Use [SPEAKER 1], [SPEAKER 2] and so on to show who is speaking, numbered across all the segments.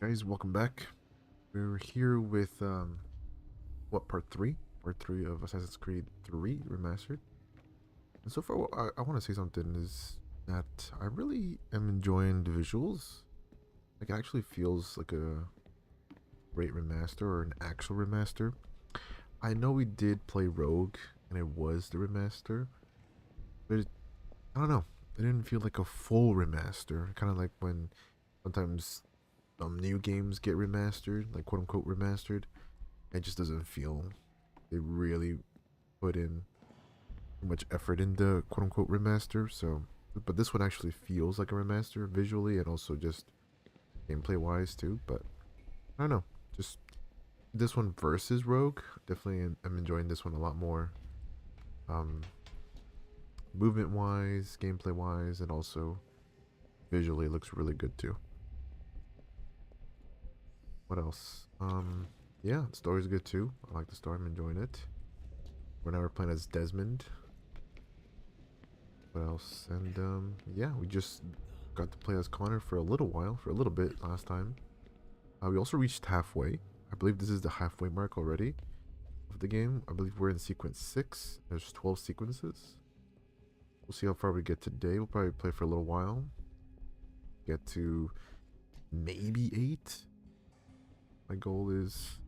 [SPEAKER 1] Guys, welcome back. We're here with what part three? Part three of Assassin's Creed 3 Remastered. And so far, what I want to say something is that I really am enjoying the visuals. Like, it actually feels like a great remaster or an actual remaster. I know we did play Rogue, and it was the remaster, but I don't know. It didn't feel like a full remaster. Kind of like when sometimes new games get remastered, like quote unquote remastered. It just doesn't feel they really put in much effort in the quote unquote remaster. So, but this one actually feels like a remaster visually and also just gameplay wise too. But I don't know, just this one versus Rogue. Definitely, I'm enjoying this one a lot more. Um, movement wise, gameplay wise, and also visually looks really good too. What else? Yeah, the story's good too. I like the story. I'm enjoying it. We're now playing as Desmond. What else? And yeah, we just got to play as Connor for a little while, for a little bit last time. We also reached halfway. I believe this is the halfway mark already of the game. I believe we're in sequence 6. There's 12 sequences. We'll see how far we get today. We'll probably play for a little while. Get to maybe 8. My goal is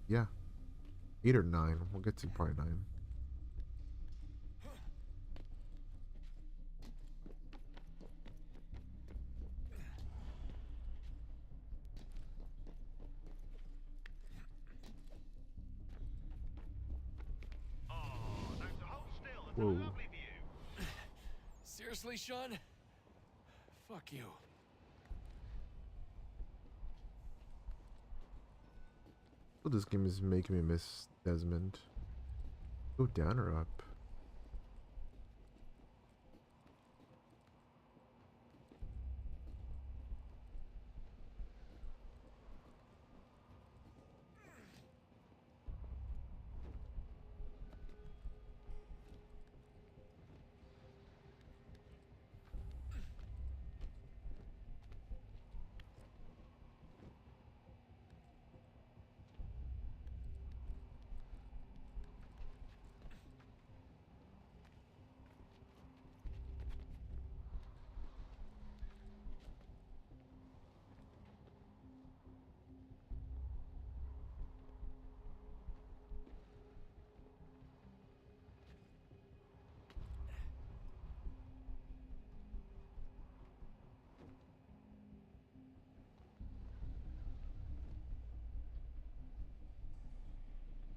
[SPEAKER 1] yeah, 8 or 9. We'll get to probably 9. Whoa.
[SPEAKER 2] Seriously, Sean? Fuck you.
[SPEAKER 1] So this game is making me miss Desmond. Go down or up?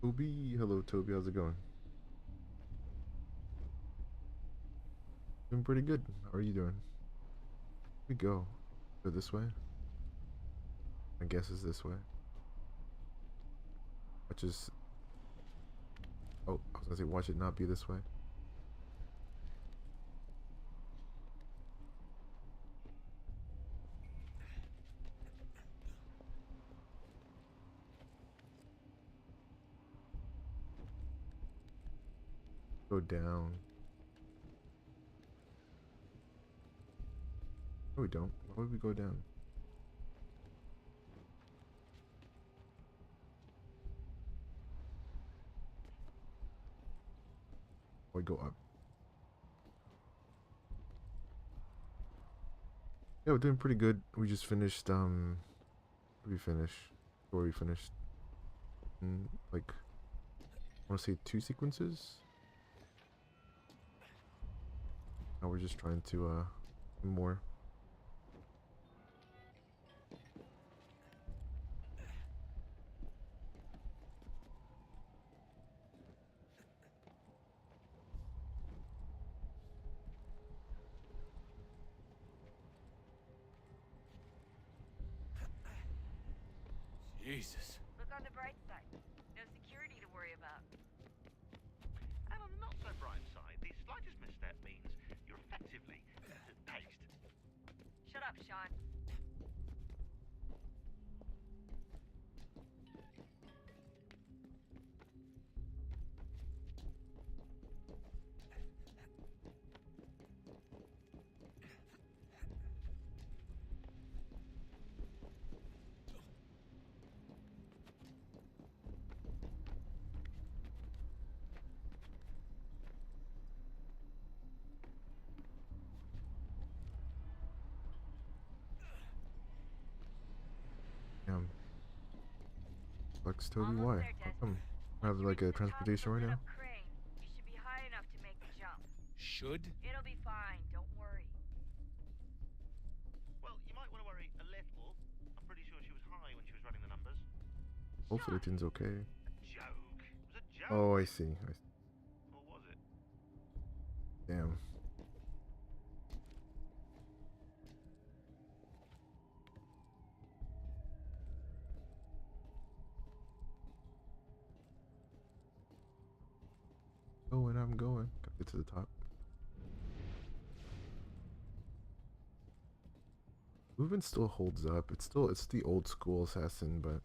[SPEAKER 1] Toby, hello Toby, how's it going? Doing pretty good. How are you doing? We go. Go this way? I guess it's this way. Watch is. Oh, I was gonna say, watch it not be this way. Go down. No, we don't. Why would we go down? Why go up? Yeah, we're doing pretty good. We just finished. What did we finish? Where we finished? Like, I want to say 2 sequences. Now we're just trying to do more.
[SPEAKER 2] Jesus.
[SPEAKER 3] Look on the bright side. No security to worry about.
[SPEAKER 4] And on the not so bright side, the slightest misstep means you're effectively tased.
[SPEAKER 3] Shut up, Sean.
[SPEAKER 1] Flex Toby,
[SPEAKER 3] Almost
[SPEAKER 1] why?
[SPEAKER 3] there,
[SPEAKER 1] How
[SPEAKER 3] Desmond.
[SPEAKER 1] come? I have
[SPEAKER 3] Once you
[SPEAKER 1] like
[SPEAKER 3] reach
[SPEAKER 1] a
[SPEAKER 3] the top of
[SPEAKER 1] transportation
[SPEAKER 3] the
[SPEAKER 1] right now?
[SPEAKER 3] lit-up crane, you should be high enough to make the jump.
[SPEAKER 2] Should?
[SPEAKER 3] It'll be fine, don't worry.
[SPEAKER 4] Well, you might want to worry a little. I'm pretty sure she was high when she was running the numbers.
[SPEAKER 1] Hopefully
[SPEAKER 3] Sean,
[SPEAKER 1] things okay.
[SPEAKER 4] Joke. It was a joke.
[SPEAKER 1] Oh, I see. I see.
[SPEAKER 4] Or was it?
[SPEAKER 1] Damn. Going, I'm going. Gotta get to the top. Movement still holds up. It's the old school assassin, but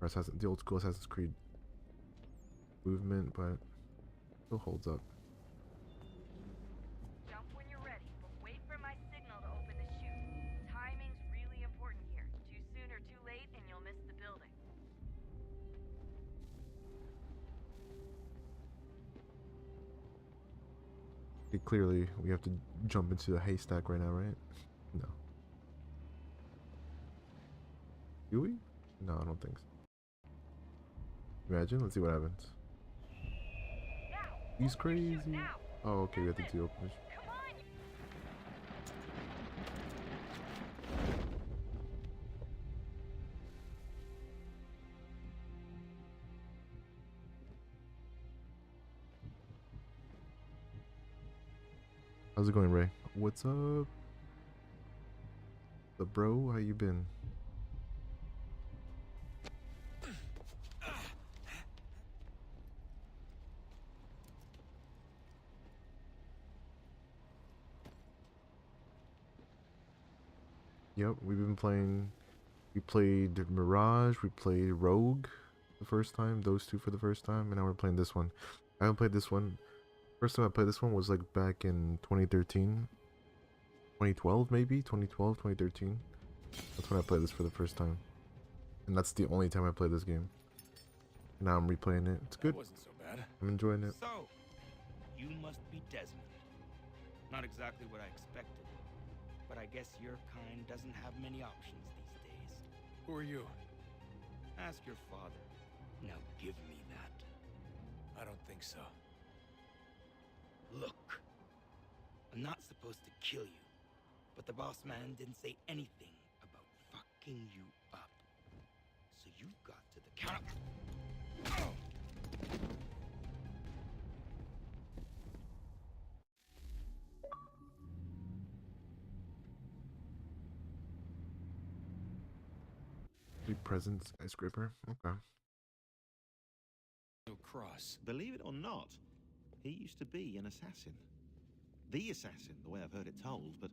[SPEAKER 1] or assassin the old school Assassin's Creed movement, but still holds up.
[SPEAKER 3] jump when you're ready, but wait for my signal to open the chute. Timing's really important here. Too soon or too late, and you'll miss the building.
[SPEAKER 1] Okay, clearly we have to jump into the haystack right now, right? No. Do we? No, I don't think so. Imagine. Let's see what happens.
[SPEAKER 3] Now,
[SPEAKER 1] He's
[SPEAKER 3] open the chute,
[SPEAKER 1] crazy.
[SPEAKER 3] now.
[SPEAKER 1] Oh, okay. We have
[SPEAKER 3] That's
[SPEAKER 1] to
[SPEAKER 3] it.
[SPEAKER 1] do open this.
[SPEAKER 3] Come on.
[SPEAKER 1] How's it going, Ray? What's up? The bro, how you been? Yep, we've been playing. We played Mirage, we played Rogue the first time, those two for the first time, and now we're playing this one. I haven't played this one. First time I played this one was like back in 2013. 2012 maybe? 2012, 2013. That's when I played this for the first time. And that's the only time I played this game. Now I'm replaying it. It's good.
[SPEAKER 2] That wasn't so bad.
[SPEAKER 1] I'm enjoying it.
[SPEAKER 5] So, you must be Desmond. Not exactly what I expected, but I guess your kind doesn't have many options these days.
[SPEAKER 2] Who are you?
[SPEAKER 5] Ask your father. Now give me that.
[SPEAKER 2] I don't think so.
[SPEAKER 5] Look, I'm not supposed to kill you, but the boss man didn't say anything about fucking you up. So you've got to the count.
[SPEAKER 1] Big present skyscraper. Okay.
[SPEAKER 2] No cross.
[SPEAKER 4] Believe it or not, he used to be an assassin. The assassin, the way I've heard it told, but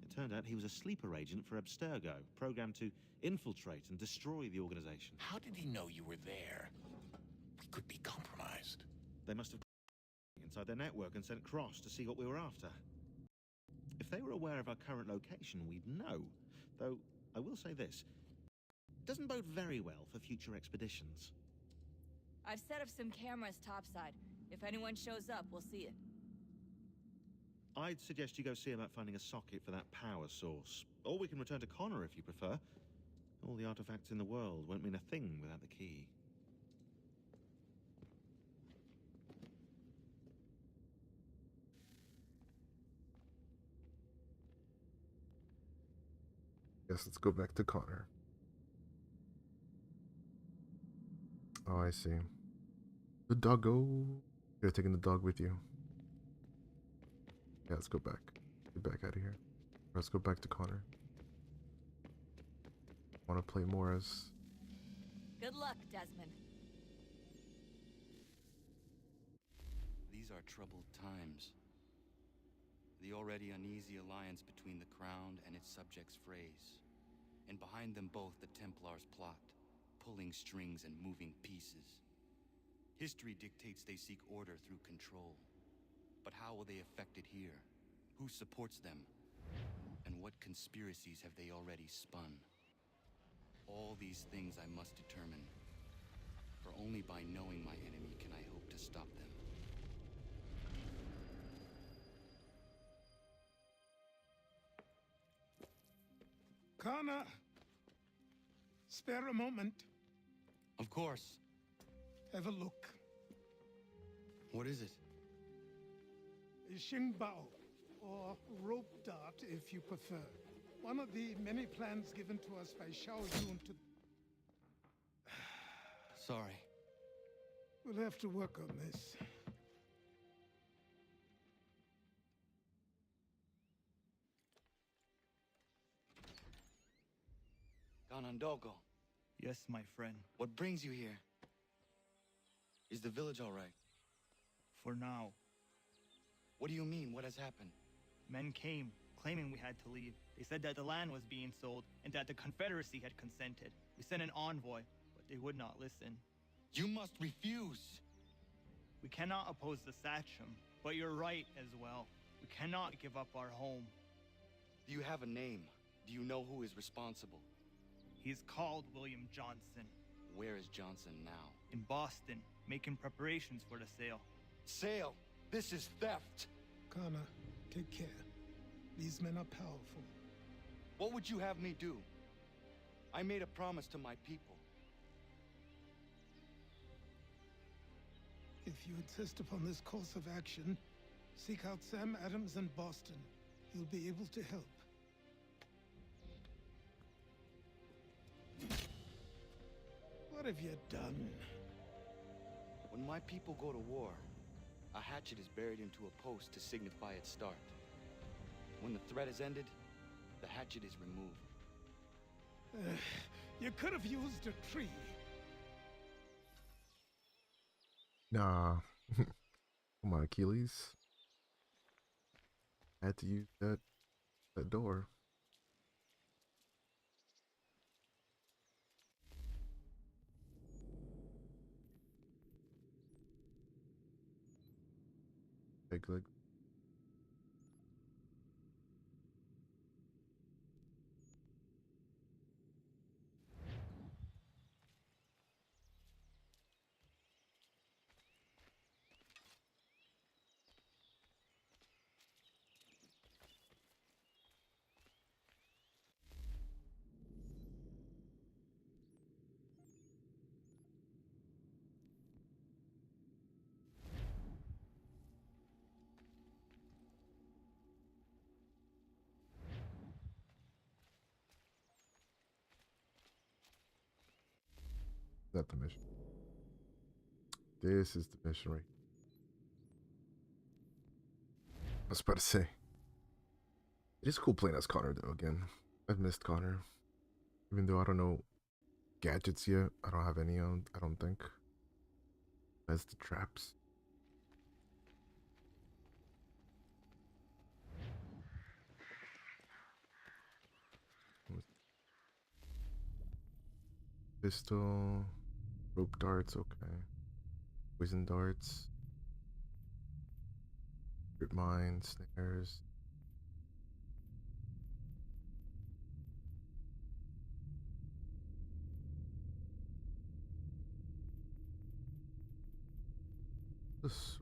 [SPEAKER 4] it turned out he was a sleeper agent for Abstergo, programmed to infiltrate and destroy the organization.
[SPEAKER 2] How did he know you were there? We could be compromised.
[SPEAKER 4] They must have inside their network and sent Cross to see what we were after. If they were aware of our current location, we'd know. Though, I will say this. It doesn't bode very well for future expeditions.
[SPEAKER 3] I've set up some cameras topside. If anyone shows up, we'll see it.
[SPEAKER 4] I'd suggest you go see about finding a socket for that power source. Or we can return to Connor if you prefer. All the artifacts in the world won't mean a thing without the key.
[SPEAKER 1] Yes, let's go back to Connor. Oh, I see. The doggo. You're taking the dog with you. Yeah, let's go back. Get back out of here. Let's go back to Connor. Want to play more as...
[SPEAKER 3] Good luck, Desmond.
[SPEAKER 6] These are troubled times. The already uneasy alliance between the Crown and its subjects frays. And behind them both the Templars plot, pulling strings and moving pieces. History dictates they seek order through control. But how will they affect it here? Who supports them? And what conspiracies have they already spun? All these things I must determine. For only by knowing my enemy can I hope to stop them.
[SPEAKER 7] Connor, spare a moment.
[SPEAKER 6] Of course.
[SPEAKER 7] Have a look.
[SPEAKER 6] What is it?
[SPEAKER 7] Xingbao, or rope dart if you prefer. One of the many plans given to us by Xiao Yun to...
[SPEAKER 6] Sorry.
[SPEAKER 7] We'll have to work on this.
[SPEAKER 6] Ganondogo,
[SPEAKER 8] Yes, my friend.
[SPEAKER 6] what brings you here? Is the village all right?
[SPEAKER 8] For now,
[SPEAKER 6] What do you mean? What has happened?
[SPEAKER 8] men came, claiming we had to leave. They said that the land was being sold and that the Confederacy had consented. We sent an envoy, but they would not listen.
[SPEAKER 6] You must refuse!
[SPEAKER 8] We cannot oppose the Sachem, but you're right as well. We cannot give up our home.
[SPEAKER 6] Do you have a name? Do you know who is responsible?
[SPEAKER 8] He's called William Johnson.
[SPEAKER 6] Where is Johnson now?
[SPEAKER 8] In Boston, making preparations for the sale.
[SPEAKER 6] Sale! This is theft!
[SPEAKER 7] Kana, take care. These men are powerful.
[SPEAKER 6] What would you have me do? I made a promise to my people.
[SPEAKER 7] If you insist upon this course of action, seek out Sam Adams in Boston. He'll be able to help. What have you done?
[SPEAKER 6] When my people go to war, a hatchet is buried into a post to signify its start. When the threat is ended, the hatchet is removed.
[SPEAKER 7] You could have used a tree.
[SPEAKER 1] Nah. Come on, Achilles. Had to use that door. Big leg. Is that the mission? This is the mission, right? I was about to say. It is cool playing as Connor, though, again. I've missed Connor. Even though I don't know gadgets yet. I don't have any on, I don't think. That's the traps. Pistol. Rope darts, okay. Poison darts. Rip mine, snares. This.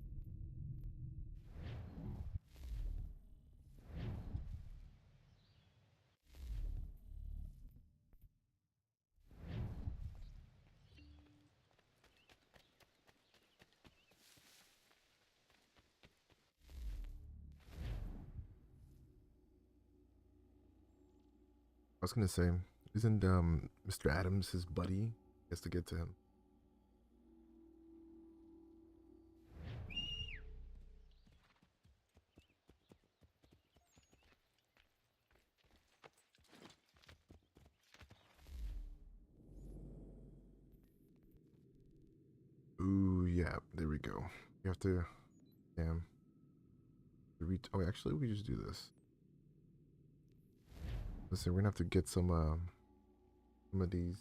[SPEAKER 1] I was gonna say, isn't Mr. Adams his buddy? He has to get to him. Ooh, yeah, there we go. You have to, damn. Oh, actually, we just do this. Listen, we're gonna have to get some of these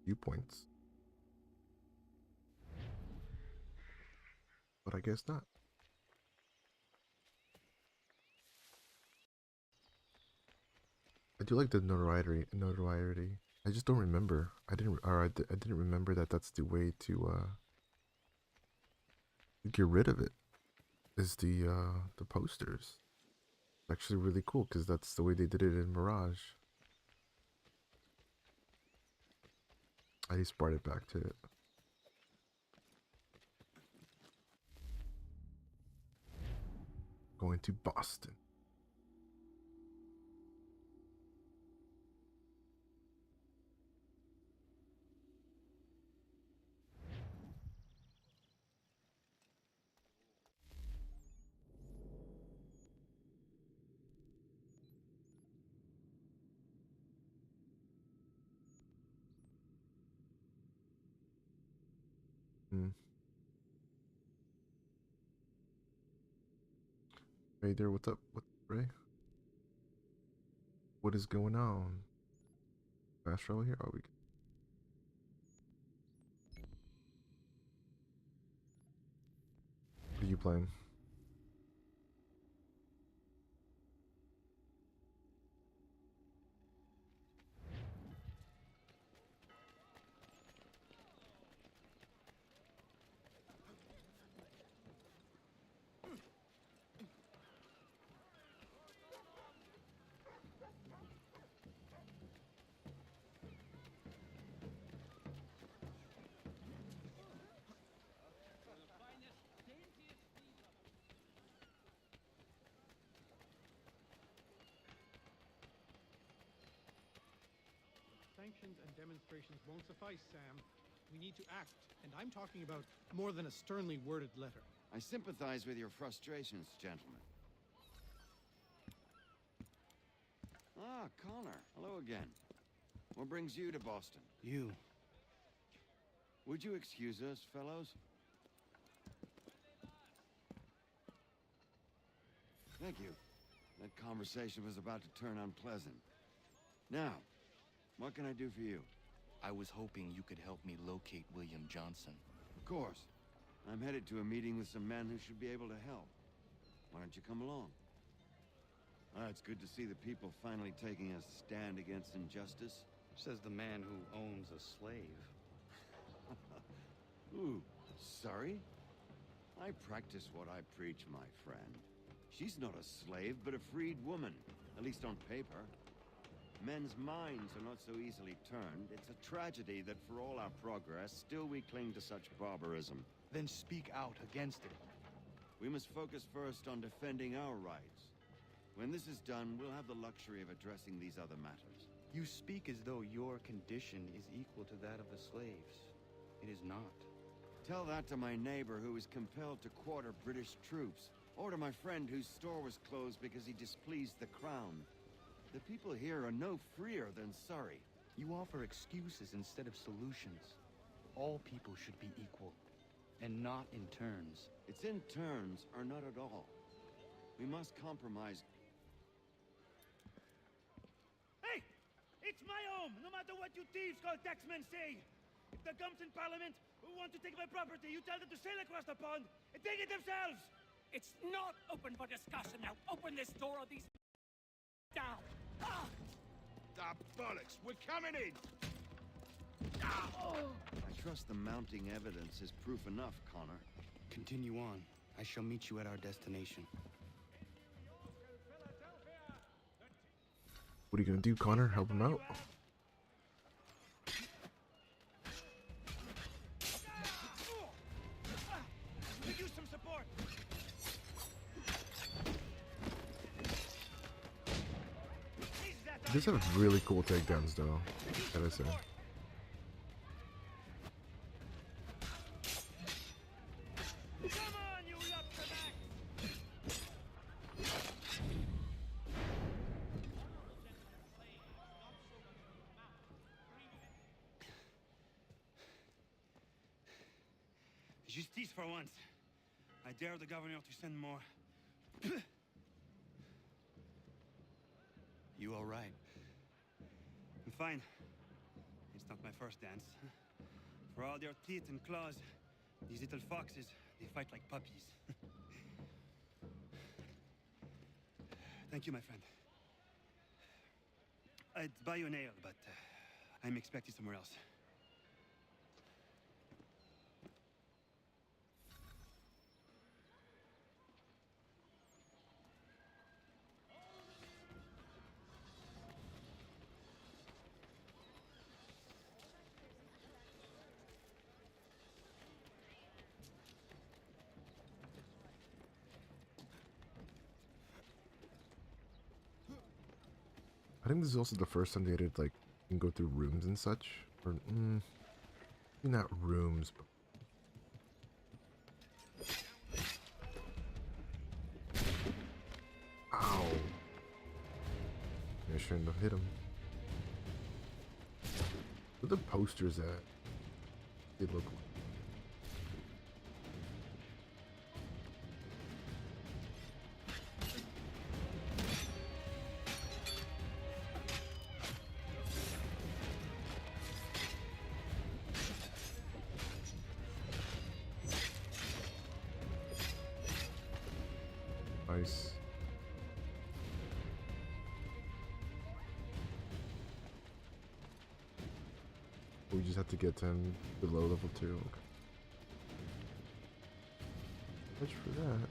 [SPEAKER 1] viewpoints. But I guess not. I do like the notoriety. I just don't remember. I didn't remember that that's the way to get rid of it. Is the posters. Actually really cool because that's the way they did it in Mirage. I just brought it back to it. Going to Boston. Hey there, what's up? What, Ray? What is going on? Fast travel here? Oh, we. What are you playing?
[SPEAKER 9] Sanctions and demonstrations won't suffice, Sam. We need to act, and I'm talking about more than a sternly worded letter.
[SPEAKER 10] I sympathize with your frustrations, gentlemen. Ah, Connor. Hello again. What brings you to Boston?
[SPEAKER 6] You.
[SPEAKER 10] Would you excuse us, fellows? Thank you. That conversation was about to turn unpleasant. Now, what can I do for you?
[SPEAKER 6] I was hoping you could help me locate William Johnson.
[SPEAKER 10] Of course. I'm headed to a meeting with some men who should be able to help. Why don't you come along? It's good to see the people finally taking a stand against injustice.
[SPEAKER 6] Says the man who owns a slave.
[SPEAKER 10] Ooh, sorry? I practice what I preach, my friend. She's not a slave, but a freed woman, at least on paper. Men's minds are not so easily turned. It's a tragedy that for all our progress, still we cling to such barbarism.
[SPEAKER 6] Then speak out against it.
[SPEAKER 10] We must focus first on defending our rights. When this is done, we'll have the luxury of addressing these other matters.
[SPEAKER 6] You speak as though your condition is equal to that of the slaves. It is not.
[SPEAKER 10] Tell that to my neighbor who was compelled to quarter British troops, or to my friend whose store was closed because he displeased the crown. The people here are no freer than Surrey.
[SPEAKER 6] You offer excuses instead of solutions. All people should be equal, and not in turns.
[SPEAKER 10] It's in turns, or not at all. We must compromise.
[SPEAKER 5] Hey! It's my home, no matter what you thieves called taxmen say! If the gums in Parliament who want to take my property, you tell them to sail across the pond and take it themselves!
[SPEAKER 2] It's not open for discussion now. Open this door or these down. Ah!
[SPEAKER 4] Ah, bollocks! We're coming in!
[SPEAKER 10] I trust the mounting evidence is proof enough, Connor.
[SPEAKER 6] Continue on. I shall meet you at our destination.
[SPEAKER 1] What are you gonna do, Connor? Help him out?
[SPEAKER 5] Use some support!
[SPEAKER 1] He does have really cool takedowns, though. Gotta say.
[SPEAKER 5] Come on, you lobsterback! Justice for once. I dare the governor to send more.
[SPEAKER 6] You all right?
[SPEAKER 5] I'm fine. It's not my first dance. For all their teeth and claws, these little foxes, they fight like puppies. Thank you, my friend. I'd buy you an ale, but I'm expected somewhere else.
[SPEAKER 1] think this is also the first time they did like you can go through rooms and such, or not rooms, but ow! I shouldn't have hit him. Where the posters at? They look like. Nice. We just have to get 10 below level 2. Okay. Much for that.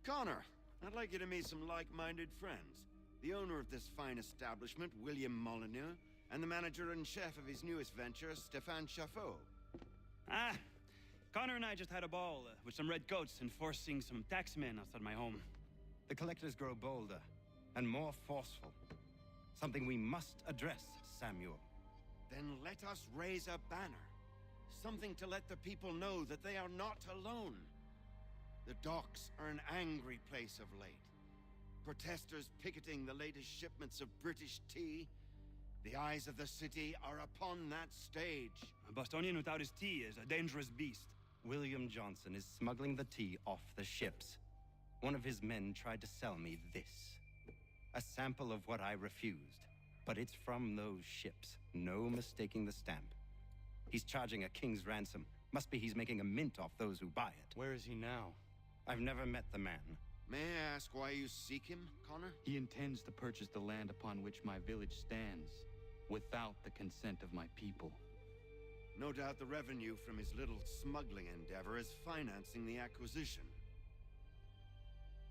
[SPEAKER 10] Connor, I'd like you to meet some like-minded friends. The owner of this fine establishment, William Molyneux, and the manager and chef of his newest venture, Stéphane Chaffeau.
[SPEAKER 11] Ah, Connor and I just had a ball with some red coats enforcing some taxmen outside my home.
[SPEAKER 12] The collectors grow bolder and more forceful. Something we must address, Samuel.
[SPEAKER 10] Then let us raise a banner. Something to let the people know that they are not alone. The docks are an angry place of late. Protesters picketing the latest shipments of British tea. The eyes of the city are upon that stage.
[SPEAKER 11] A Bostonian without his tea is a dangerous beast.
[SPEAKER 12] William Johnson is smuggling the tea off the ships. One of his men tried to sell me this. A sample of what I refused. But it's from those ships. No mistaking the stamp. He's charging a king's ransom. Must be he's making a mint off those who buy it.
[SPEAKER 11] Where is he now?
[SPEAKER 12] I've never met the man.
[SPEAKER 10] May I ask why you seek him, Connor?
[SPEAKER 6] He intends to purchase the land upon which my village stands, without the consent of my people.
[SPEAKER 10] No doubt the revenue from his little smuggling endeavor is financing the acquisition.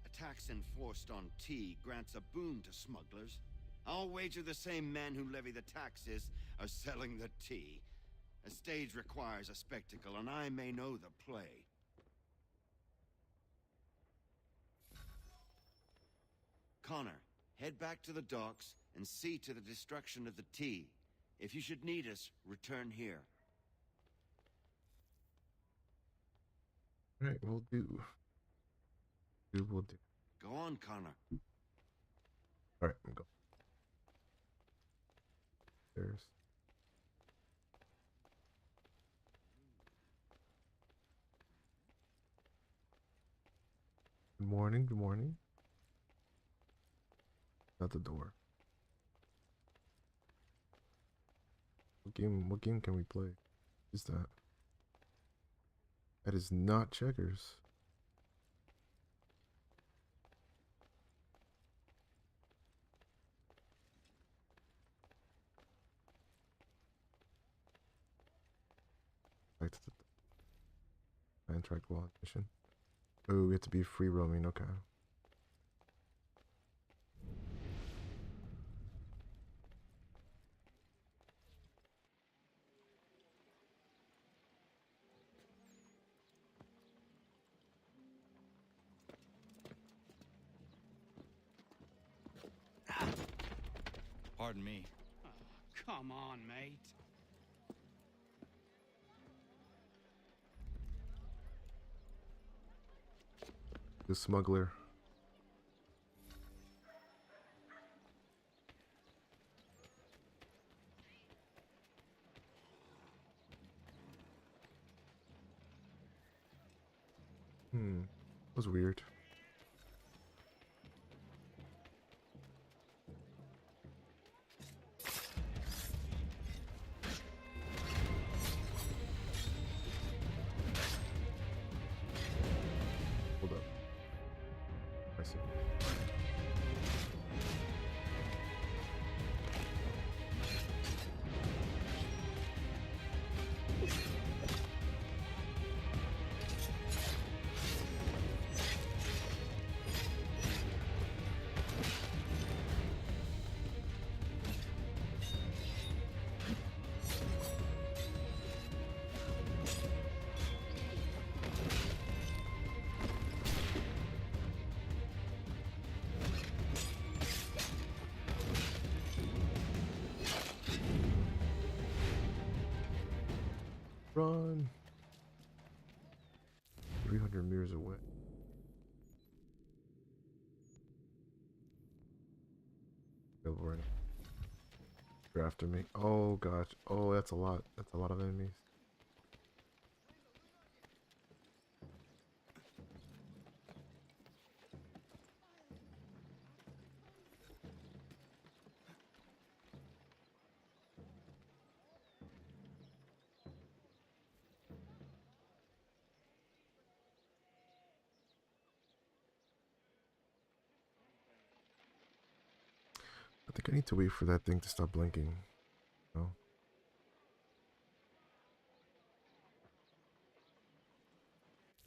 [SPEAKER 10] A tax enforced on tea grants a boon to smugglers. I'll wager the same men who levy the taxes are selling the tea. A stage requires a spectacle, and I may know the play. Connor, head back to the docks and see to the destruction of the tea. If you should need us, return here.
[SPEAKER 1] Alright, we'll do. We'll do.
[SPEAKER 10] Go on, Connor.
[SPEAKER 1] Alright, I'm going. There's. Good morning, good morning. At the door. What game can we play? Is that? That is not checkers. Back to the contract wall mission. Oh, we have to be free roaming, okay.
[SPEAKER 6] Pardon me.
[SPEAKER 11] Oh, come on, mate.
[SPEAKER 1] The smuggler. Was weird. Hold up. I see. Run. 300 meters away. Over it. They're after me. Oh gosh. Oh, that's a lot. That's a lot of enemies. I think I need to wait for that thing to stop blinking. No.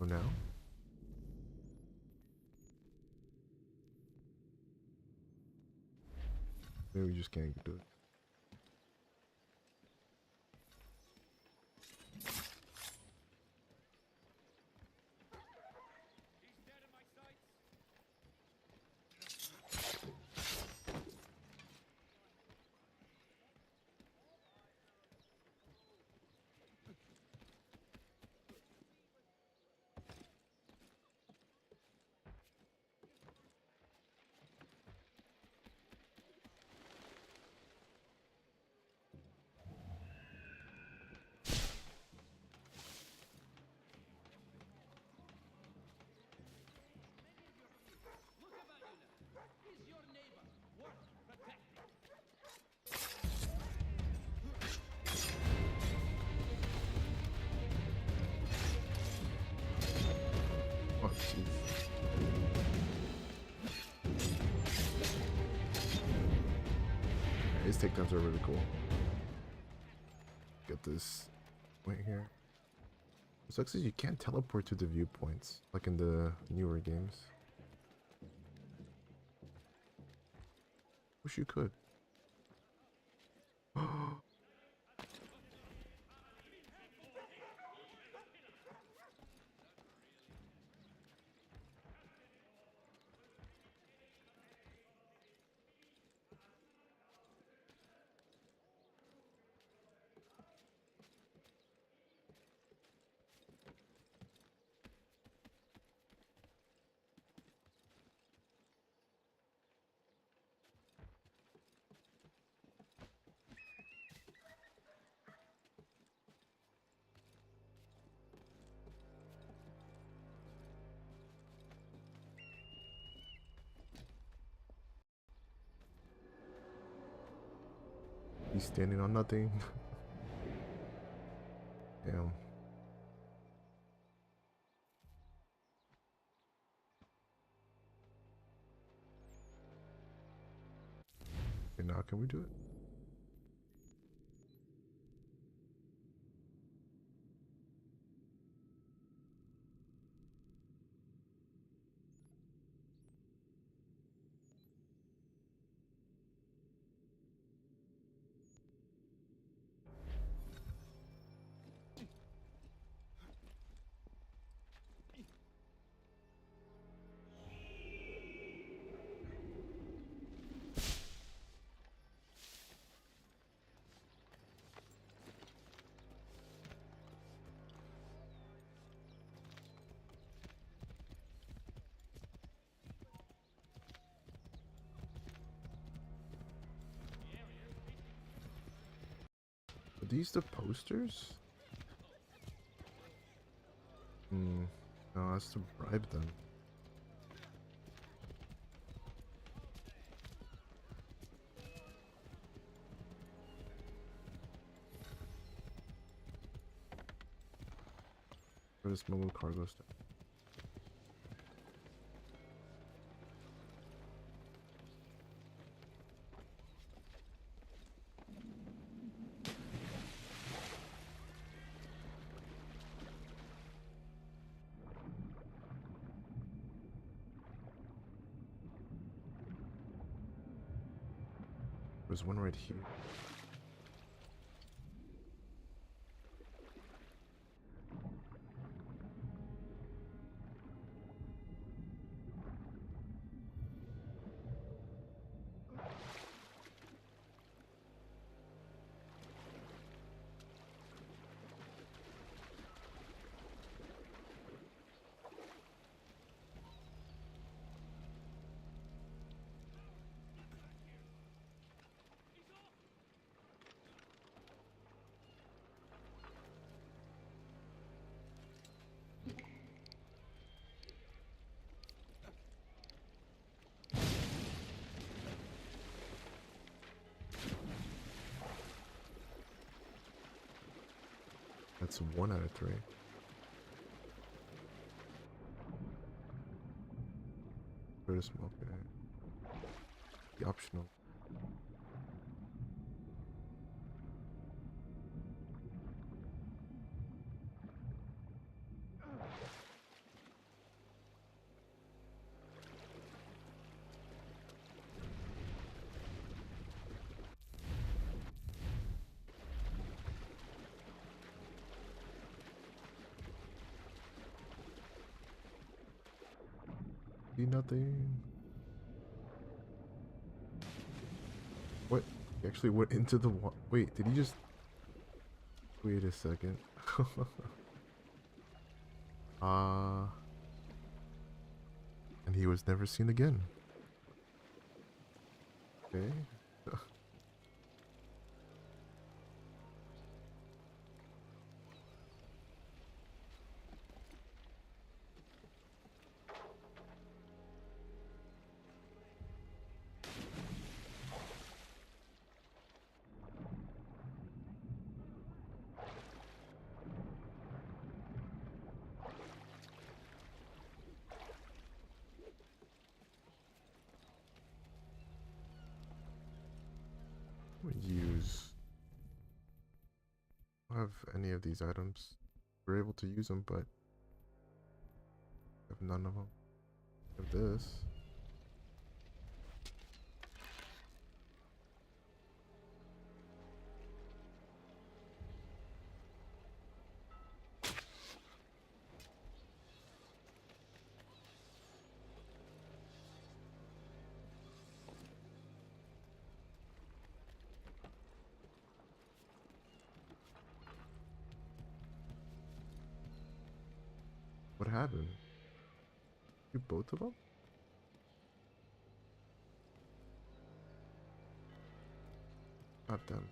[SPEAKER 1] Oh, now? Maybe we just can't do it. Oh, jeez. His takedowns are really cool. Get this point here. What sucks is you can't teleport to the viewpoints like in the newer games. Wish you could. He's standing on nothing. Damn. Okay, now can we do it? Are these the posters? Hmm. No, that's to bribe them. Where's this mobile cargo stuff? There's one right here. That's 1 out of 3. Go to smoke it. The optional. See nothing. What? He actually went into the water. Wait, did he just... Wait a second. And he was never seen again. Okay. Use. I don't have any of these items. We're able to use them, but I have none of them. I have this. What happened? You both of them? Not them.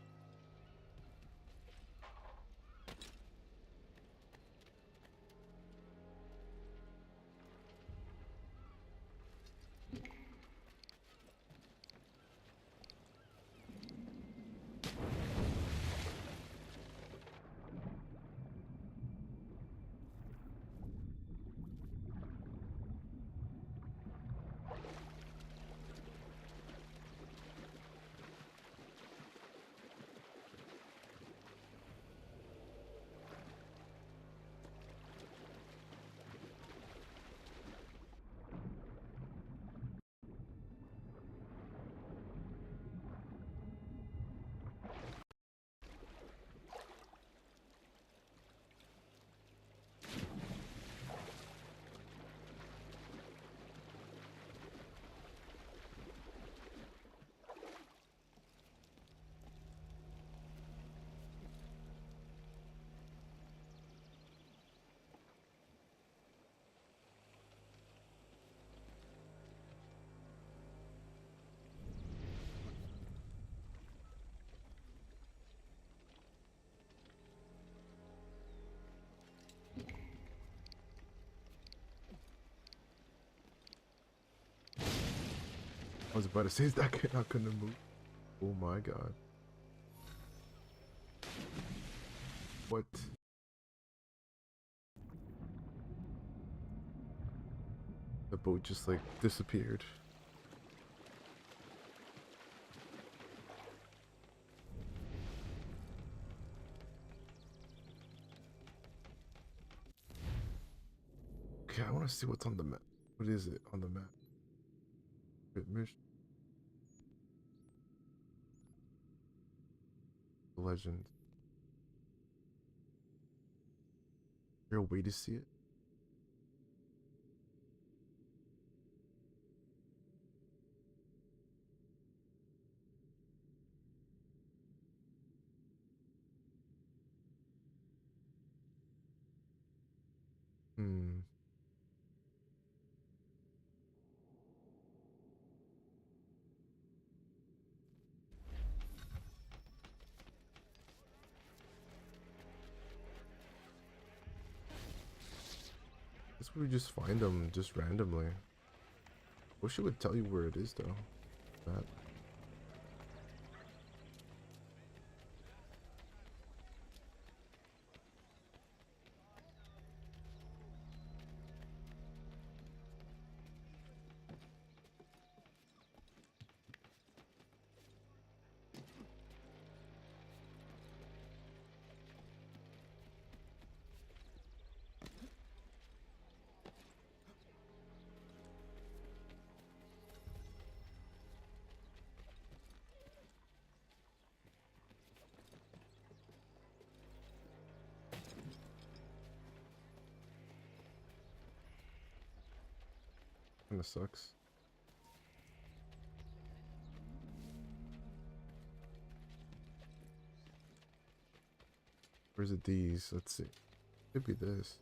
[SPEAKER 1] I was about to say, is that not gonna move? Oh my god. What? The boat just like disappeared. Okay, I want to see what's on the map. What is it on the map? Mission. Legend. Is there a way to see it? Hmm. Guess we just find them just randomly. Wish it would tell you where it is though. That. kind of sucks. Where's it these? Let's see. Could be this.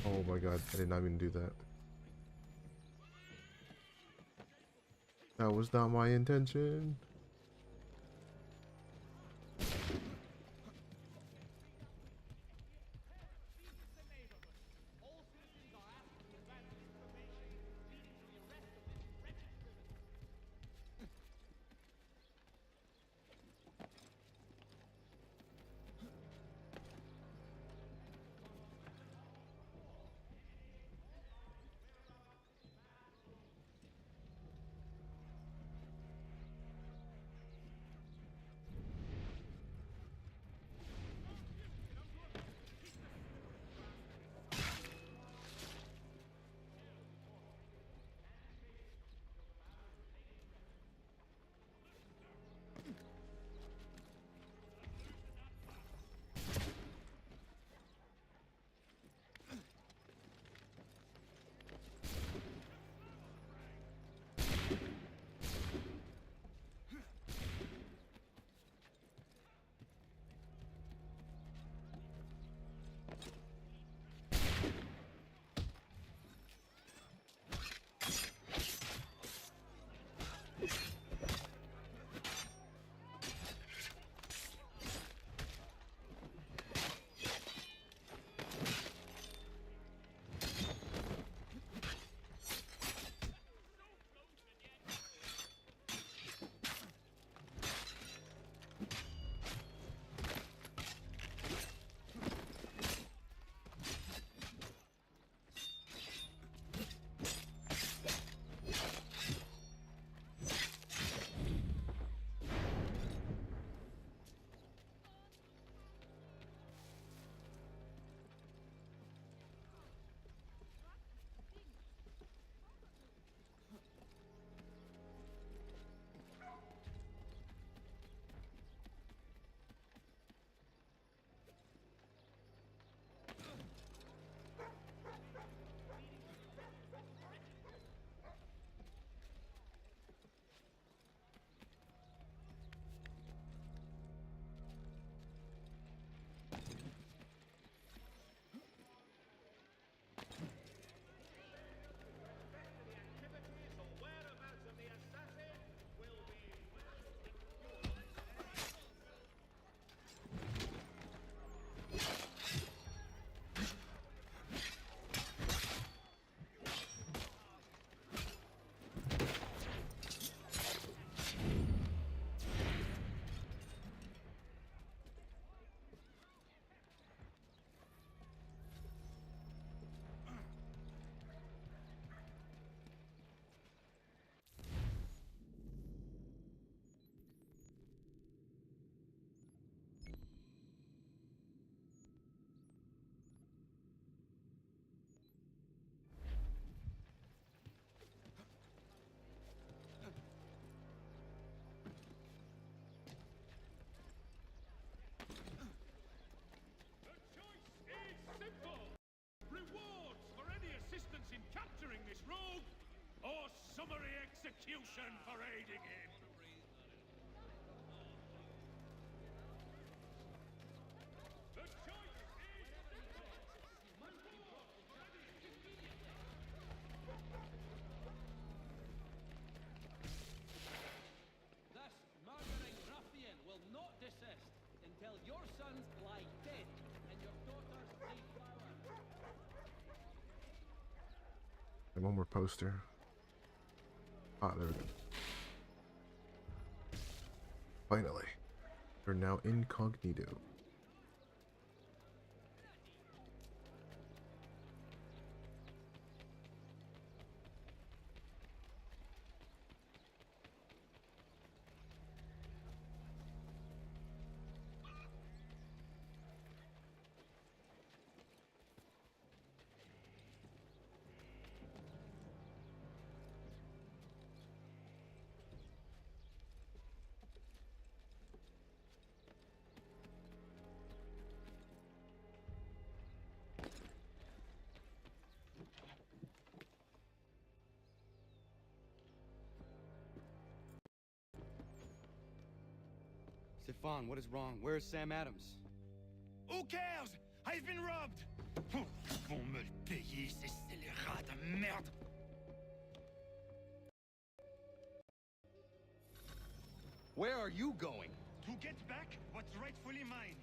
[SPEAKER 1] Oh my god, I did not even do that. That was not my intention.
[SPEAKER 2] Summary execution for aiding him. The choice
[SPEAKER 13] This murdering ruffian will not desist until your sons lie dead and your daughters deflower.
[SPEAKER 1] And one more poster. Ah, there we go. Finally. They're now incognito.
[SPEAKER 6] Stefan, what is wrong? Where's Sam Adams?
[SPEAKER 11] Who cares? I've been robbed! Ils vont me le payer, ces scélérats de merde!
[SPEAKER 12] Where are you going?
[SPEAKER 11] To get back what's rightfully mine.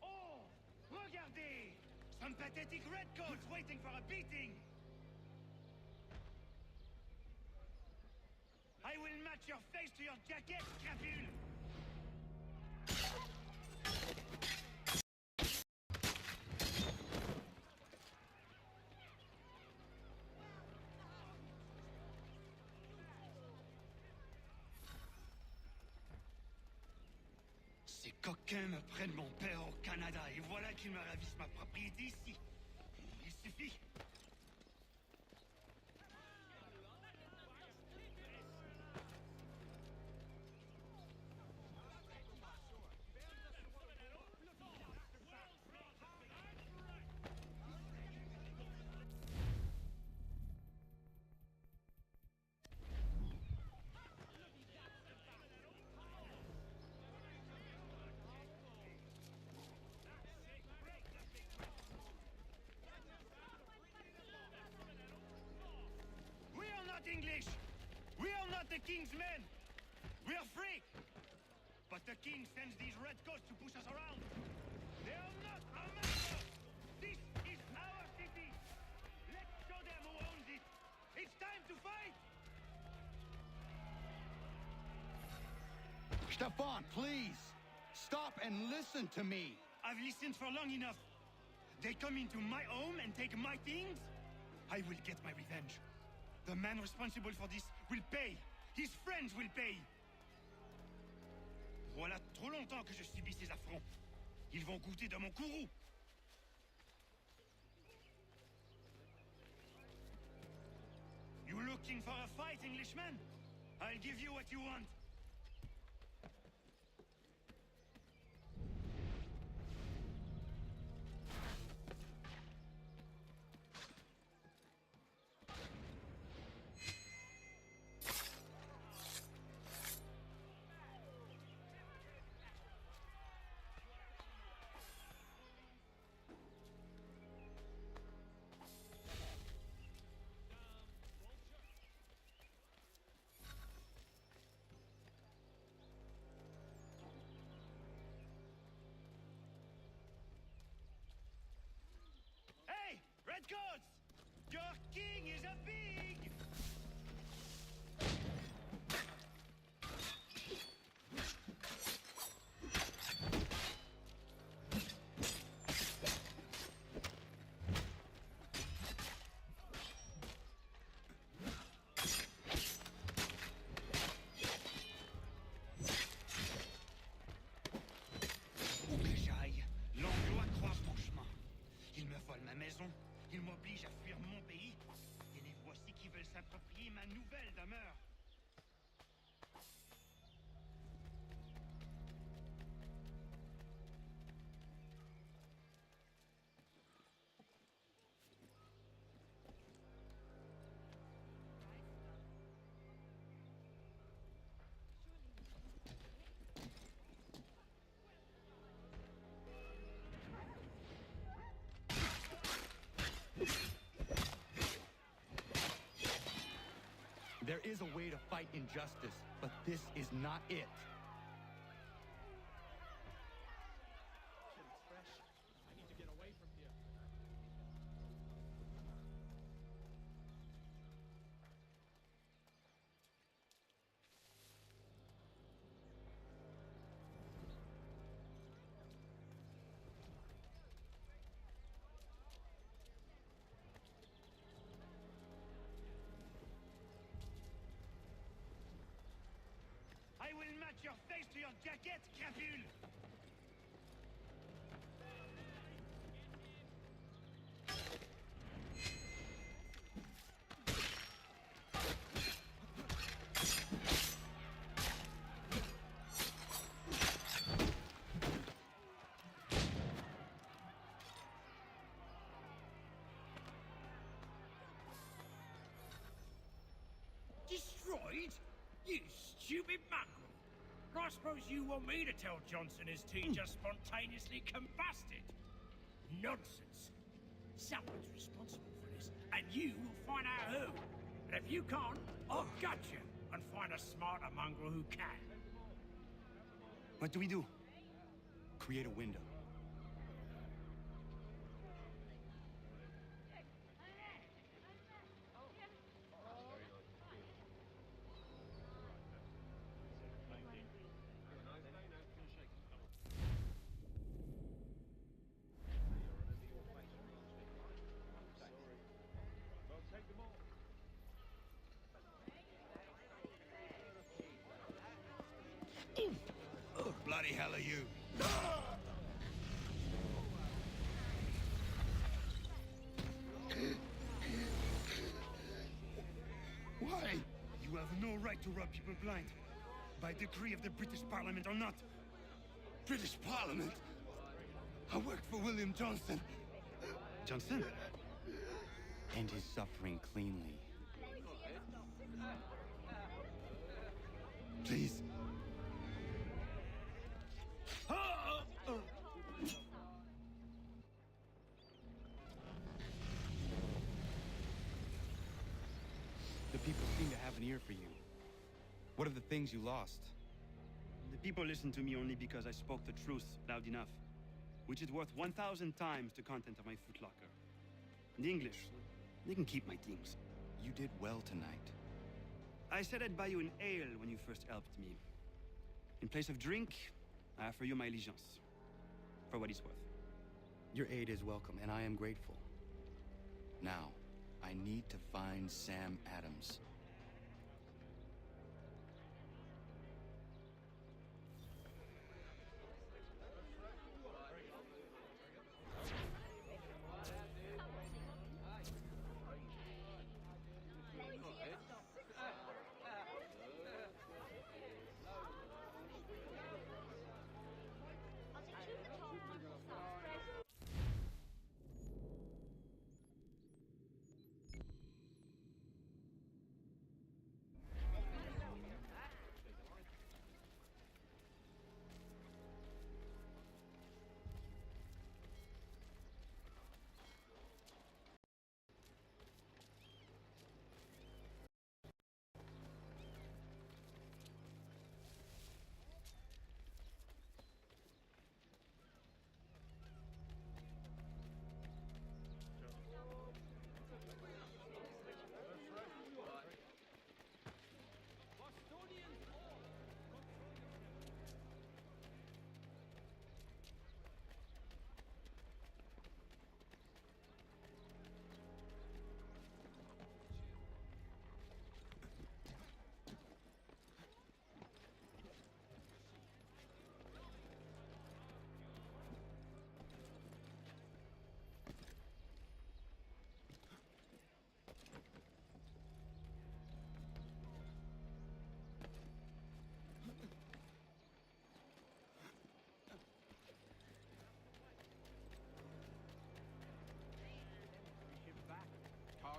[SPEAKER 11] Oh! Regardez! Some pathetic redcoats waiting for a beating! I will match your face to your jacket, crapule! Ces coquins me prennent mon père au Canada et voilà qu'ils me ravissent ma propriété ici. Il suffit. We are not English. We are not the king's men. We are free. But the king sends these redcoats to push us around. They are not our master. This is our city. Let's show them who owns it. It's time to fight.
[SPEAKER 12] Stefan, please! Stop and listen to me!
[SPEAKER 11] I've listened for long enough. They come into my home and take my things. I will get my revenge. The man responsible for this will pay. His friends will pay. Voilà trop longtemps que je subis ces affronts. Ils vont goûter de mon courroux. You looking for a fight, Englishman? I'll give you what you want. Hey, redcoats! Your king is a pig! Où que j'aille, l'Anglois croise mon chemin. Ils me volent ma maison, ils m'obligent à fuir mon pays, et les voici qui veulent s'approprier ma nouvelle demeure.
[SPEAKER 12] There is a way to fight injustice, but this is not it.
[SPEAKER 9] It's fresh. I need to get away from here.
[SPEAKER 11] I will match your face to your jacket, crapule!
[SPEAKER 2] You stupid mongrel! I suppose you want me to tell Johnson his tea just spontaneously combusted? Nonsense. Someone's responsible for this, and you will find out who. And if you can't, I'll gut you and find a smarter mongrel who can.
[SPEAKER 6] What do we do? Create a window.
[SPEAKER 5] Bloody hell are you?
[SPEAKER 11] Why? You have no right to rob people blind. By decree of the British Parliament or not.
[SPEAKER 5] British Parliament? I worked for William Johnson.
[SPEAKER 6] Johnson? End his suffering cleanly.
[SPEAKER 5] Please.
[SPEAKER 6] The people seem to have an ear for you. What are the things you lost?
[SPEAKER 14] The people listen to me only because I spoke the truth loud enough, which is worth 1,000 times the content of my footlocker. The English, they can keep my things.
[SPEAKER 6] You did well tonight.
[SPEAKER 14] I said I'd buy you an ale when you first helped me. In place of drink, I offer you my allegiance. For what it's worth.
[SPEAKER 6] Your aid is welcome, and I am grateful. Now, I need to find Sam Adams.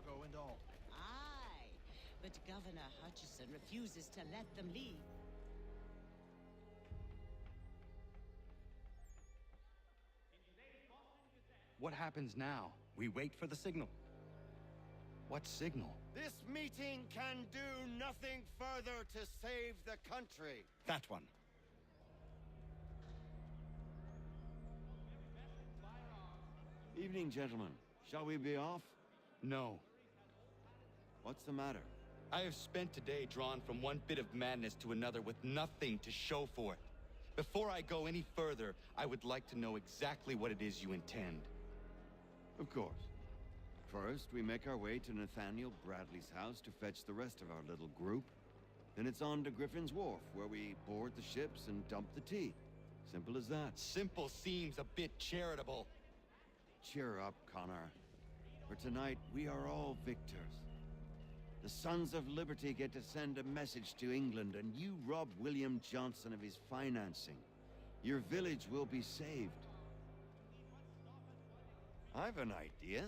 [SPEAKER 15] Cargo and all.
[SPEAKER 16] Aye, but Governor Hutchison refuses to let them leave.
[SPEAKER 6] What happens now? We wait for the signal. What signal?
[SPEAKER 10] This meeting can do nothing further to save the country.
[SPEAKER 6] That one.
[SPEAKER 10] Evening, gentlemen. Shall we be off?
[SPEAKER 6] No.
[SPEAKER 10] What's the matter?
[SPEAKER 6] I have spent today drawn from one bit of madness to another with nothing to show for it. Before I go any further, I would like to know exactly what it is you intend.
[SPEAKER 10] Of course. First, we make our way to Nathaniel Bradley's house to fetch the rest of our little group. Then it's on to Griffin's Wharf, where we board the ships and dump the tea. Simple as that.
[SPEAKER 6] Simple seems a bit charitable.
[SPEAKER 10] Cheer up, Connor. For tonight, we are all victors. The Sons of Liberty get to send a message to England, and you rob William Johnson of his financing. Your village will be saved. I've an idea.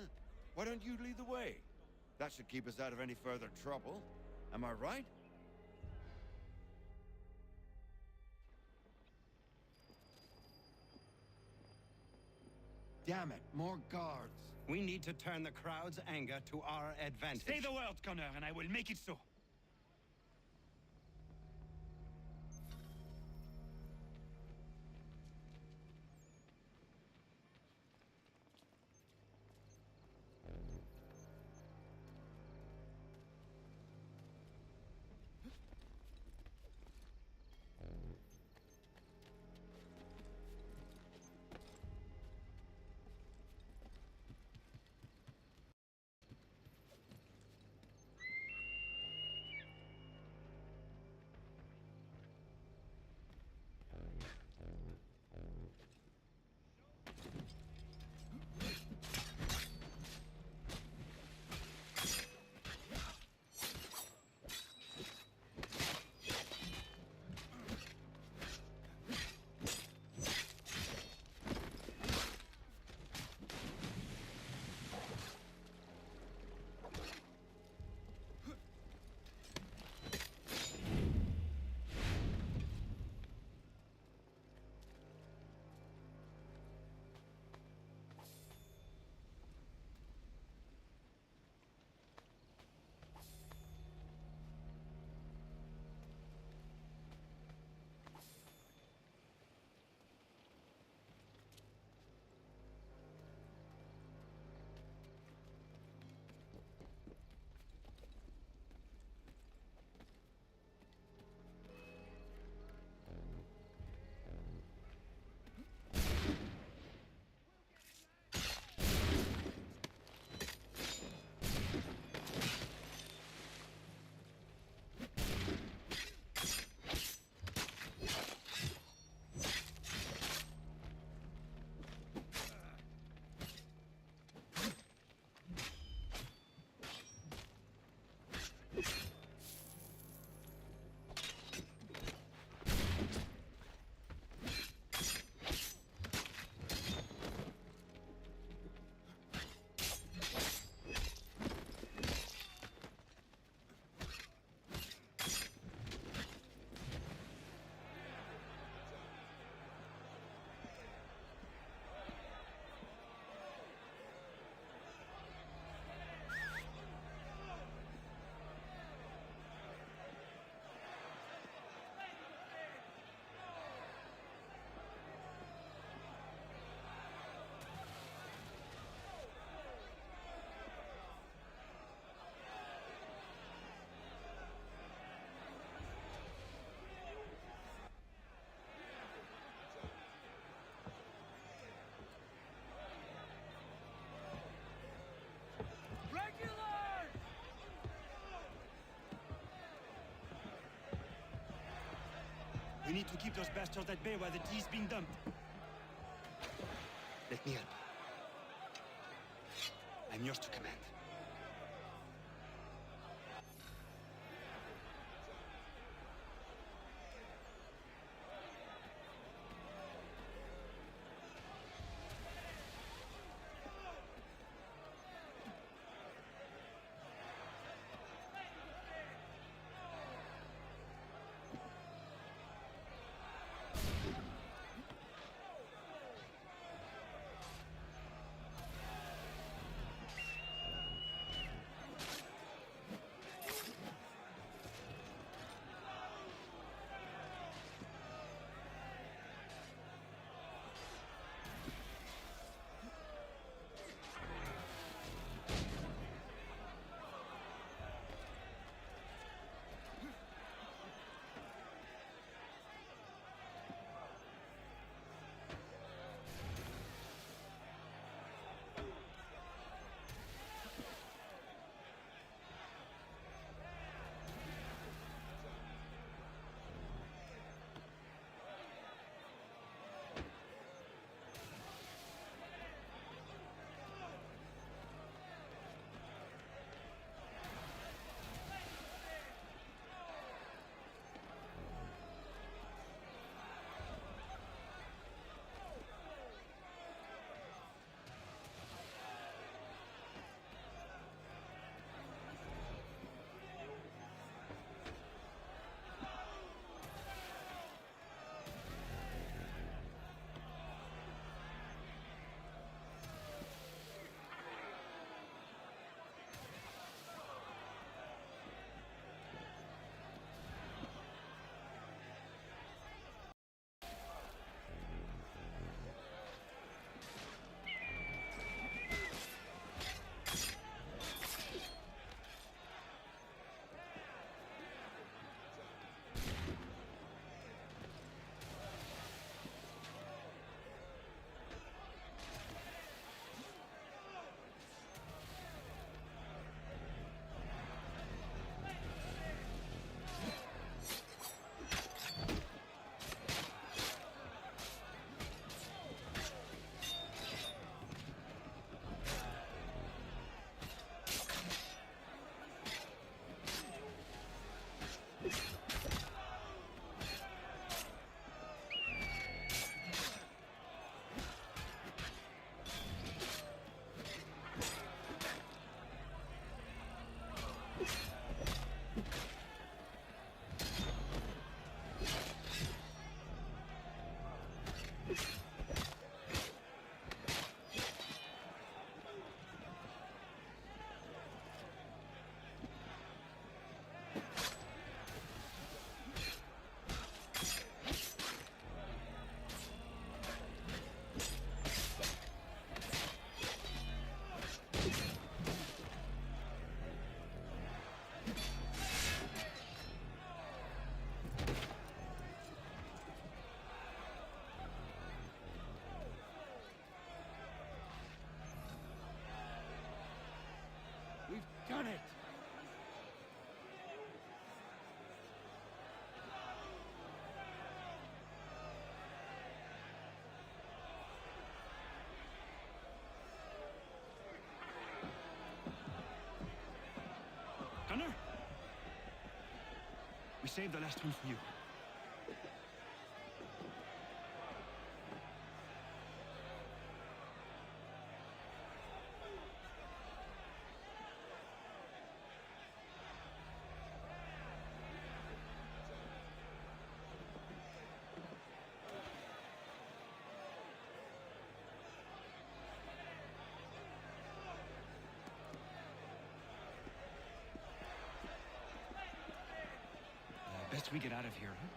[SPEAKER 10] Why don't you lead the way? That should keep us out of any further trouble. Am I right? Damn it, more guards.
[SPEAKER 12] We need to turn the crowd's anger to our advantage.
[SPEAKER 14] Say the word, Connor, and I will make it so. We need to keep those bastards at bay while the tea's being dumped. Let me help. I'm yours to command. I saved the last one for you. Best we get out of here, huh?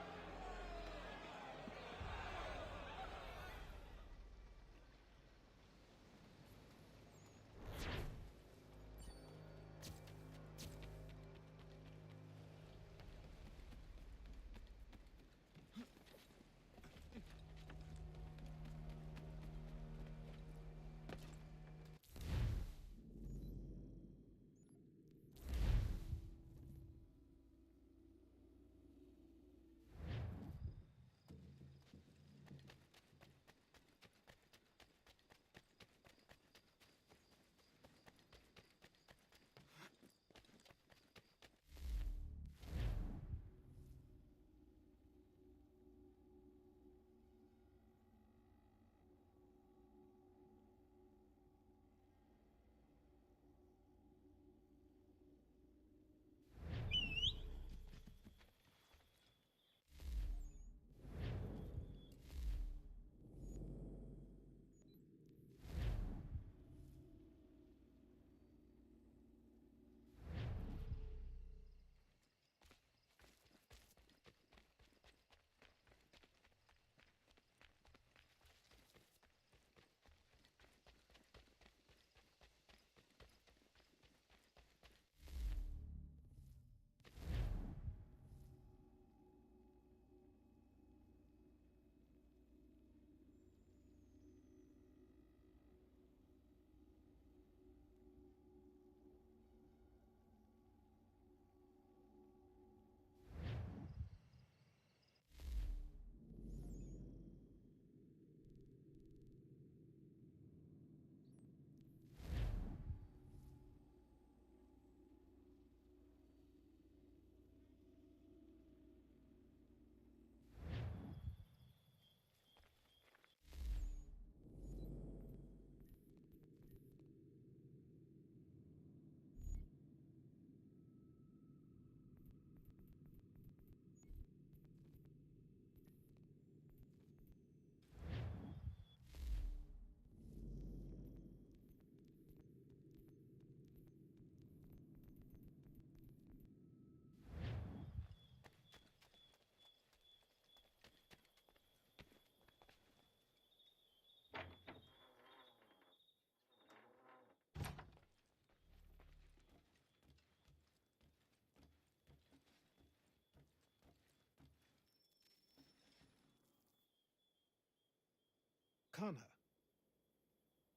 [SPEAKER 7] Kana,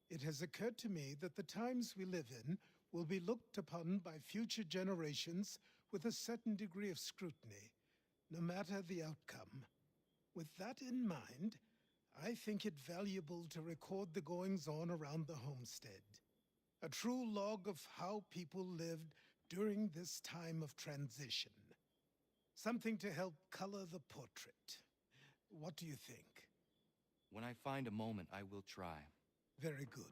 [SPEAKER 7] it has occurred to me that the times we live in will be looked upon by future generations with a certain degree of scrutiny, no matter the outcome. With that in mind, I think it valuable to record the goings-on around the homestead. A true log of how people lived during this time of transition. Something to help color the portrait. What do you think?
[SPEAKER 6] When I find a moment, I will try.
[SPEAKER 7] Very good.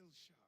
[SPEAKER 7] still sharp.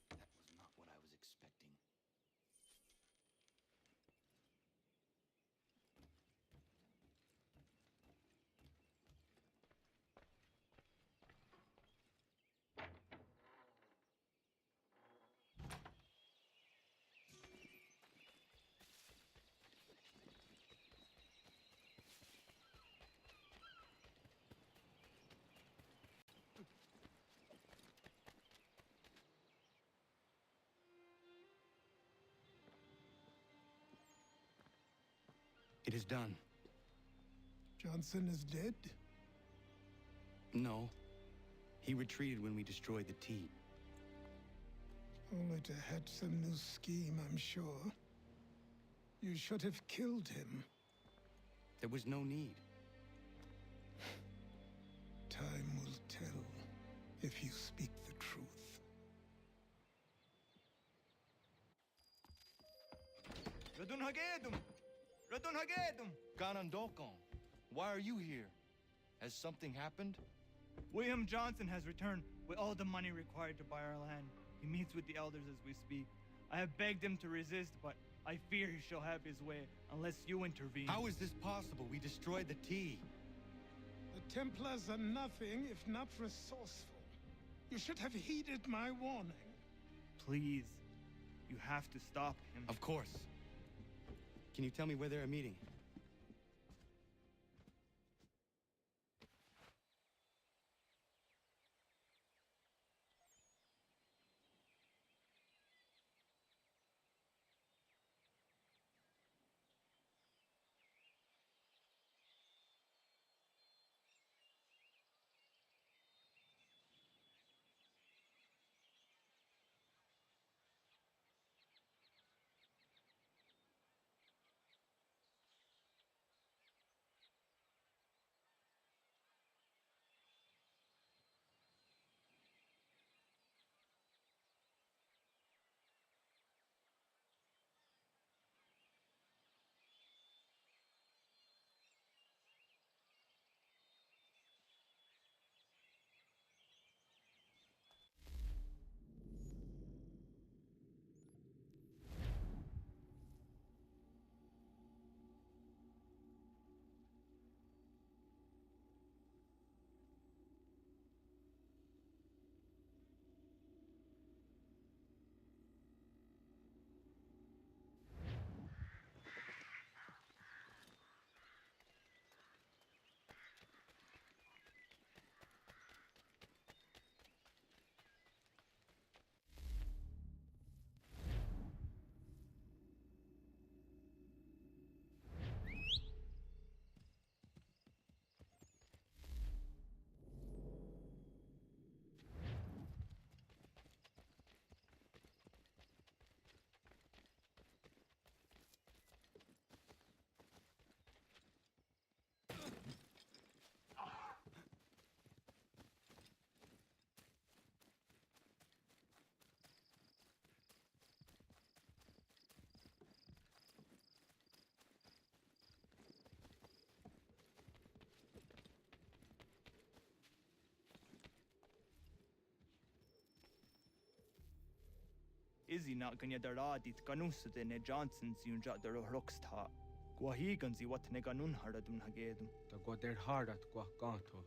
[SPEAKER 6] That was not what I was expecting. It is done.
[SPEAKER 7] Johnson is dead?
[SPEAKER 6] No. He retreated when we destroyed the tea.
[SPEAKER 7] Only to hatch some new scheme, I'm sure. You should have killed him.
[SPEAKER 6] There was no need.
[SPEAKER 7] Time will tell if you speak the truth.
[SPEAKER 8] Radun Hagedum! Radun Hagedum!
[SPEAKER 15] Ganondokon, why are you here? Has something happened?
[SPEAKER 8] William Johnson has returned with all the money required to buy our land. He meets with the elders as we speak. I have begged him to resist, but I fear he shall have his way unless you intervene.
[SPEAKER 15] How is this possible? We destroyed the tea.
[SPEAKER 7] The Templars are nothing if not resourceful. You should have heeded my warning.
[SPEAKER 8] Please, you have to stop him.
[SPEAKER 6] Of course. Can you tell me where they're meeting?
[SPEAKER 8] Izzy not ganya daradit ganusate ne Johnson yunja daro rocksta. Guahigan zi what ne ganun haradun hagedum.
[SPEAKER 17] Ta goder hardat gua ganto.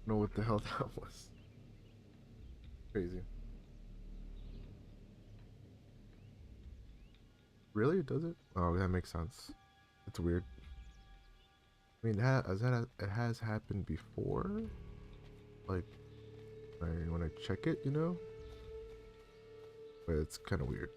[SPEAKER 1] know what the hell that was. Crazy. Really? Does it? Oh, that makes sense. It's weird. I mean, it has happened before. Like, when I check it, you know? But it's kind of weird.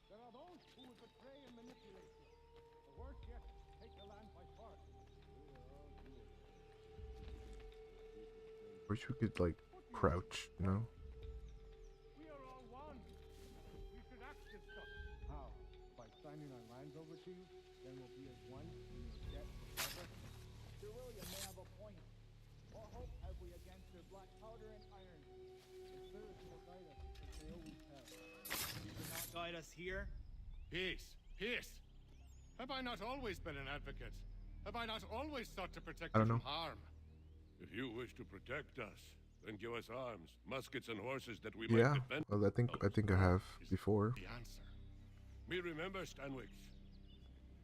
[SPEAKER 11] There are those who would betray and manipulate you. Or worse yet, take the land by force.
[SPEAKER 1] Wish we could, like, crouch, you know?
[SPEAKER 11] We are all one. We should act this stuff. How? By signing our lands over to you? Then we'll be as one in your debt forever? Sir William may have a point. What hope have we against their black powder and iron? The spirits will guide us, as they always have.
[SPEAKER 8] You cannot guide us here.
[SPEAKER 18] Peace, peace. Have I not always been an advocate? Have I not always sought to protect
[SPEAKER 1] I
[SPEAKER 18] you
[SPEAKER 1] don't
[SPEAKER 18] from harm?
[SPEAKER 19] If you wish to protect us, then give us arms, muskets, and horses that we
[SPEAKER 1] Yeah.
[SPEAKER 19] might defend.
[SPEAKER 1] Well, I think I have before.
[SPEAKER 18] The answer.
[SPEAKER 19] We remember, Stanwix.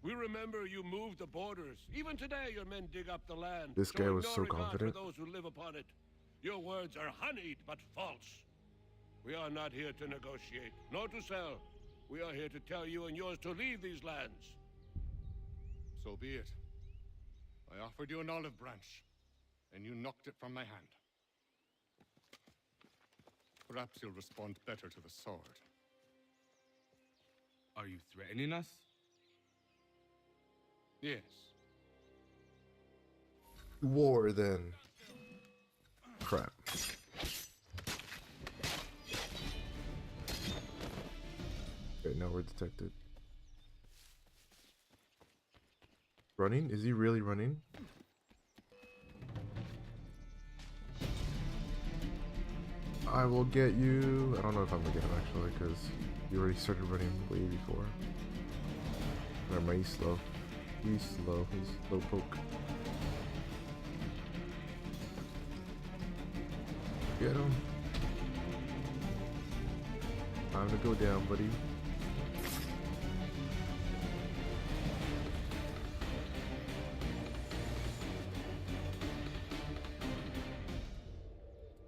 [SPEAKER 19] We remember you moved the borders. Even today, your men dig up the land.
[SPEAKER 1] This guy
[SPEAKER 19] showing
[SPEAKER 1] was
[SPEAKER 19] no
[SPEAKER 1] so
[SPEAKER 19] regard
[SPEAKER 1] confident.
[SPEAKER 19] for those who live upon it. Your words are honeyed, but false. We are not here to negotiate, nor to sell. We are here to tell you and yours to leave these lands.
[SPEAKER 18] So be it. I offered you an olive branch, and you knocked it from my hand. Perhaps you'll respond better to the sword.
[SPEAKER 17] Are you threatening us?
[SPEAKER 18] Yes.
[SPEAKER 1] War, then. Crap. Okay, now we're detected. Running? Is he really running? I will get you. I don't know if I'm gonna get him actually, because he already started running way before. Remember, he's slow. He's slow. He's slow poke. Get him. Time to go down, buddy.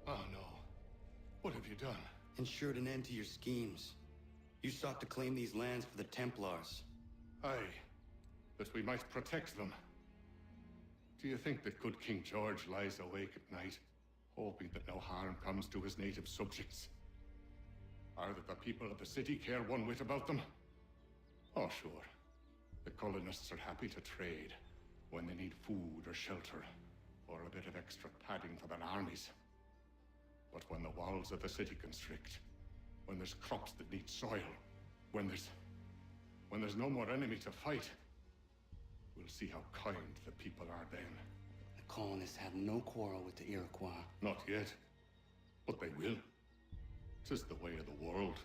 [SPEAKER 18] Oh no. What have you done?
[SPEAKER 12] Ensured an end to your schemes. You sought to claim these lands for the Templars.
[SPEAKER 18] Aye, that we might protect them. Do you think that good King George lies awake at night, hoping that no harm comes to his native subjects? Or that the people of the city care one whit about them? Oh, sure. The colonists are happy to trade when they need food or shelter, or a bit of extra padding for their armies. But when the walls of the city constrict, when there's crops that need soil, when there's no more enemy to fight, we'll see how kind the people are then.
[SPEAKER 12] The colonists have no quarrel with the Iroquois.
[SPEAKER 18] Not yet, but they will. 'Tis the way of the world.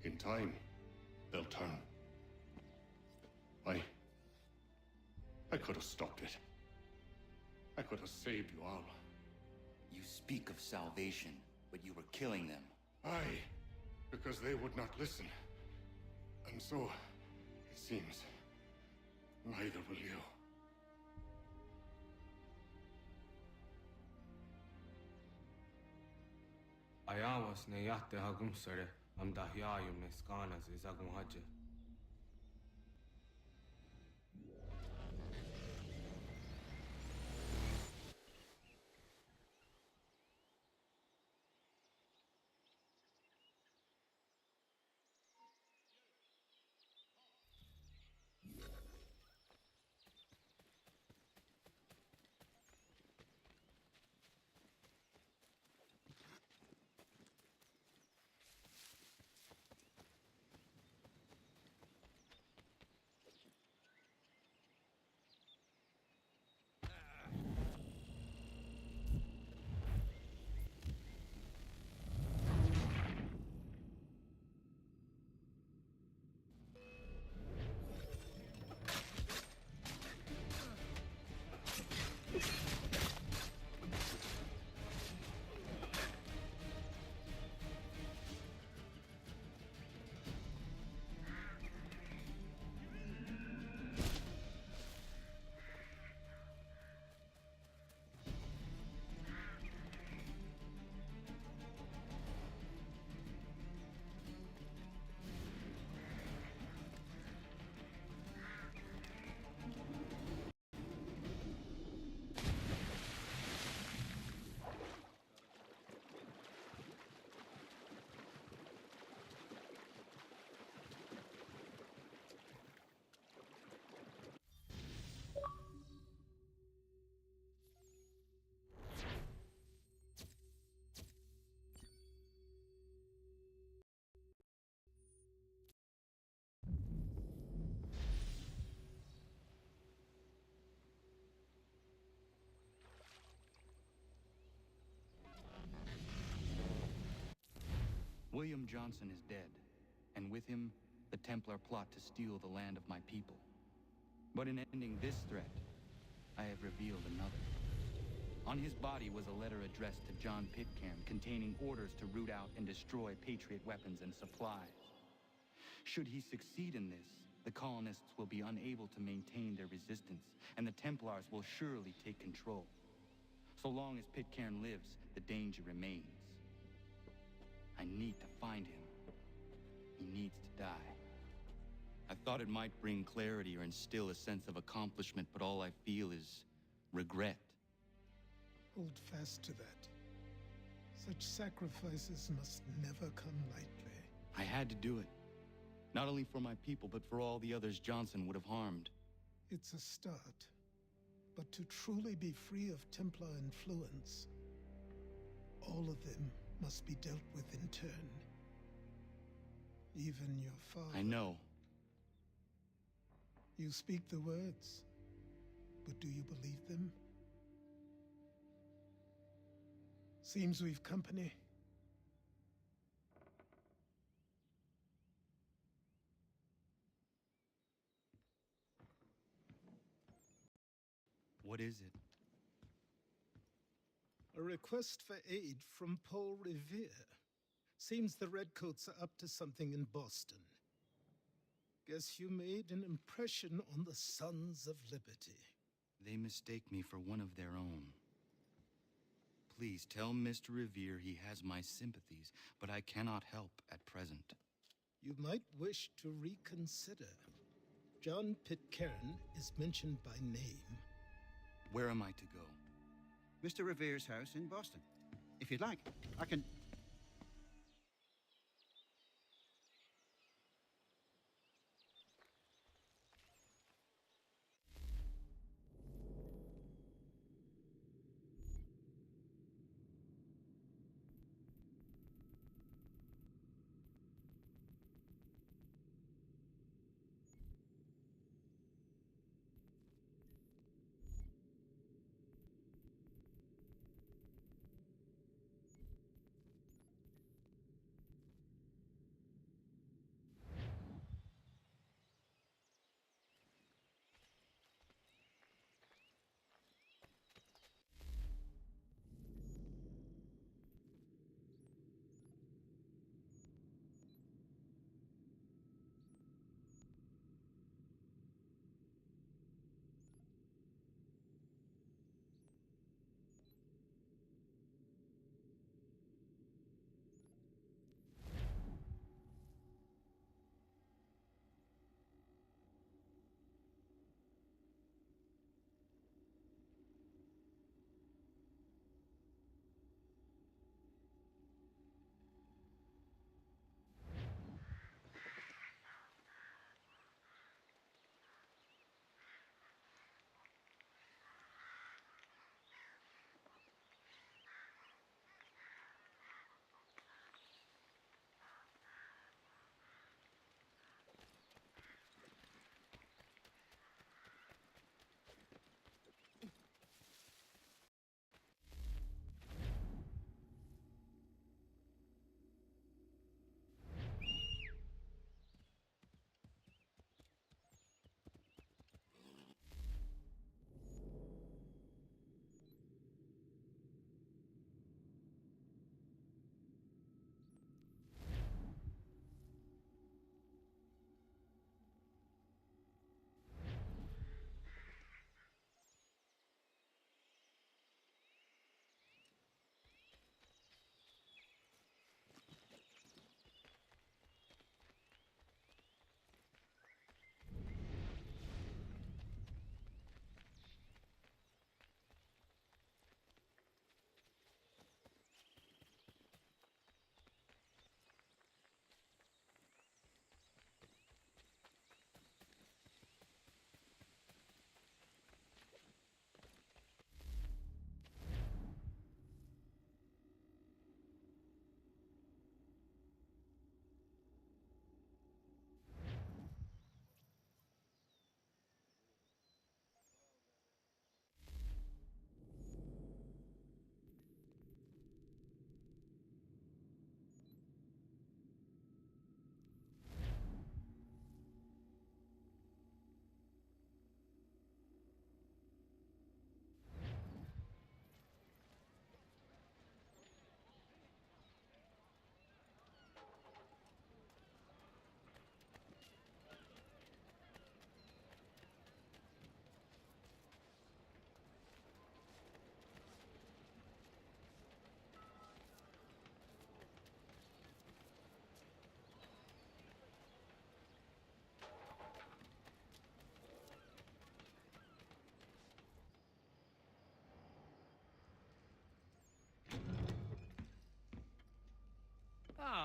[SPEAKER 18] In time, they'll turn. I could have stopped it. I could have saved you all.
[SPEAKER 6] You speak of salvation, but you were killing them.
[SPEAKER 18] Aye, because they would not listen. And so, it seems, neither will you.
[SPEAKER 17] Ayawas ne yate hagum sare. Am dahyayum ne skanas is agum haja.
[SPEAKER 6] William Johnson is dead, and with him, the Templar plot to steal the land of my people. But in ending this threat, I have revealed another. On his body was a letter addressed to John Pitcairn containing orders to root out and destroy Patriot weapons and supplies. Should he succeed in this, the colonists will be unable to maintain their resistance, and the Templars will surely take control. So long as Pitcairn lives, the danger remains. I need to find him. He needs to die. I thought it might bring clarity or instill a sense of accomplishment, but all I feel is regret.
[SPEAKER 7] Hold fast to that. Such sacrifices must never come lightly.
[SPEAKER 6] I had to do it. Not only for my people, but for all the others Johnson would have harmed.
[SPEAKER 7] It's a start. But to truly be free of Templar influence, all of them must be dealt with in turn. Even your father.
[SPEAKER 6] I know.
[SPEAKER 7] You speak the words, but do you believe them? Seems we've company.
[SPEAKER 6] What is it?
[SPEAKER 7] A request for aid from Paul Revere. Seems the Redcoats are up to something in Boston. Guess you made an impression on the Sons of Liberty.
[SPEAKER 6] They mistake me for one of their own. Please tell Mr. Revere he has my sympathies, but I cannot help at present.
[SPEAKER 7] You might wish to reconsider. John Pitcairn is mentioned by name.
[SPEAKER 6] Where am I to go?
[SPEAKER 20] Mr. Revere's house in Boston. If you'd like, I can...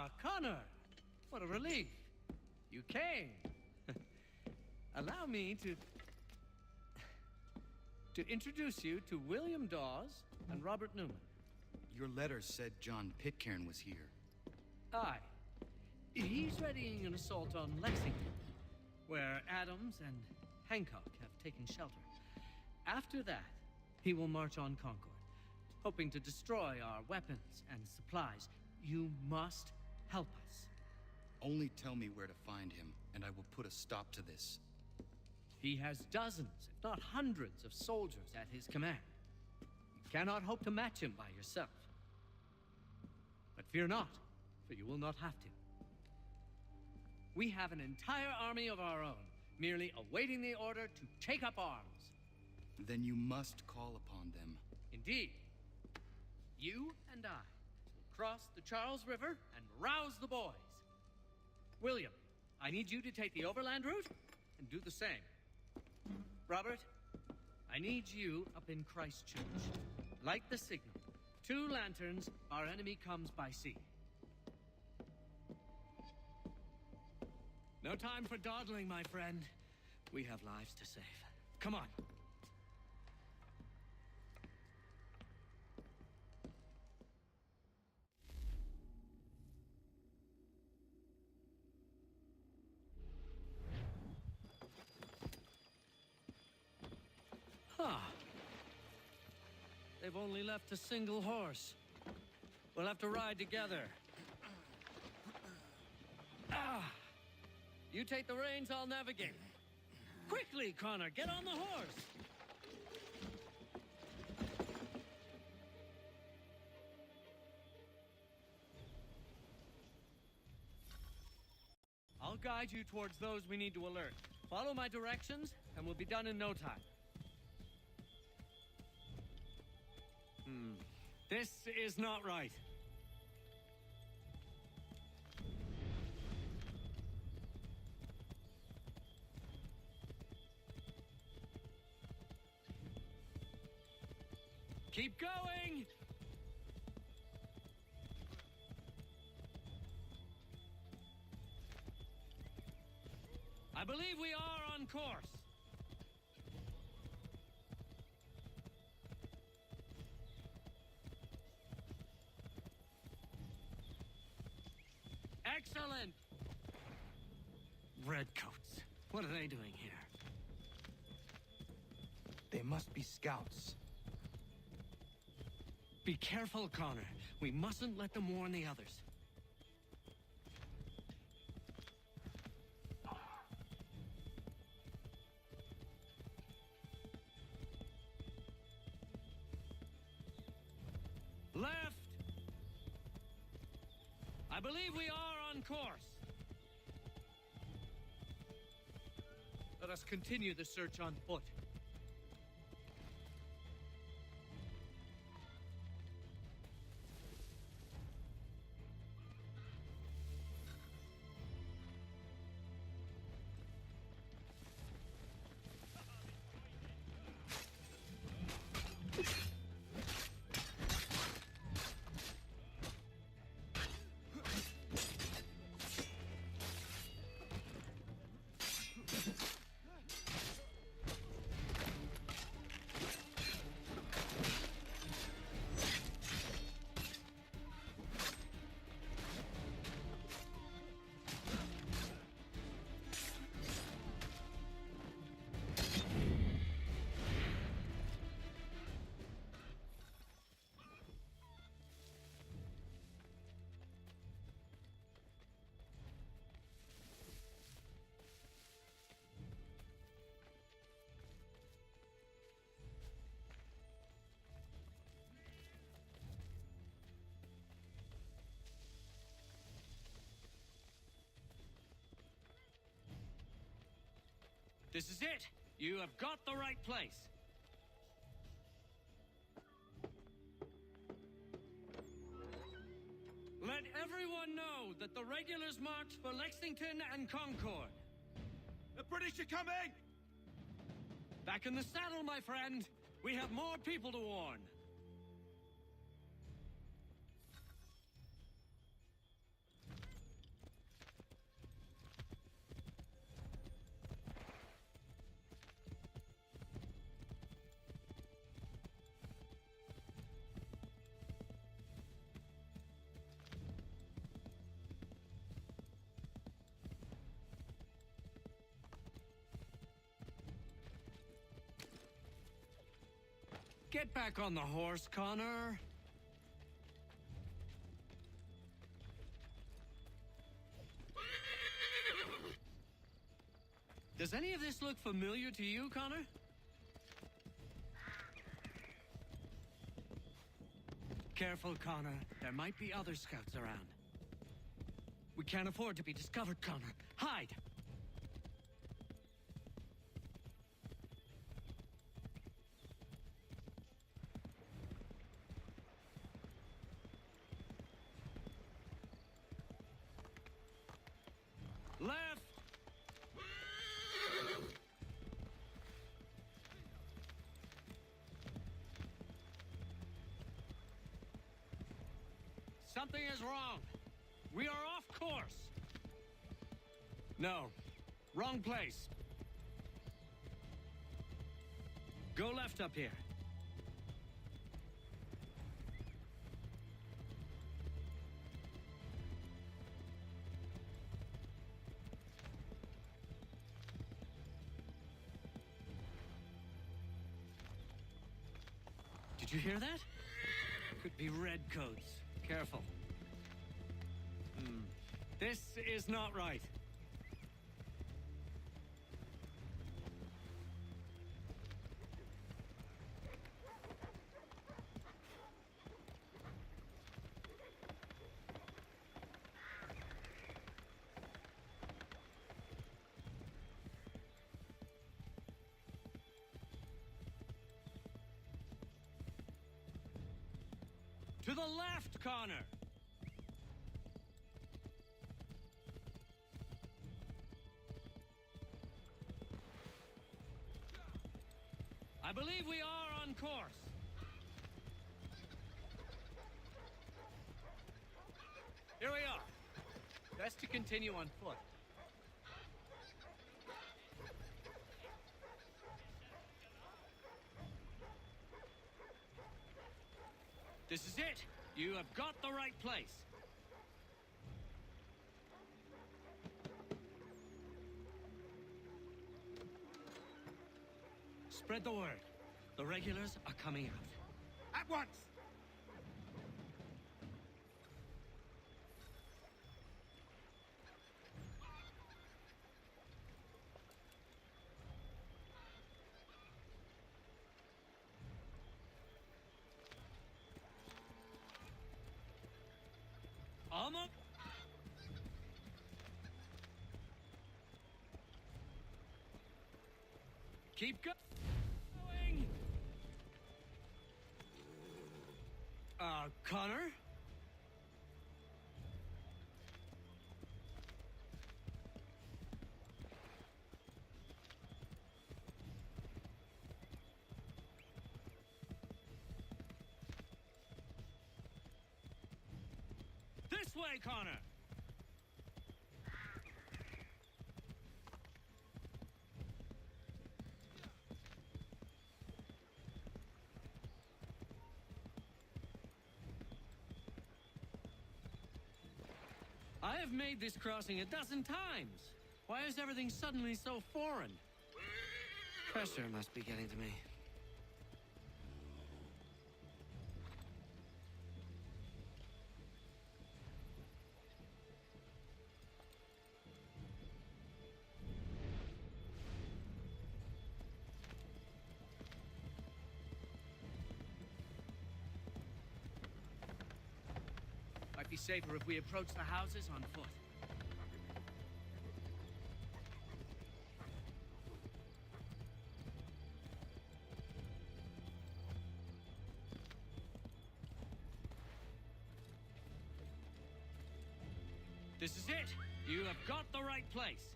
[SPEAKER 13] Ah, Connor! What a relief. You came. Allow me to introduce you to William Dawes and Robert Newman.
[SPEAKER 6] Your letter said John Pitcairn was here.
[SPEAKER 13] Aye. He's readying an assault on Lexington, where Adams and Hancock have taken shelter. After that, he will march on Concord, hoping to destroy our weapons and supplies. You must help us.
[SPEAKER 6] Only tell me where to find him, and I will put a stop to this.
[SPEAKER 13] He has dozens, if not hundreds, of soldiers at his command. You cannot hope to match him by yourself. But fear not, for you will not have to. We have an entire army of our own, merely awaiting the order to take up arms.
[SPEAKER 6] Then you must call upon them.
[SPEAKER 13] Indeed. You and I will cross the Charles River and rouse the boys. William, I need you to take the overland route and do the same. Robert, I need you up in Christchurch. Light the signal. 2 lanterns, our enemy comes by sea. No time for dawdling, my friend. We have lives to save. Come on. They've only left a single horse. We'll have to ride together. You take the reins, I'll navigate. Quickly, Connor, get on the horse! I'll guide you towards those we need to alert. Follow my directions, and we'll be done in no time. This is not right. Keep going! I believe we are on course. Excellent! Redcoats. What are they doing here?
[SPEAKER 5] They must be scouts.
[SPEAKER 13] Be careful, Connor. We mustn't let them warn the others. Left! I believe we are on course. Let us continue the search on foot. This is it. You have got the right place. Let everyone know that the regulars march for Lexington and Concord.
[SPEAKER 11] The British are coming!
[SPEAKER 13] Back in the saddle, my friend. We have more people to warn. Get back on the horse, Connor. Does any of this look familiar to you, Connor? Careful, Connor. There might be other scouts around. We can't afford to be discovered, Connor. Hide! Left! Something is wrong. We are off course. No. Wrong place. Go left up here. Did you hear that? Could be redcoats. Careful. This is not right. To the left, Connor! I believe we are on course. Here we are. Best to continue on foot. This is it. You have got the right place. Spread the word. The regulars are coming out.
[SPEAKER 11] At once!
[SPEAKER 13] Almost. Keep going. Connor? This way, Connor! I have made this crossing a dozen times. Why is everything suddenly so foreign? Pressure must be getting to me. Might be safer if we approach the houses on foot. This is it. You have got the right place.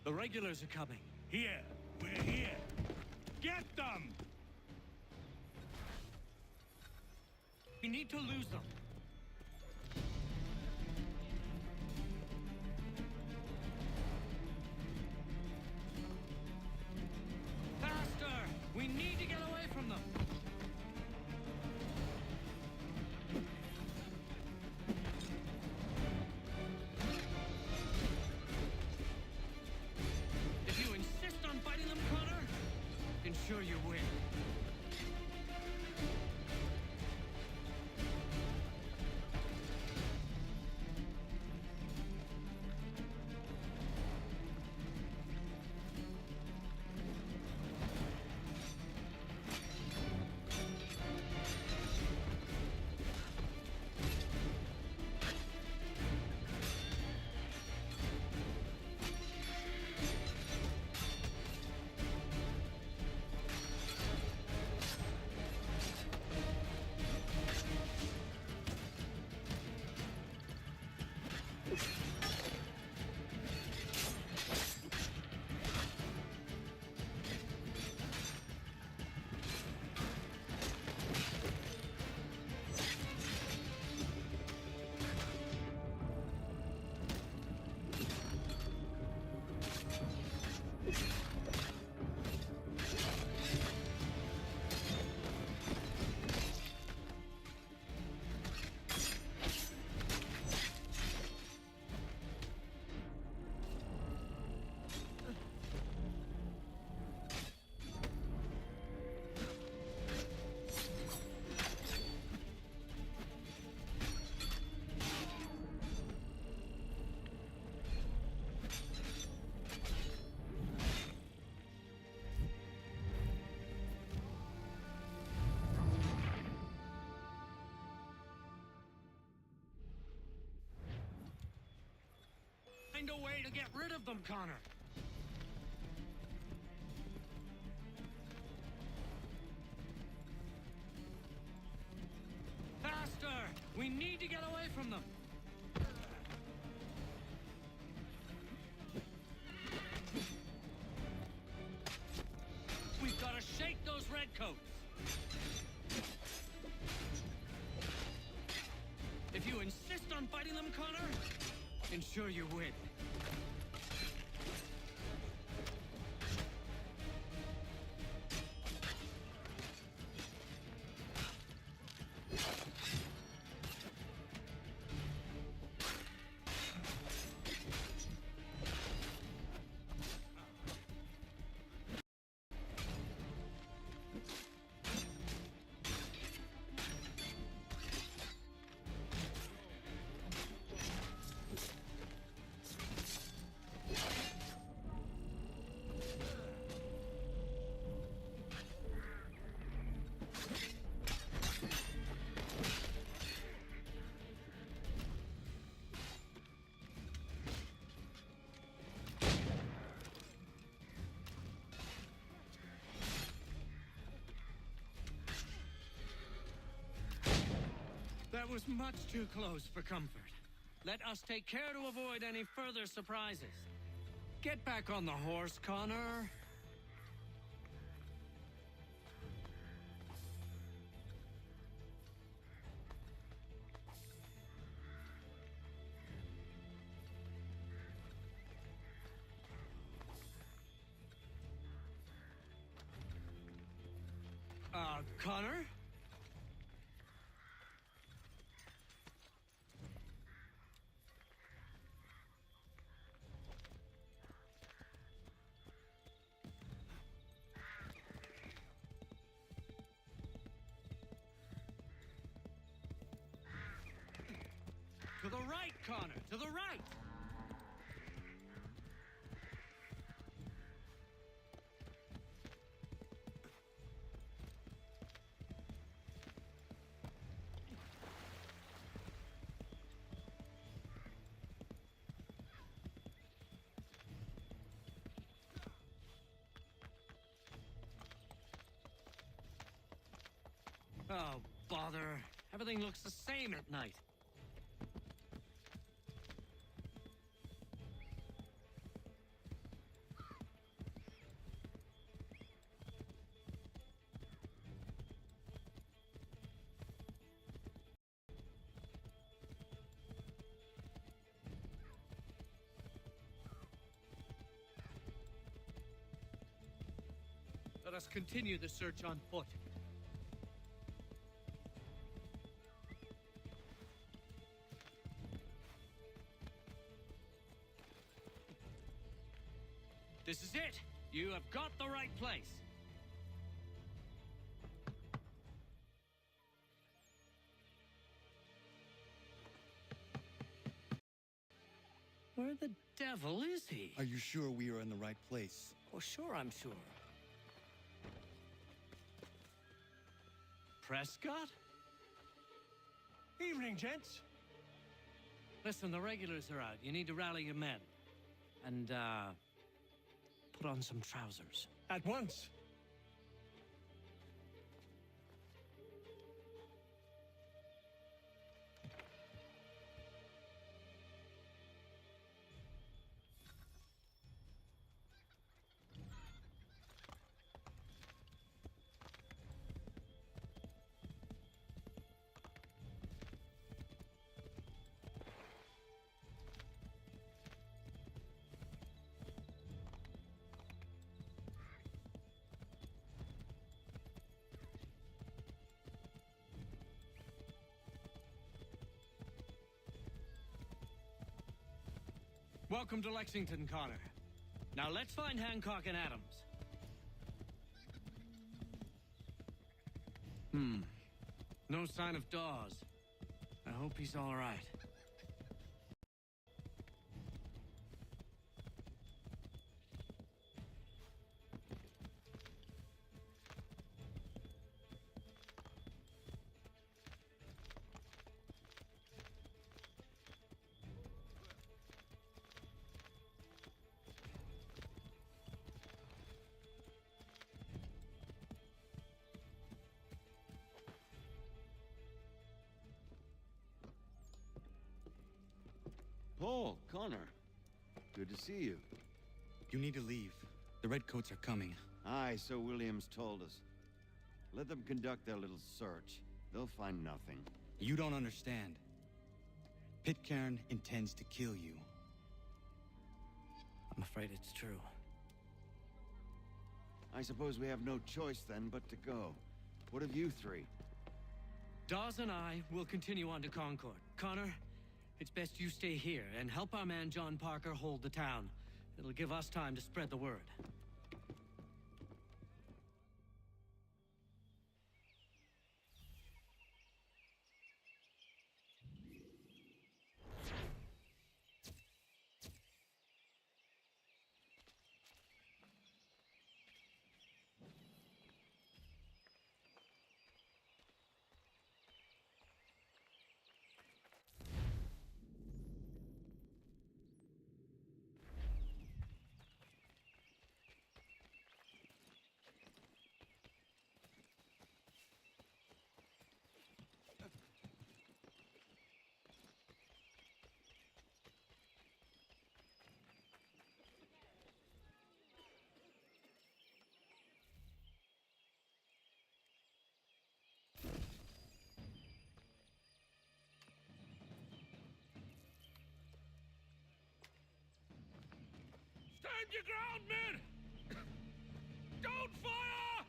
[SPEAKER 13] The regulars are coming.
[SPEAKER 11] Here! We're here! Get them!
[SPEAKER 13] We need to lose them. Faster! We need to get away from them. Find a way to get rid of them, Connor. Faster! We need to get away from them. We've got to shake those redcoats. If you insist on fighting them, Connor, ensure you win. That was much too close for comfort. Let us take care to avoid any further surprises. Get back on the horse, Connor. Connor? To the right, Connor! To the right! Oh, bother. Everything looks the same at night. Let us continue the search on foot. This is it! You have got the right place! Where the devil is he?
[SPEAKER 21] Are you sure we are in the right place?
[SPEAKER 13] Oh, sure, I'm sure. Prescott?
[SPEAKER 2] Evening, gents.
[SPEAKER 13] Listen, the regulars are out. You need to rally your men. And, put on some trousers.
[SPEAKER 2] At once.
[SPEAKER 13] Welcome to Lexington, Connor. Now let's find Hancock and Adams. No sign of Dawes. I hope he's all right.
[SPEAKER 10] Paul, Connor. Good to see you.
[SPEAKER 6] You need to leave. The Redcoats are coming.
[SPEAKER 10] Aye, so Williams told us. Let them conduct their little search. They'll find nothing.
[SPEAKER 6] You don't understand. Pitcairn intends to kill you.
[SPEAKER 13] I'm afraid it's true.
[SPEAKER 10] I suppose we have no choice then but to go. What of you three?
[SPEAKER 13] Dawes and I will continue on to Concord. Connor, it's best you stay here and help our man John Parker hold the town. It'll give us time to spread the word.
[SPEAKER 19] Stand your ground, men! Don't fire!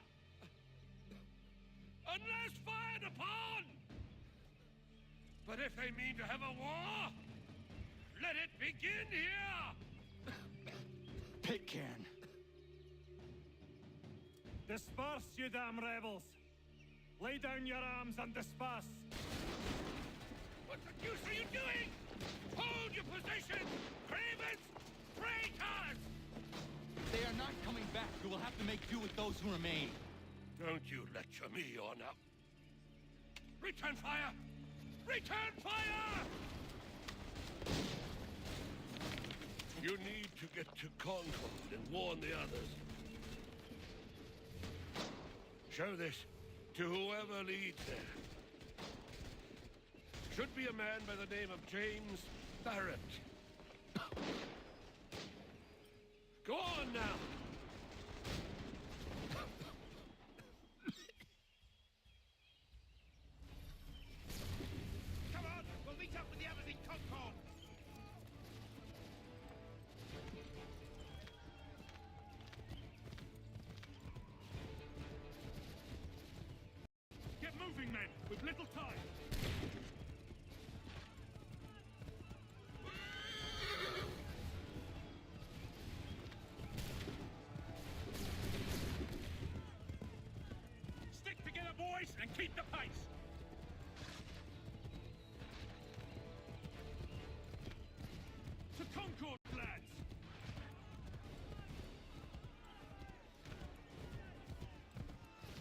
[SPEAKER 19] Unless fired upon! But if they mean to have a war, let it begin here!
[SPEAKER 14] Pitcairn. Disperse, you damn rebels! Lay down your arms and disperse!
[SPEAKER 19] What the deuce are you doing? Hold your position! Cravens! Traitors!
[SPEAKER 6] They are not coming back. You will have to make do with those who remain.
[SPEAKER 19] Don't you lecture me on up. Return fire! Return fire! You need to get to Concord and warn the others. Show this to whoever leads there. Should be a man by the name of James Barrett. Go on now!
[SPEAKER 2] Come on, we'll meet up with the others in Concord!
[SPEAKER 19] Get moving, men! We've little time! Stick together, boys, and keep the pace! To Concord, lads!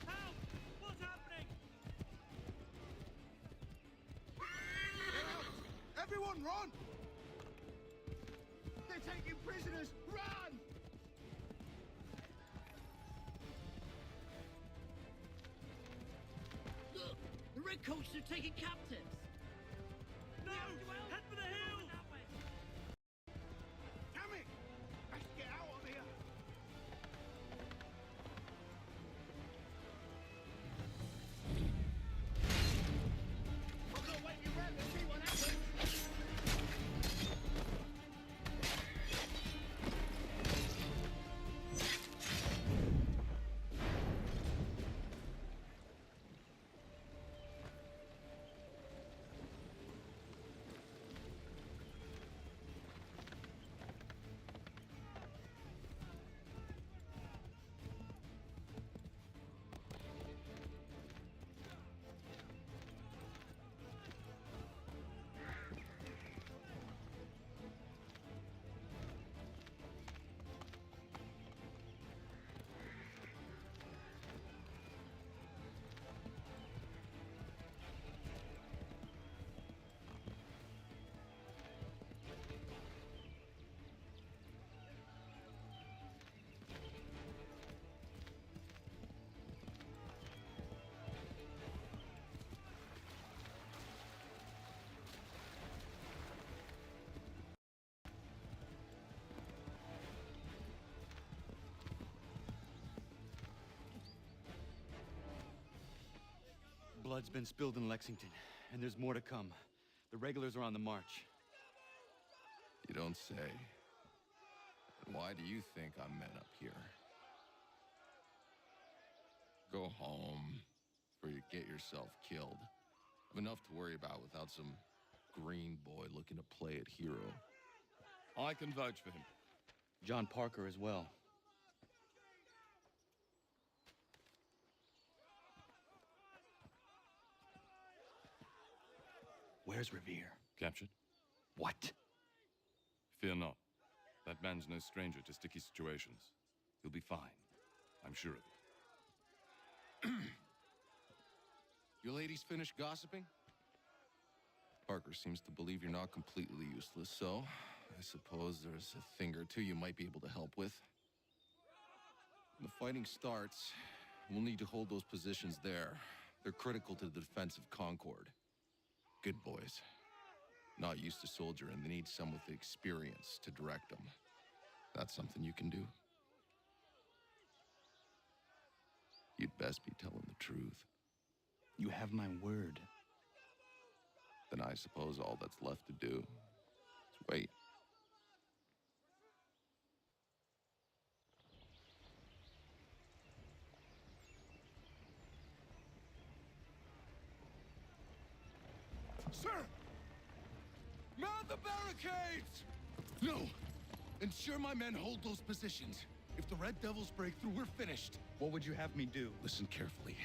[SPEAKER 2] Help! What's happening?
[SPEAKER 11] Everyone run! They're taking prisoners! Run!
[SPEAKER 2] Look! The Redcoats are taking captives! No! Head for the hills!
[SPEAKER 11] Damn it! Let's get out of here! I'm gonna wait you around and see what happens!
[SPEAKER 6] Blood's been spilled in Lexington, and there's more to come. The regulars are on the march.
[SPEAKER 3] You don't say. And why do you think I'm men up here? Go home, before you get yourself killed. I've enough to worry about without some green boy looking to play at hero.
[SPEAKER 15] I can vouch for him.
[SPEAKER 6] John Parker as well. Where's Revere?
[SPEAKER 15] Captured?
[SPEAKER 6] What?
[SPEAKER 15] Fear not. That man's no stranger to sticky situations. He'll be fine. I'm sure of it.
[SPEAKER 3] You ladies finished gossiping? Parker seems to believe you're not completely useless, so I suppose there's a thing or two you might be able to help with. When the fighting starts, we'll need to hold those positions there. They're critical to the defense of Concord. Good boys. Not used to soldiering, they need some with the experience to direct them. That's something you can do. You'd best be telling the truth.
[SPEAKER 6] You have my word.
[SPEAKER 3] Then I suppose all that's left to do is wait.
[SPEAKER 15] Sir!
[SPEAKER 3] Man the barricades! No! Ensure my men hold those positions. If the Red Devils break through, we're finished.
[SPEAKER 6] What would you have me do?
[SPEAKER 3] Listen carefully.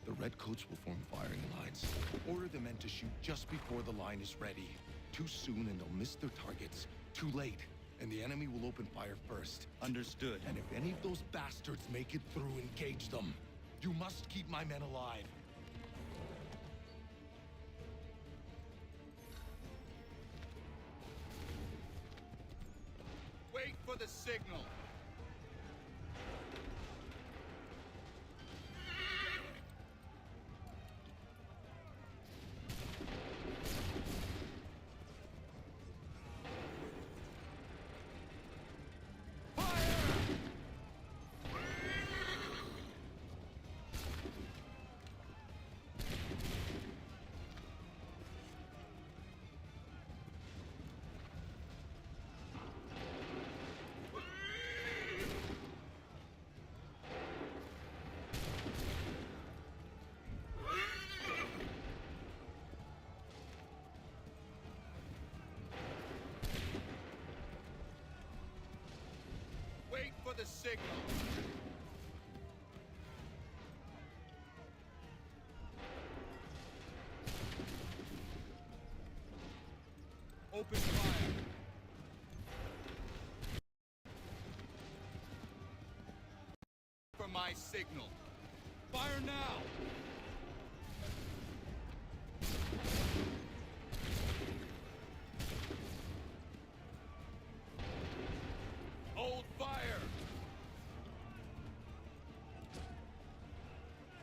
[SPEAKER 3] The Redcoats will form firing lines. Order the men to shoot just before the line is ready. Too soon and they'll miss their targets. Too late, and the enemy will open fire first.
[SPEAKER 6] Understood.
[SPEAKER 3] And if any of those bastards make it through, engage them. You must keep my men alive.
[SPEAKER 6] Wait for the signal. Wait for the signal. Open fire. For my signal. Fire now. Hold fire.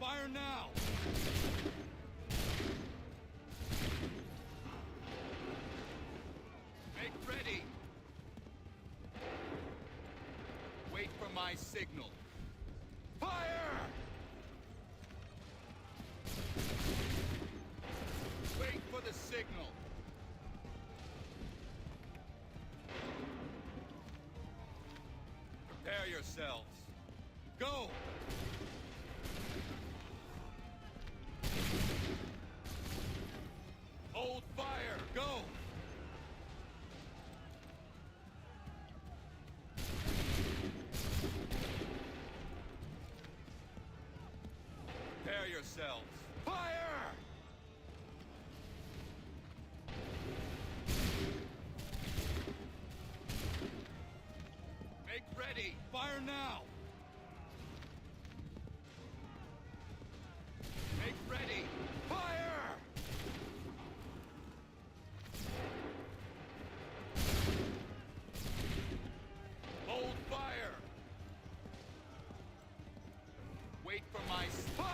[SPEAKER 6] Fire now. Make ready. Wait for my signal. Fire! Wait for the signal. Prepare yourselves. Go! Hold fire! Go! Prepare yourselves. Fire! Make ready. Fire now. Make ready. Fire! Hold fire. Wait for my fire!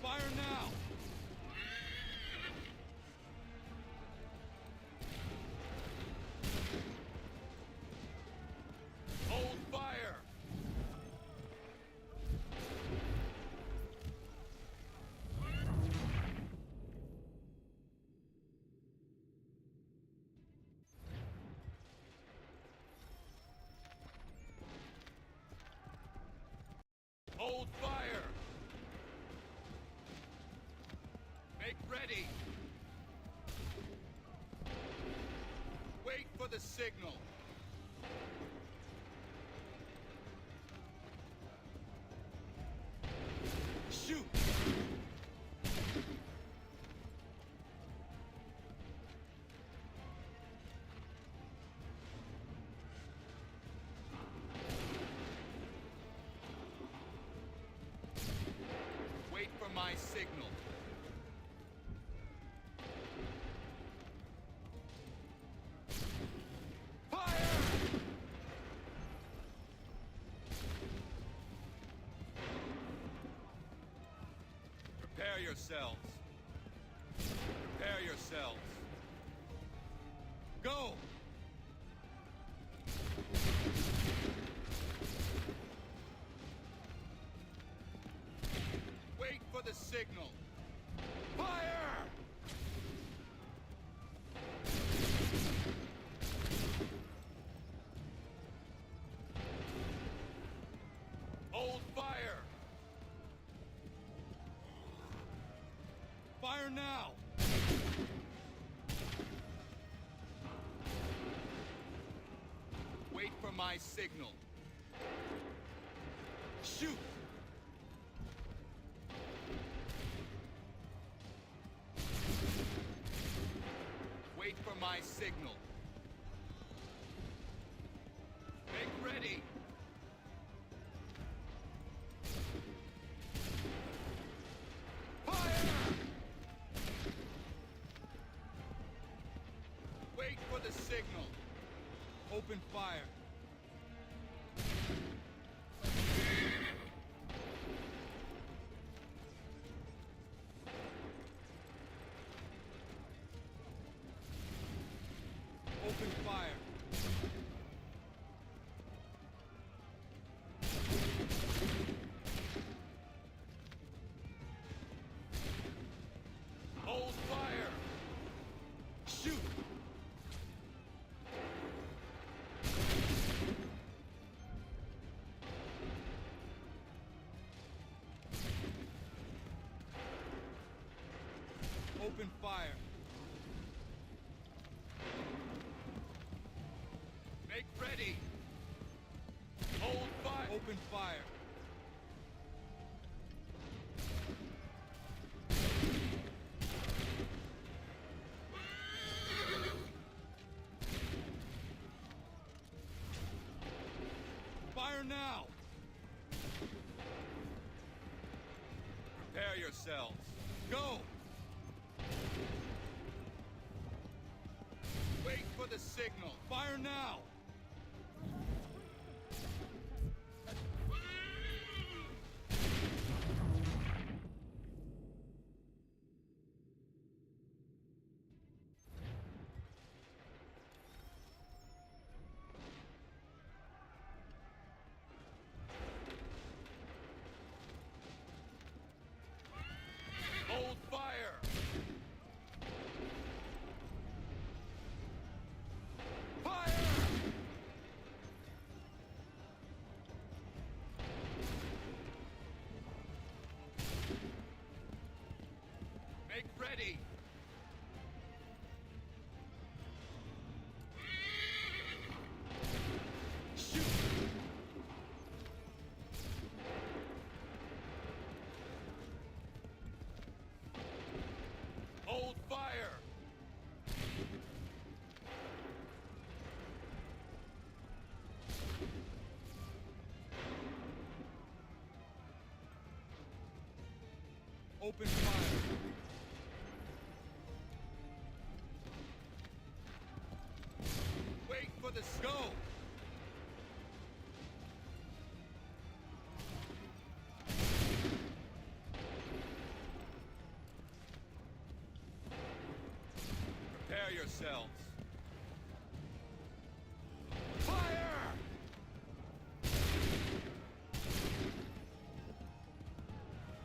[SPEAKER 6] Fire now!
[SPEAKER 3] Hold fire! Make ready! Wait for the signal! Shoot! Wait for my signal. Prepare yourselves. Prepare yourselves. Go! Wait for the signal. Fire! Hold fire! Fire now! Wait for my signal. Shoot! Wait for my signal. Make ready! Wait for the signal. Open fire. Open fire. Hold fire. Shoot. Open fire. Make ready. Hold fire. Open fire. Fire now. Prepare yourselves. Go. Wait for the signal. Fire now. Hold fire. Fire! Make ready. Shoot! Hold fire! Open fire! Wait for the go! Prepare yourselves. Fire!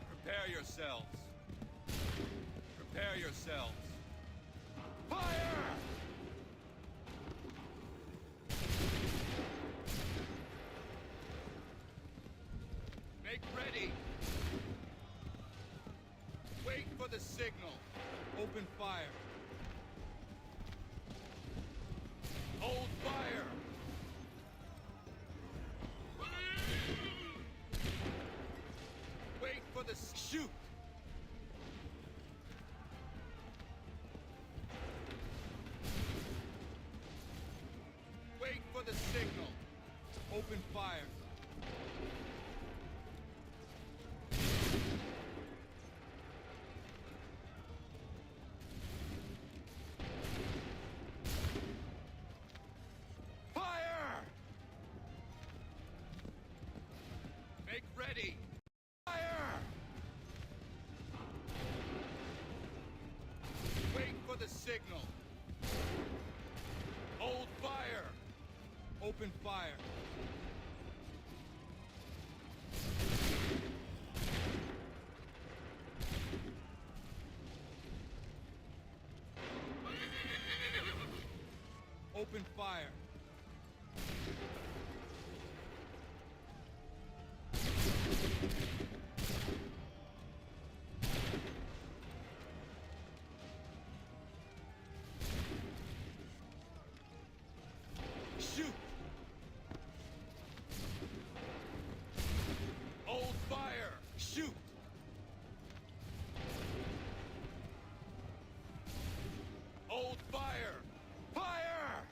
[SPEAKER 3] Prepare yourselves. Prepare yourselves. Fire! Make ready. Wait for the signal.
[SPEAKER 6] Open fire.
[SPEAKER 3] Hold fire. Wait for the shoot. Wait for the signal.
[SPEAKER 6] Open fire.
[SPEAKER 3] Fire! Make ready. Fire! Wait for the signal. Hold fire.
[SPEAKER 6] Open fire. Open fire.
[SPEAKER 3] Shoot! Hold fire! Shoot! Hold fire! Fire!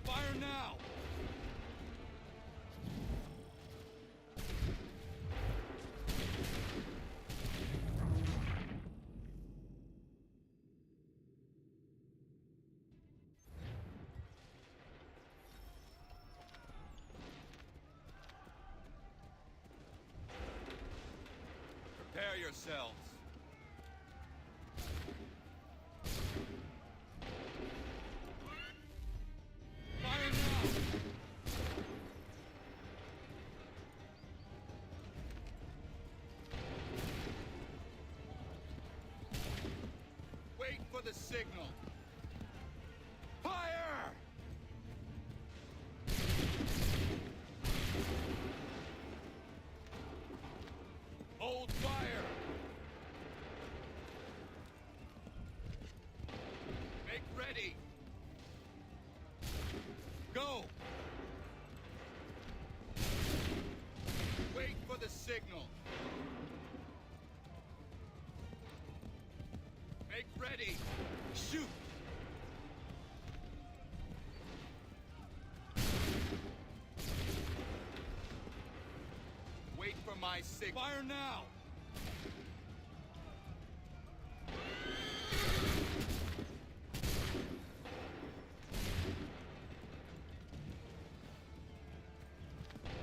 [SPEAKER 6] Fire now!
[SPEAKER 3] Prepare yourselves.
[SPEAKER 6] Fire now!
[SPEAKER 3] Wait for the signal. Fire! Hold fire! Make ready! Go! Wait for the signal. Make ready! Shoot! Wait for my signal.
[SPEAKER 6] Fire now!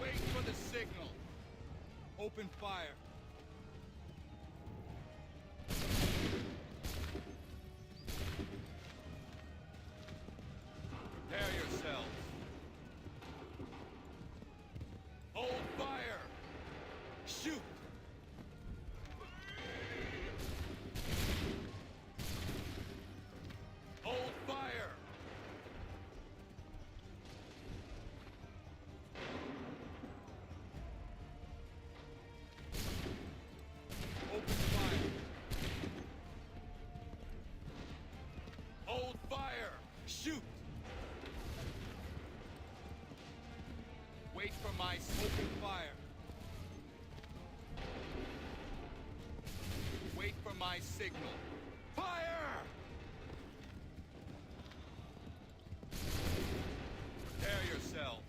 [SPEAKER 3] Wait for the signal.
[SPEAKER 6] Open fire.
[SPEAKER 3] Prepare yourselves. Hold fire. Shoot. Hold fire.
[SPEAKER 6] Open fire.
[SPEAKER 3] Hold fire. Shoot. Wait for my
[SPEAKER 6] Open fire.
[SPEAKER 3] Wait for my signal. Fire! Prepare yourselves.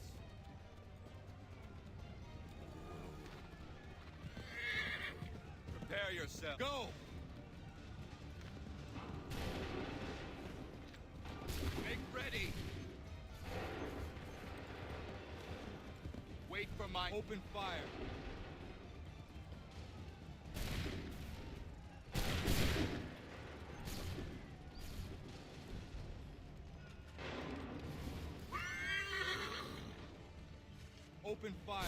[SPEAKER 3] Prepare yourselves. Go! Make ready. Wait for my
[SPEAKER 6] Open fire. Open fire.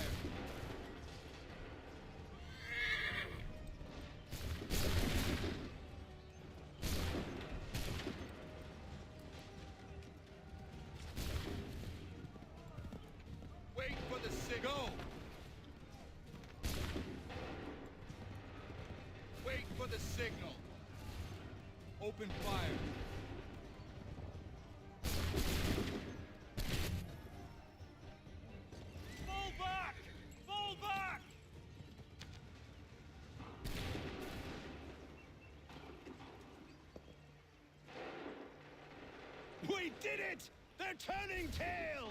[SPEAKER 4] signal. Open fire.
[SPEAKER 11] Fall back! Fall back!
[SPEAKER 19] We did it! They're turning tail!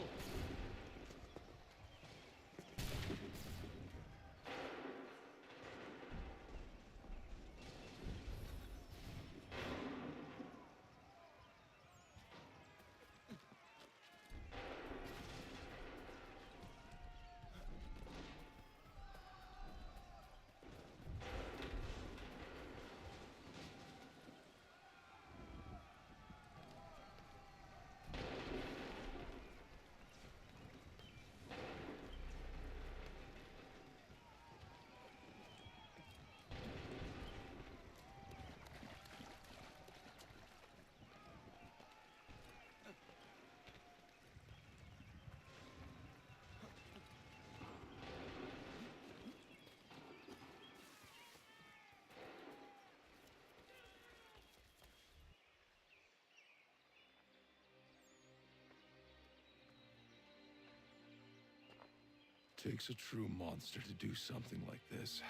[SPEAKER 3] Takes a true monster to do something like this.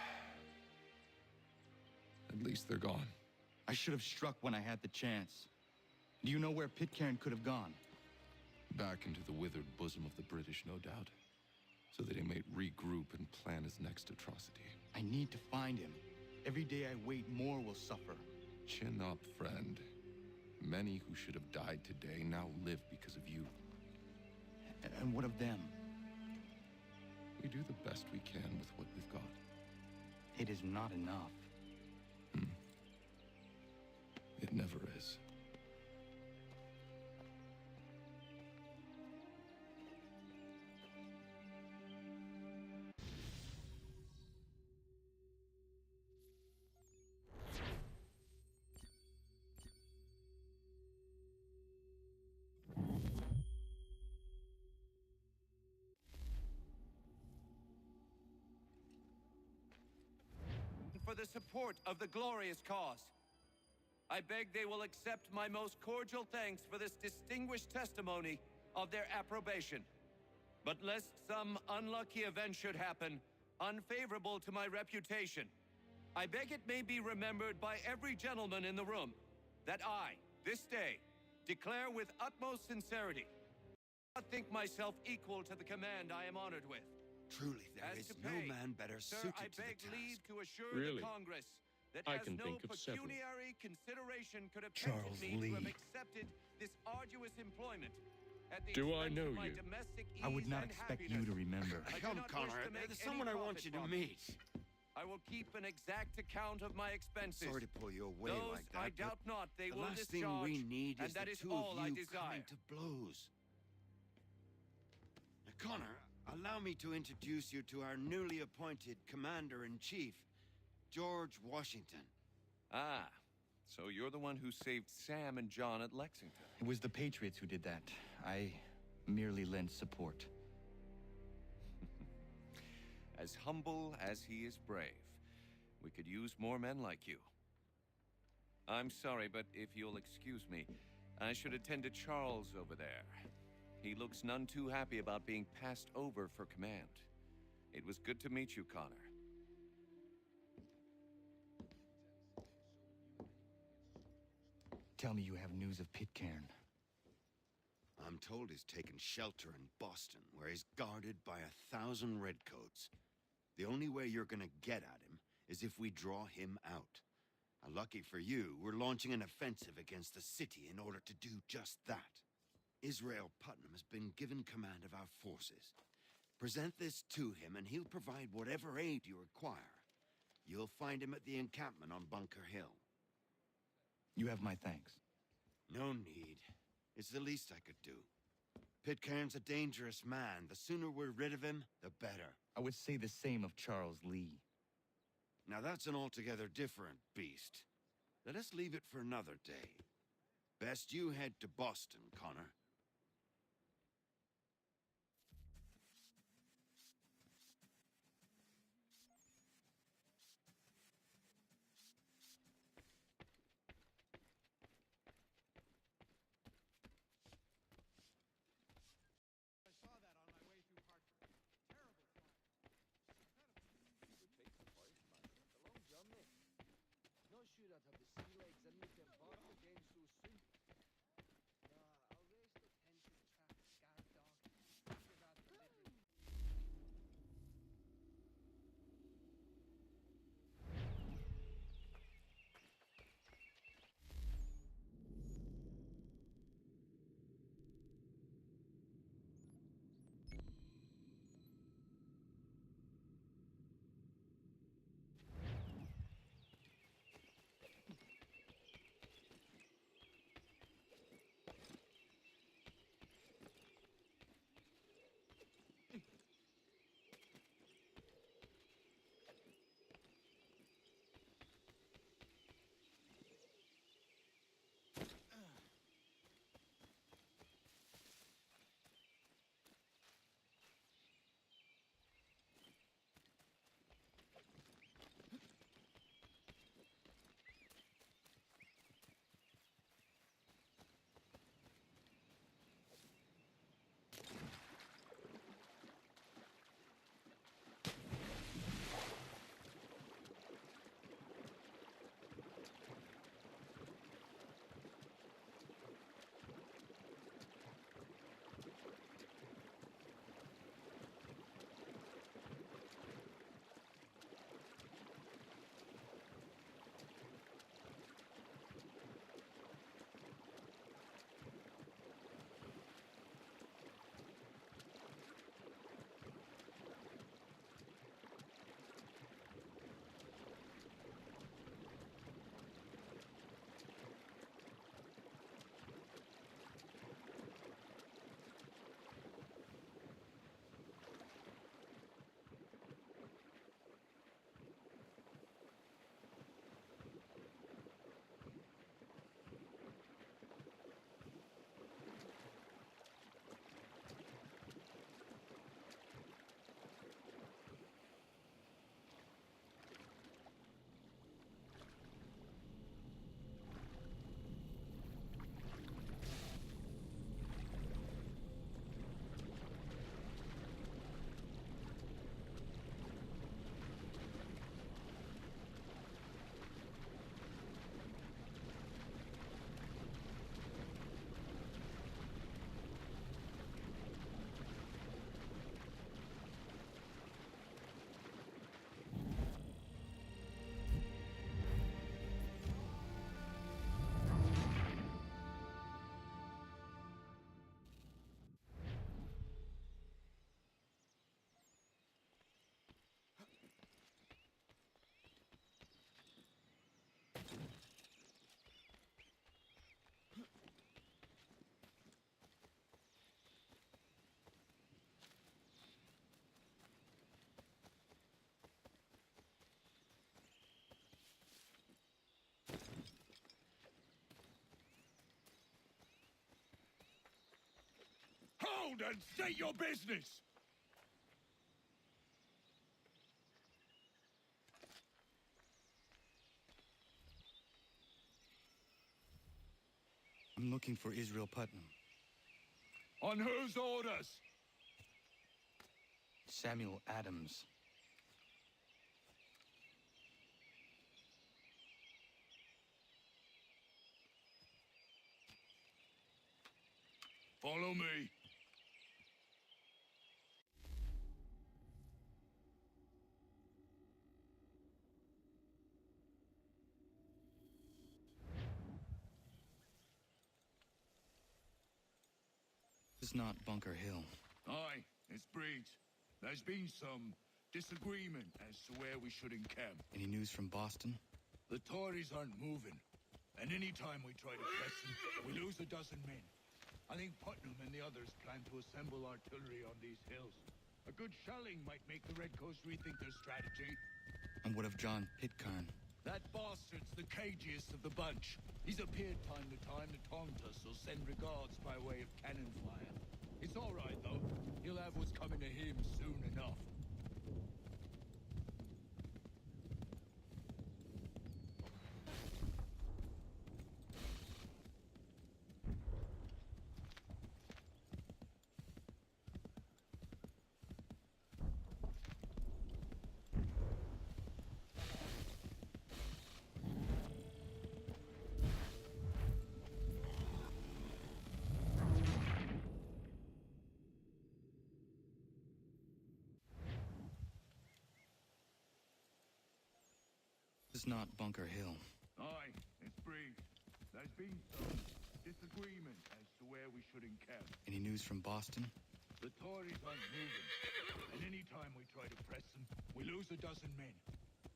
[SPEAKER 3] At least they're gone.
[SPEAKER 6] I should have struck when I had the chance. Do you know where Pitcairn could have gone?
[SPEAKER 3] Back into the withered bosom of the British, no doubt. So that he may regroup and plan his next atrocity.
[SPEAKER 6] I need to find him. Every day I wait, more will suffer.
[SPEAKER 3] Chin up, friend. Many who should have died today now live because of you.
[SPEAKER 6] And what of them?
[SPEAKER 3] We do the best we can with what we've got.
[SPEAKER 6] It is not enough.
[SPEAKER 3] It never is.
[SPEAKER 22] For the support of the glorious cause. I beg they will accept my most cordial thanks for this distinguished testimony of their approbation. But lest some unlucky event should happen, unfavorable to my reputation, I beg it may be remembered by every gentleman in the room that I, this day, declare with utmost sincerity, I think myself equal to the command I am honored with.
[SPEAKER 10] Truly, there
[SPEAKER 22] As
[SPEAKER 10] is
[SPEAKER 22] to
[SPEAKER 10] no
[SPEAKER 22] pay,
[SPEAKER 10] man better
[SPEAKER 22] sir,
[SPEAKER 10] suited
[SPEAKER 22] I
[SPEAKER 10] to the
[SPEAKER 22] beg
[SPEAKER 10] task.
[SPEAKER 22] leave to assure
[SPEAKER 15] Really?
[SPEAKER 22] the Congress that
[SPEAKER 15] I
[SPEAKER 22] as
[SPEAKER 15] can
[SPEAKER 22] no
[SPEAKER 15] think of several.
[SPEAKER 22] pecuniary consideration could have
[SPEAKER 10] Charles
[SPEAKER 22] tempted me to have
[SPEAKER 10] Lee.
[SPEAKER 22] accepted this arduous employment at the
[SPEAKER 15] Do I
[SPEAKER 22] expense
[SPEAKER 15] know
[SPEAKER 22] of my
[SPEAKER 15] you?
[SPEAKER 22] domestic
[SPEAKER 6] I would
[SPEAKER 22] ease
[SPEAKER 6] not
[SPEAKER 22] and
[SPEAKER 6] expect you
[SPEAKER 22] happiness.
[SPEAKER 6] to remember.
[SPEAKER 22] I do
[SPEAKER 10] Come,
[SPEAKER 22] not wish
[SPEAKER 10] Connor.
[SPEAKER 22] to make
[SPEAKER 10] There's
[SPEAKER 22] any
[SPEAKER 10] someone I want
[SPEAKER 22] profit
[SPEAKER 10] you to
[SPEAKER 22] from
[SPEAKER 10] meet.
[SPEAKER 22] I will keep an exact account of my expenses.
[SPEAKER 10] Sorry to pull you away
[SPEAKER 22] Those,
[SPEAKER 10] like that,
[SPEAKER 22] I
[SPEAKER 10] but
[SPEAKER 22] doubt not they
[SPEAKER 10] the
[SPEAKER 22] will
[SPEAKER 10] last
[SPEAKER 22] discharge,
[SPEAKER 10] thing we need
[SPEAKER 22] and
[SPEAKER 10] is
[SPEAKER 22] that
[SPEAKER 10] the
[SPEAKER 22] is
[SPEAKER 10] two
[SPEAKER 22] all
[SPEAKER 10] of
[SPEAKER 22] I
[SPEAKER 10] you
[SPEAKER 22] desire.
[SPEAKER 10] coming to blows. Now, Connor, allow me to introduce you to our newly appointed Commander-in-Chief, George Washington.
[SPEAKER 22] Ah, so you're the one who saved Sam and John at Lexington.
[SPEAKER 6] It was the Patriots who did that. I merely lent support.
[SPEAKER 22] As humble as he is brave. We could use more men like you. I'm sorry, but if you'll excuse me, I should attend to Charles over there. He looks none too happy about being passed over for command. It was good to meet you, Connor.
[SPEAKER 6] Tell me you have news of Pitcairn.
[SPEAKER 10] I'm told he's taken shelter in Boston, where he's guarded by 1,000 redcoats. The only way you're gonna get at him is if we draw him out. Lucky for you, we're launching an offensive against the city in order to do just that. Israel Putnam has been given command of our forces. Present this to him, and he'll provide whatever aid you require. You'll find him at the encampment on Bunker Hill.
[SPEAKER 6] You have my thanks.
[SPEAKER 10] No need. It's the least I could do. Pitcairn's a dangerous man. The sooner we're rid of him, the better.
[SPEAKER 6] I would say the same of Charles Lee.
[SPEAKER 10] Now that's an altogether different beast. Let us leave it for another day. Best you head to Boston, Connor.
[SPEAKER 19] told and state your business!
[SPEAKER 6] I'm looking for Israel Putnam.
[SPEAKER 19] On whose orders?
[SPEAKER 6] Samuel Adams.
[SPEAKER 19] Follow me.
[SPEAKER 6] This is not Bunker Hill.
[SPEAKER 19] Aye, it's Breach. There's been some disagreement as to where we should encamp.
[SPEAKER 6] Any news from Boston?
[SPEAKER 19] The Tories aren't moving, and any time we try to press them, we lose a dozen men. I think Putnam and the others plan to assemble artillery on these hills. A good shelling might make the Redcoats rethink their strategy.
[SPEAKER 6] And what of John Pitcairn?
[SPEAKER 19] That bastard's the cagiest of the bunch. He's appeared time to time to taunt us or send regards by way of cannon fire. It's all right, though. He'll have what's coming to him soon enough.
[SPEAKER 6] This is not Bunker Hill.
[SPEAKER 19] Aye, it's Breach. There's been some disagreement as to where we should encamp.
[SPEAKER 6] Any news from Boston?
[SPEAKER 19] The Tories aren't moving, and any time we try to press them, we lose a dozen men.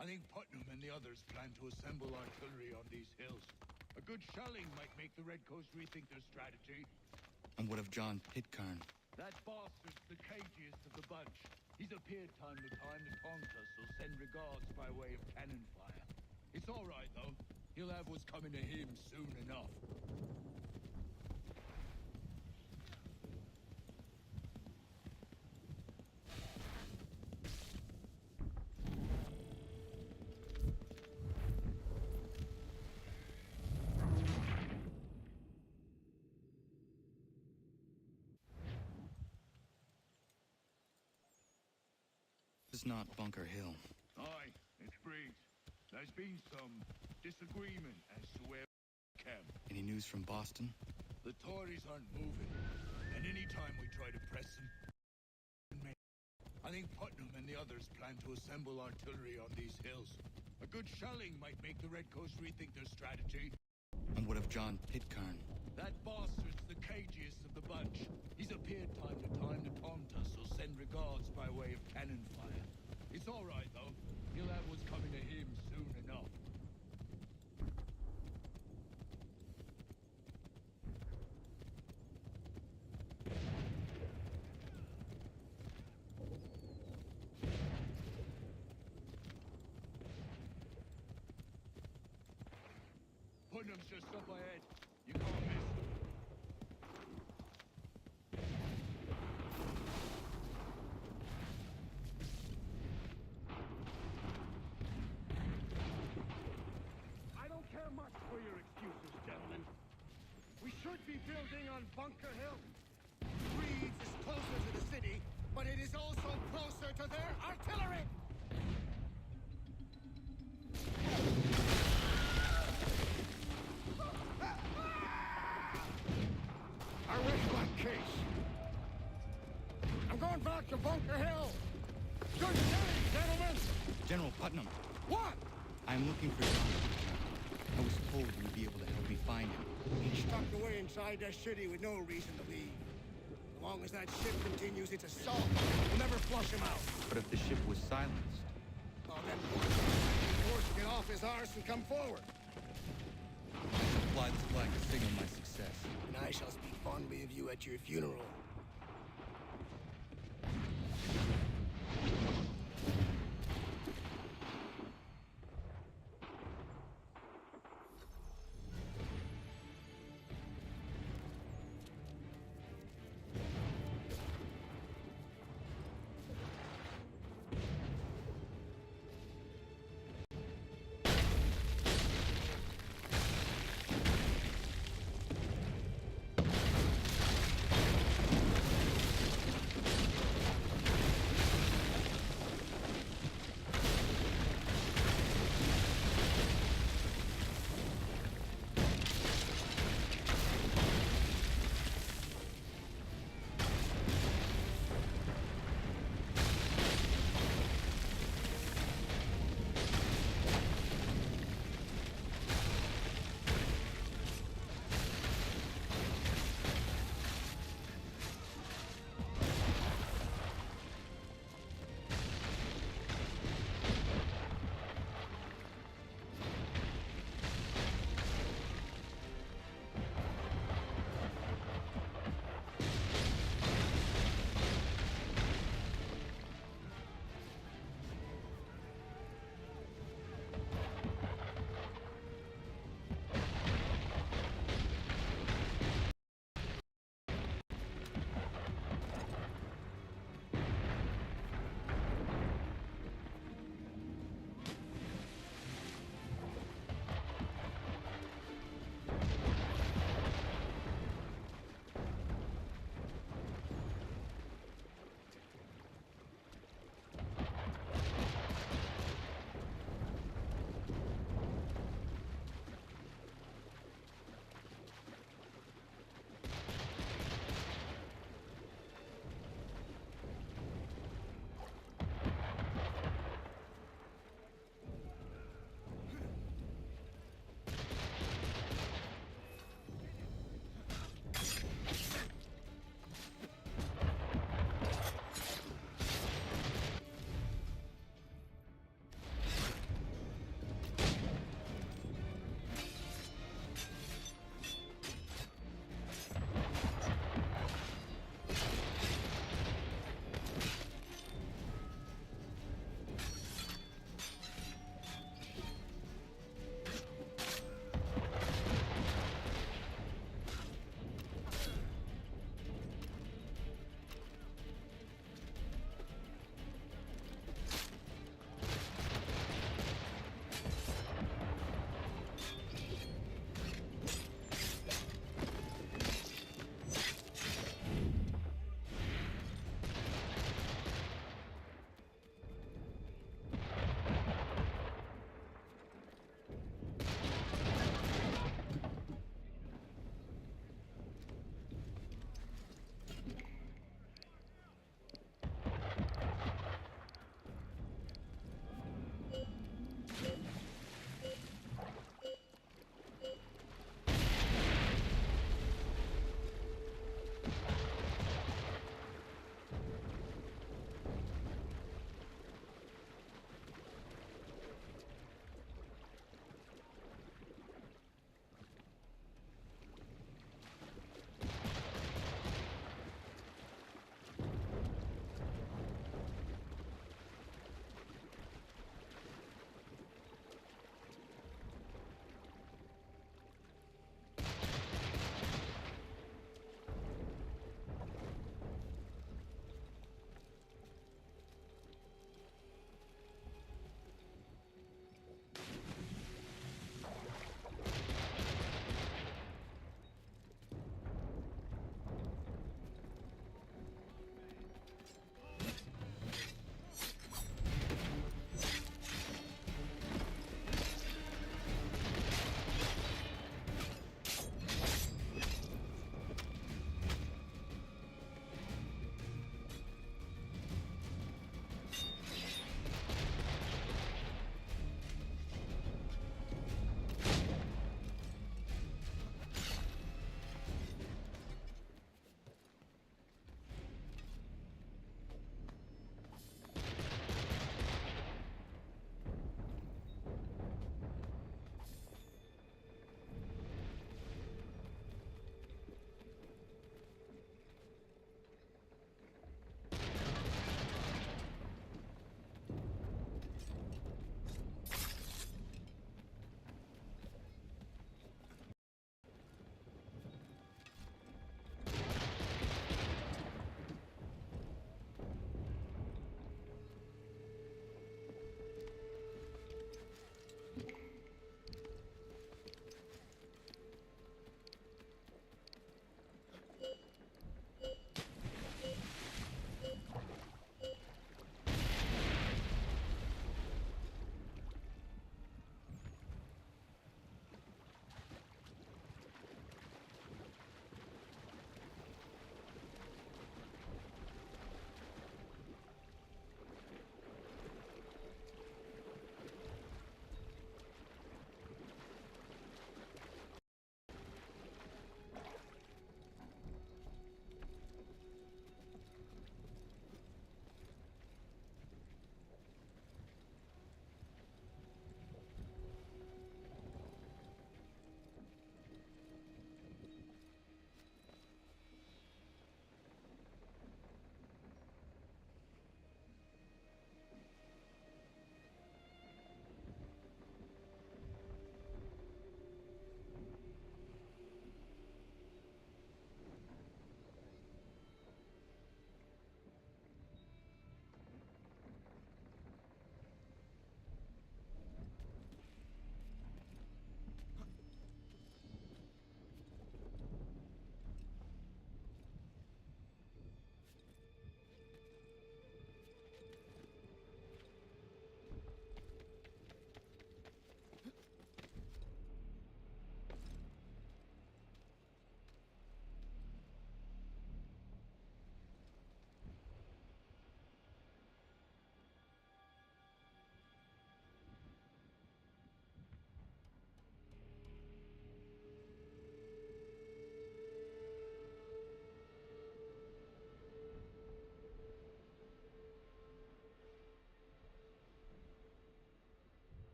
[SPEAKER 19] I think Putnam and the others plan to assemble artillery on these hills. A good shelling might make the Redcoats rethink their strategy.
[SPEAKER 6] And what of John Pitcairn?
[SPEAKER 19] That bastard's the cagiest of the bunch. He's appeared time to taunt us or send regards by way of cannon fire. It's all right, though. He'll have what's coming to him soon enough.
[SPEAKER 6] This is not Bunker Hill.
[SPEAKER 19] Aye, it's Breach. There's been some disagreement as to where we camp.
[SPEAKER 6] Any news from Boston?
[SPEAKER 19] The Tories aren't moving, and any time we try to press them, I think Putnam and the others plan to assemble artillery on these hills. A good shelling might make the Redcoats rethink their strategy.
[SPEAKER 6] And what of John Pitcairn?
[SPEAKER 19] That bastard's the cagiest of the bunch. He's appeared time to taunt us or send regards by way of cannon fire. It's all right, though. He'll have what's coming to him soon enough. Putnam's just up ahead. You can't miss him.
[SPEAKER 11] I don't care much for your excuses, gentlemen. We should be building on Bunker Hill. Reed's is closer to the city, but it is also closer to their artillery! I wish my case. I'm going back to Bunker Hill. Good day, gentlemen!
[SPEAKER 6] General Putnam.
[SPEAKER 11] What?
[SPEAKER 6] I'm looking for John Pitcairn. I was told you'd be able to help me find him.
[SPEAKER 11] He's stuck away inside that city with no reason to leave. As long as that ship continues its assault, we'll never flush him out.
[SPEAKER 6] But if the ship was silenced?
[SPEAKER 11] Well, then, force get off his arse and come forward.
[SPEAKER 6] Fly this flag to signal my success.
[SPEAKER 11] And I shall speak fondly of you at your funeral.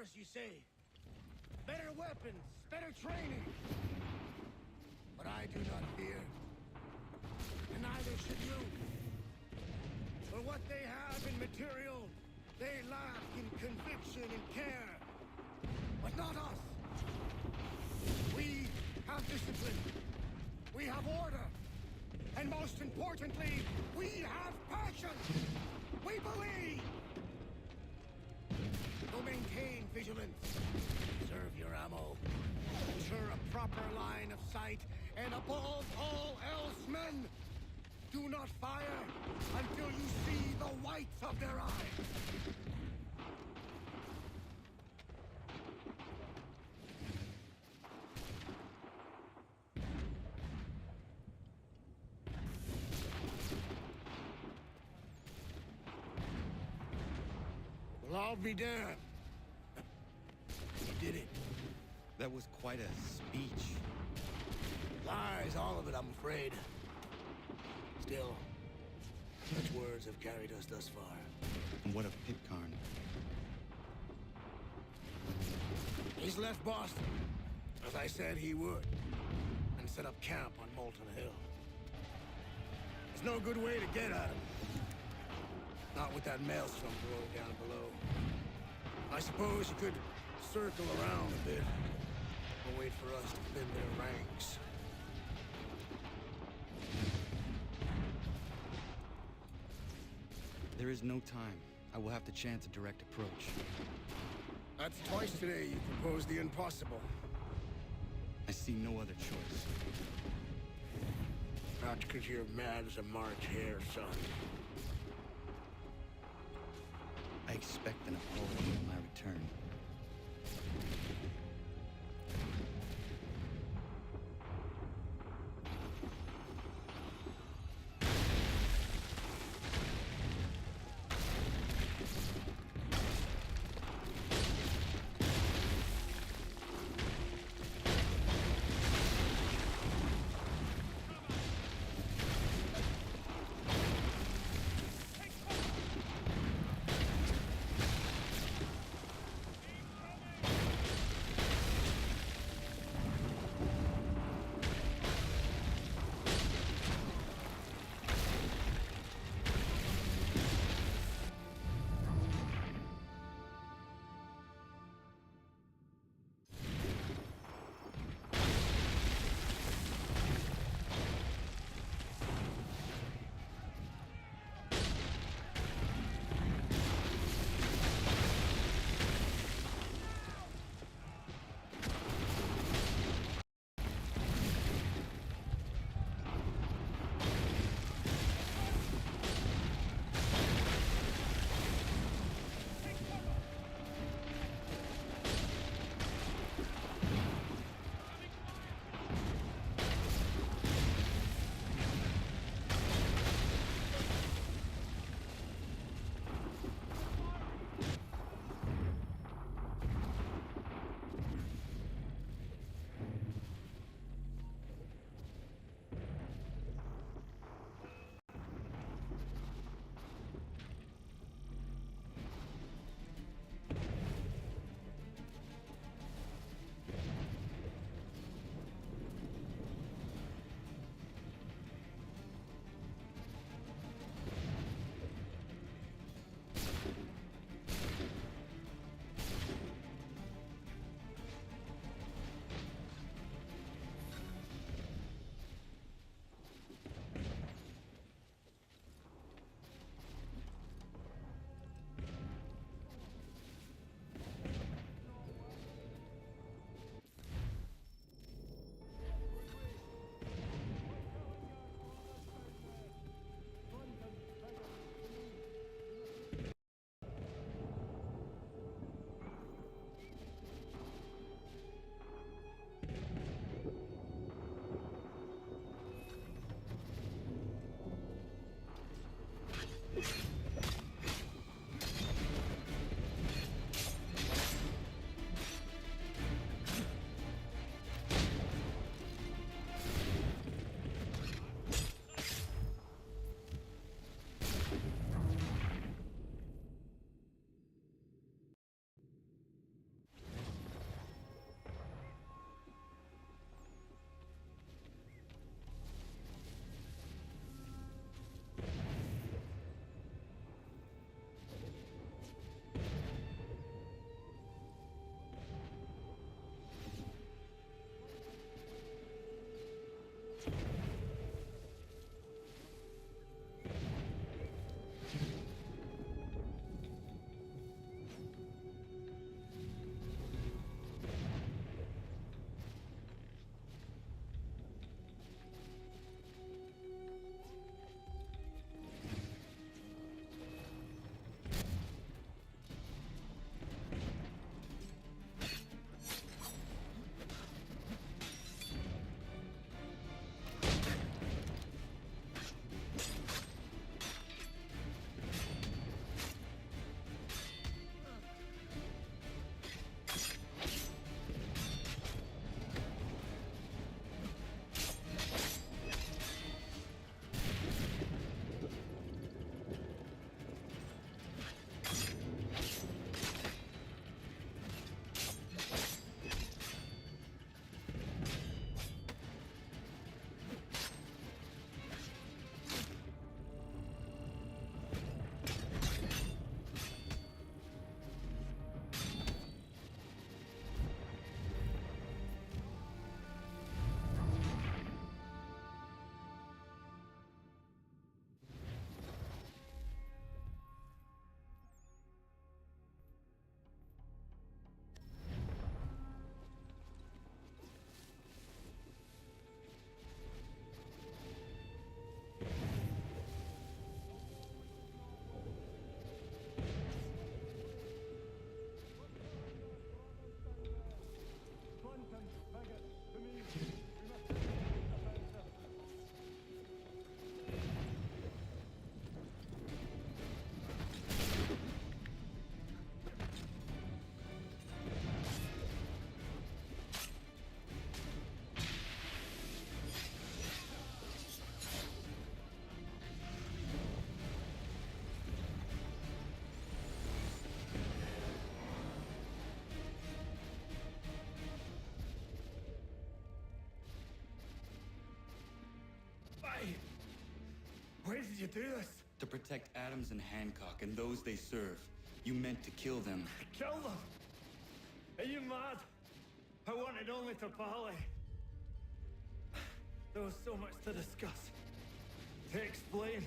[SPEAKER 2] course, you say. Better weapons, better training. But I do not fear. And neither should you. For what they have in material, they lack in conviction and care. But not us. We have discipline. We have order. And most importantly, we have passion. We believe. So maintain vigilance. Preserve your ammo. Ensure a proper line of sight. And above all else, men, do not fire until you see the whites of their eyes. Well, I'll be damned. You did it.
[SPEAKER 6] That was quite a speech.
[SPEAKER 2] Lies, all of it, I'm afraid. Still, such words have carried us thus far.
[SPEAKER 6] And what of Pitcairn?
[SPEAKER 2] He's left Boston, as I said he would, and set up camp on Molten Hill. There's no good way to get at him. Not with that maelstrom brewing down below. I suppose you could circle around a bit, and wait for us to thin their ranks.
[SPEAKER 6] There is no time. I will have to chance a direct approach.
[SPEAKER 2] That's twice today you proposed the impossible.
[SPEAKER 6] I see no other choice.
[SPEAKER 2] Not because you're mad as a March hare, son.
[SPEAKER 6] I expect an apology on my return.
[SPEAKER 5] Why did you do this?
[SPEAKER 6] To protect Adams and Hancock and those they serve. You meant to kill them.
[SPEAKER 5] Kill them? Are you mad? I wanted only to parley. There was so much to discuss, to explain.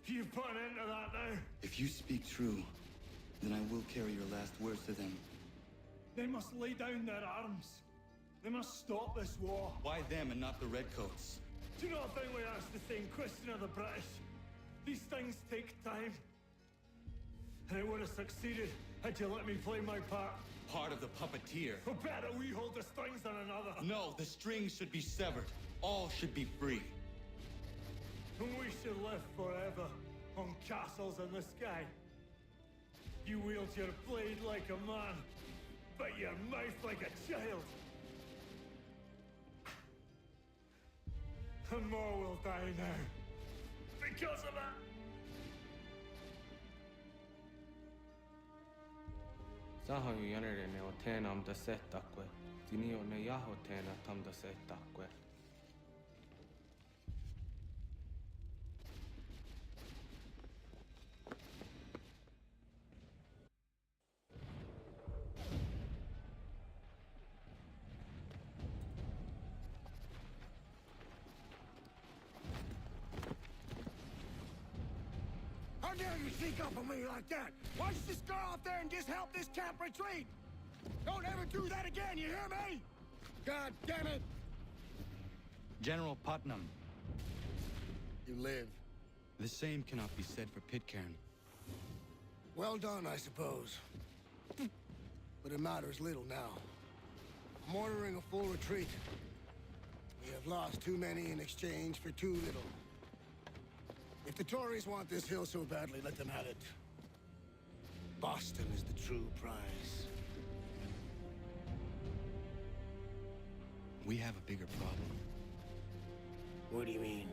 [SPEAKER 5] You put an end to that now.
[SPEAKER 6] If you speak true, then I will carry your last words to them.
[SPEAKER 5] They must lay down their arms. They must stop this war.
[SPEAKER 6] Why them and not the Redcoats?
[SPEAKER 5] Do you not think we ask the same question of the British? These things take time. And I would have succeeded had you let me play my part.
[SPEAKER 6] Part of the puppeteer.
[SPEAKER 5] Or better, we hold the strings on another.
[SPEAKER 6] No, the strings should be severed. All should be free.
[SPEAKER 5] And we should live forever on castles in the sky. You wield your blade like a man, but your mouth like a child. And more will die now. Because of it.
[SPEAKER 17] Sahayu yanere ne otena am da setakwe. Dinio ne yahotena tam da setakwe.
[SPEAKER 11] How dare you sneak up on me like that? Why don't you just go out there and just help this camp retreat? Don't ever do that again, you hear me? God damn it!
[SPEAKER 6] General Putnam.
[SPEAKER 11] You live.
[SPEAKER 6] The same cannot be said for Pitcairn.
[SPEAKER 11] Well done, I suppose. But it matters little now. I'm ordering a full retreat. We have lost too many in exchange for too little. If the Tories want this hill so badly, let them have it. Boston is the true prize.
[SPEAKER 6] We have a bigger problem.
[SPEAKER 11] What do you mean?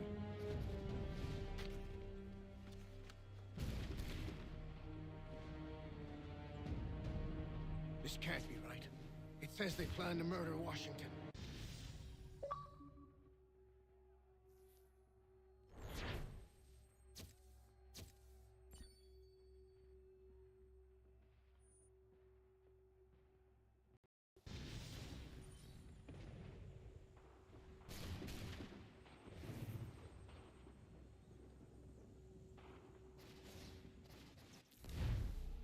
[SPEAKER 11] This can't be right. It says they plan to murder Washington.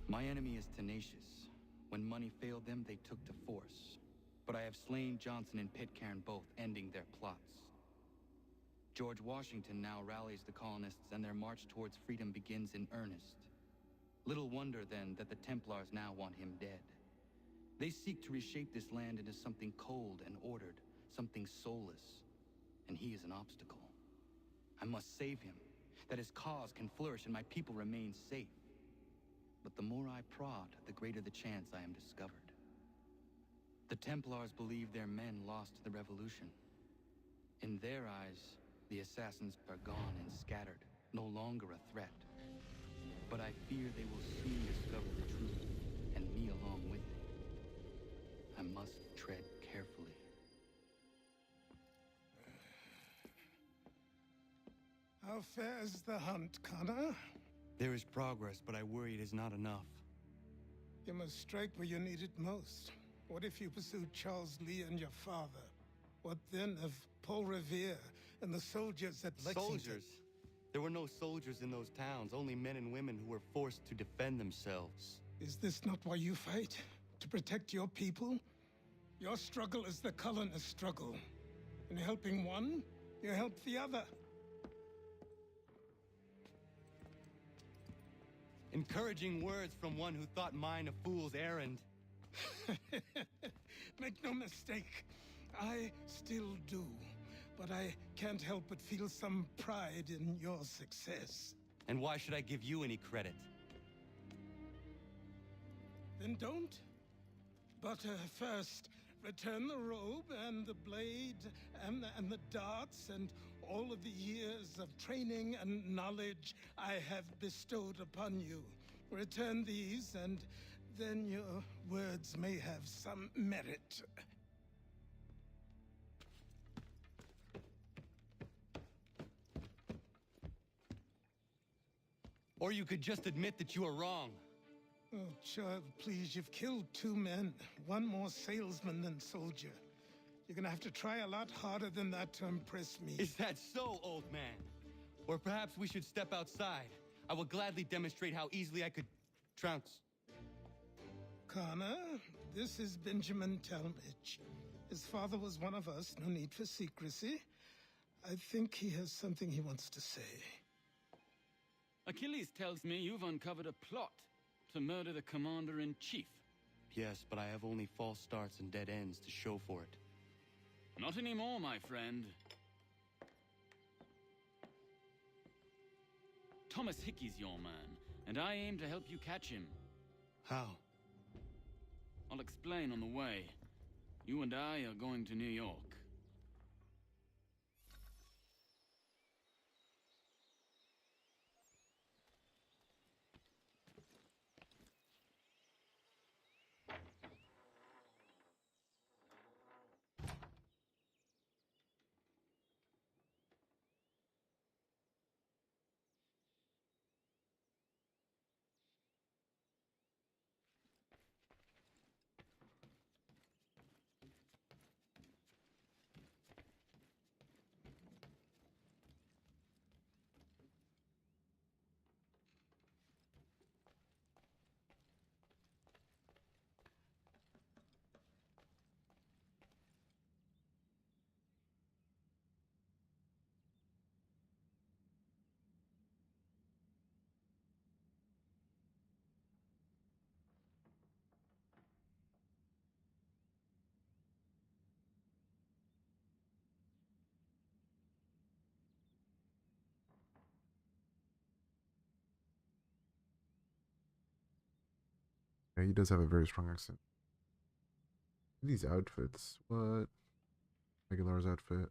[SPEAKER 6] My enemy is tenacious. When money failed them, they took to force. But I have slain Johnson and Pitcairn both, ending their plots. George Washington now rallies the colonists, and their march towards freedom begins in earnest. Little wonder, then, that the Templars now want him dead. They seek to reshape this land into something cold and ordered, something soulless. And he is an obstacle. I must save him, that his cause can flourish and my people remain safe. But the more I prod, the greater the chance I am discovered. The Templars believe their men lost the revolution. In their eyes, the assassins are gone and scattered, no longer a threat. But I fear they will soon discover the truth, and me along with it. I must tread carefully.
[SPEAKER 7] How fares the hunt, Connor?
[SPEAKER 6] There is progress, but I worry it is not enough.
[SPEAKER 7] You must strike where you need it most. What if you pursued Charles Lee and your father? What then of Paul Revere and the soldiers at Lexington?
[SPEAKER 6] Soldiers? There were no soldiers in those towns, only men and women who were forced to defend themselves.
[SPEAKER 7] Is this not why you fight? To protect your people? Your struggle is the colonist struggle. In helping one, you help the other.
[SPEAKER 6] Encouraging words from one who thought mine a fool's errand.
[SPEAKER 7] Make no mistake, I still do. But I can't help but feel some pride in your success.
[SPEAKER 6] And why should I give you any credit?
[SPEAKER 7] Then don't. But first, return the robe and the blade and the darts and all of the years of training and knowledge I have bestowed upon you. Return these, and then your words may have some merit.
[SPEAKER 14] Or you could just admit that you are wrong.
[SPEAKER 7] Oh, child, please, you've killed 2 men. One more salesman than soldier. You're gonna have to try a lot harder than that to impress me.
[SPEAKER 14] Is that so, old man? Or perhaps we should step outside. I will gladly demonstrate how easily I could trounce.
[SPEAKER 7] Connor, this is Benjamin Talmadge. His father was one of us, no need for secrecy. I think he has something he wants to say.
[SPEAKER 9] Achilles tells me you've uncovered a plot to murder the commander-in-chief.
[SPEAKER 14] Yes, but I have only false starts and dead ends to show for it.
[SPEAKER 9] Not anymore, my friend. Thomas Hickey's your man, and I aim to help you catch him.
[SPEAKER 14] How?
[SPEAKER 9] I'll explain on the way. You and I are going to New York.
[SPEAKER 1] Yeah, he does have a very strong accent. These outfits. What? Aguilar's outfit.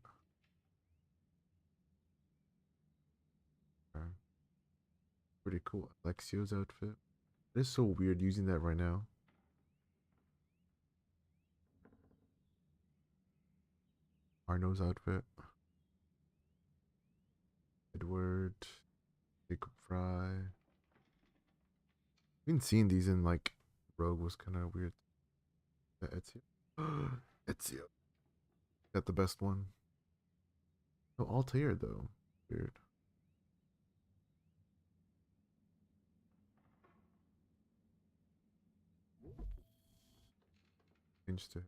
[SPEAKER 1] Okay. Pretty cool. Alexio's outfit. It's so weird using that right now. Arno's outfit. Edward. Jacob Fry. Even seeing these in like Rogue was kind of weird. Ezio. Ezio. Got the best one. No, Altair though. Weird. Changed to.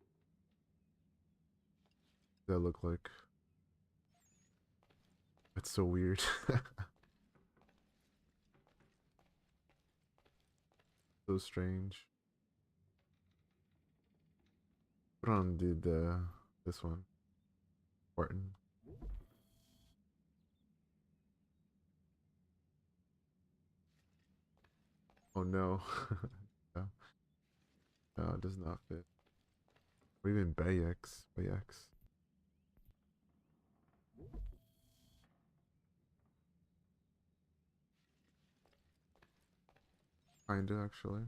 [SPEAKER 1] That look like. That's so weird. So strange. Put on the this one. Spartan. Oh no. No. No, it does not fit. Or even Bayeks. Bayeks. Kinda actually.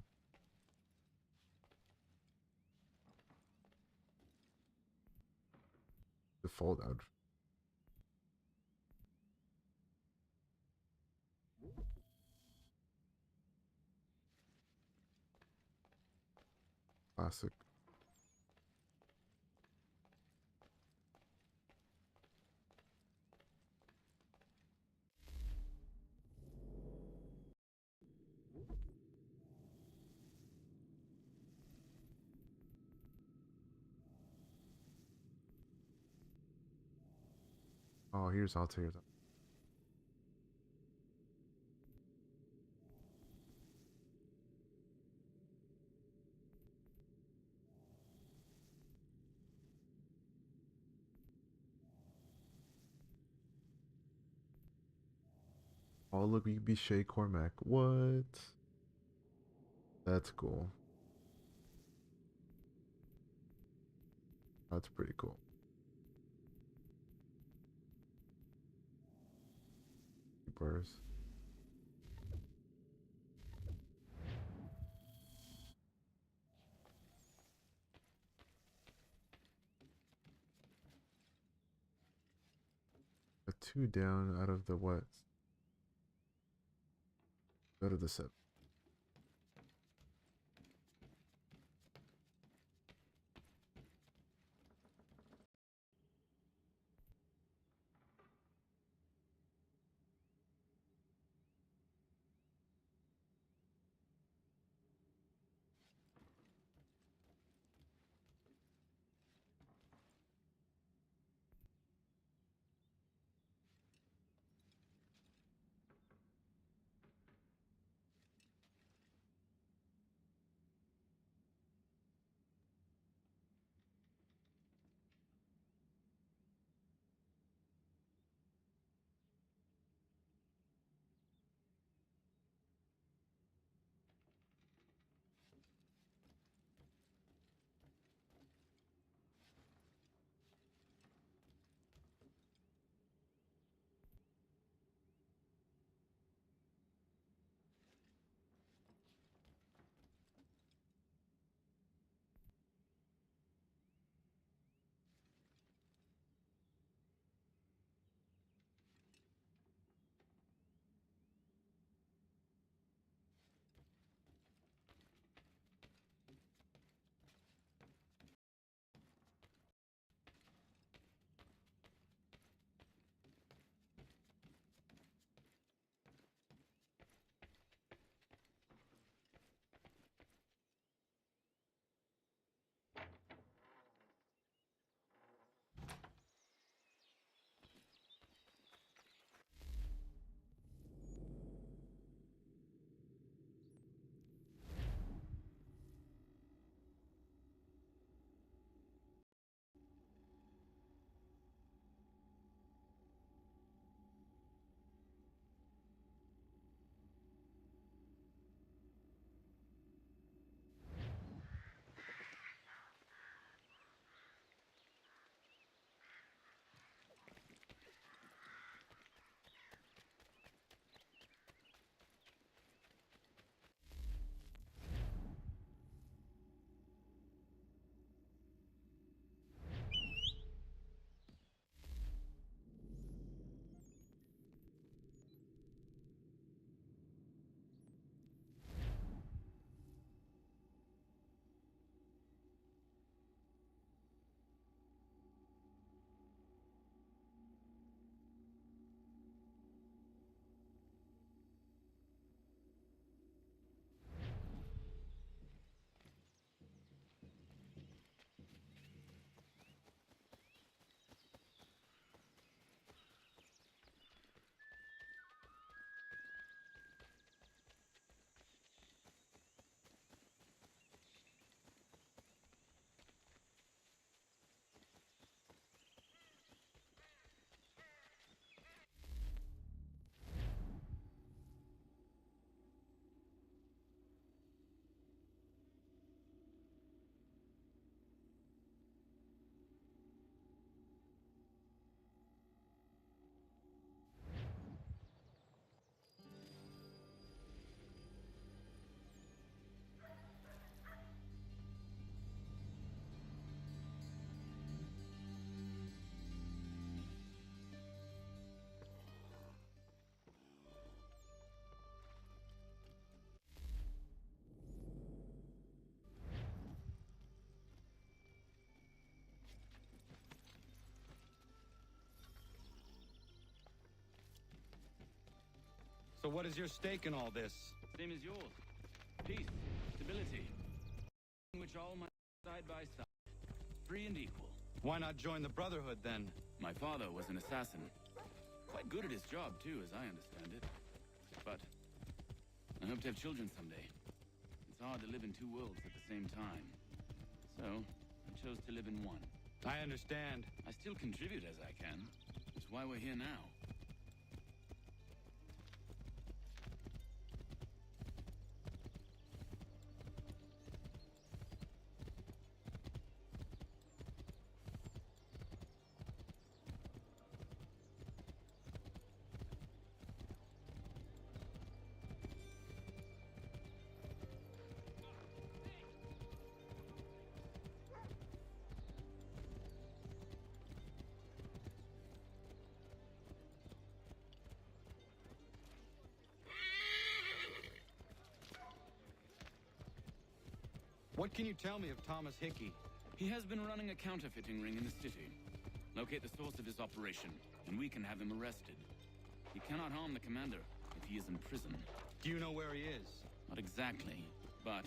[SPEAKER 1] Default outfit. Classic. Oh, here's Altair's. Oh, look, we could be Shay Cormac. What? That's cool. That's pretty cool. Bars. A 2 down out of the what? Go to the sept.
[SPEAKER 6] So what is your stake in all this?
[SPEAKER 9] Same as yours. Peace, stability. In which all might side by side. Free and equal.
[SPEAKER 6] Why not join the Brotherhood, then?
[SPEAKER 9] My father was an assassin. Quite good at his job, too, as I understand it. But I hope to have children someday. It's hard to live in two worlds at the same time. So, I chose to live in one.
[SPEAKER 6] I understand.
[SPEAKER 9] I still contribute as I can. That's why we're here now.
[SPEAKER 6] What can you tell me of Thomas Hickey?
[SPEAKER 9] He has been running a counterfeiting ring in the city. Locate the source of his operation, and we can have him arrested. He cannot harm the commander if he is in prison.
[SPEAKER 6] Do you know where he is?
[SPEAKER 9] Not exactly, but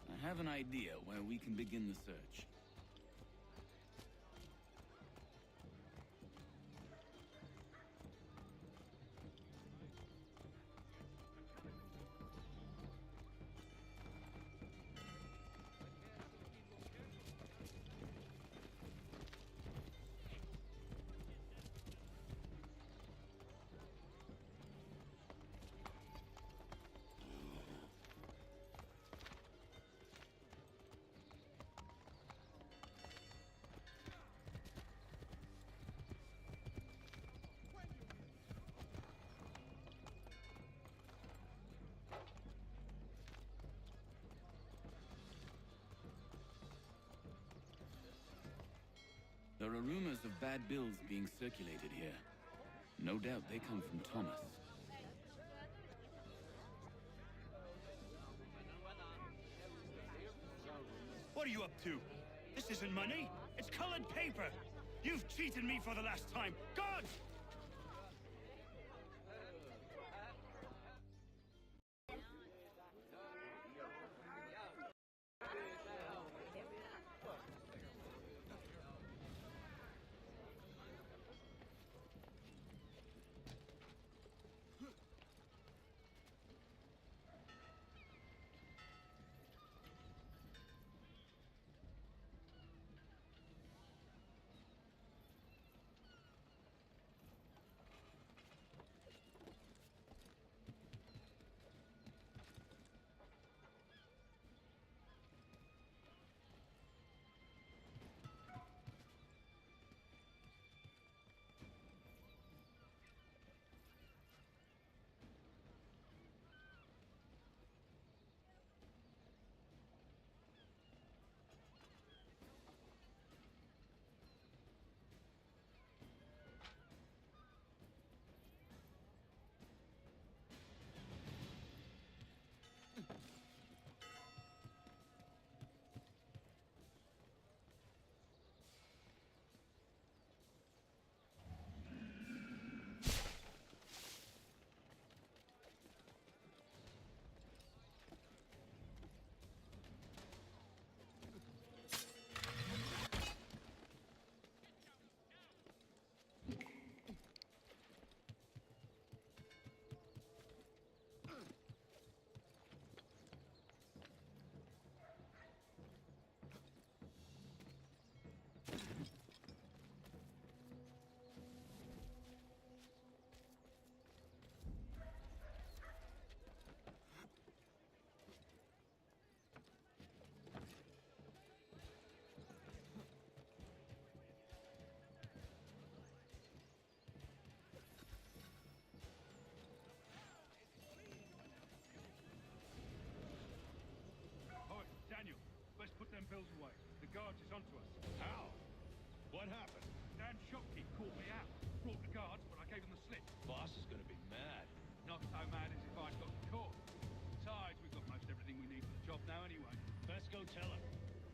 [SPEAKER 9] I have an idea where we can begin the search. There are rumors of bad bills being circulated here. No doubt they come from Thomas.
[SPEAKER 11] What are you up to? This isn't money. It's colored paper. You've cheated me for the last time. God!
[SPEAKER 2] Put them bills away. The guards is onto us.
[SPEAKER 19] How? What happened?
[SPEAKER 2] Dan Shopkeep called me out. Brought the guards, but I gave them the slip.
[SPEAKER 19] Boss is gonna be mad.
[SPEAKER 2] Not so mad as if I'd got caught. Besides, we've got most everything we need for the job now anyway.
[SPEAKER 11] Best go tell him.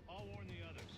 [SPEAKER 11] I'll warn the others.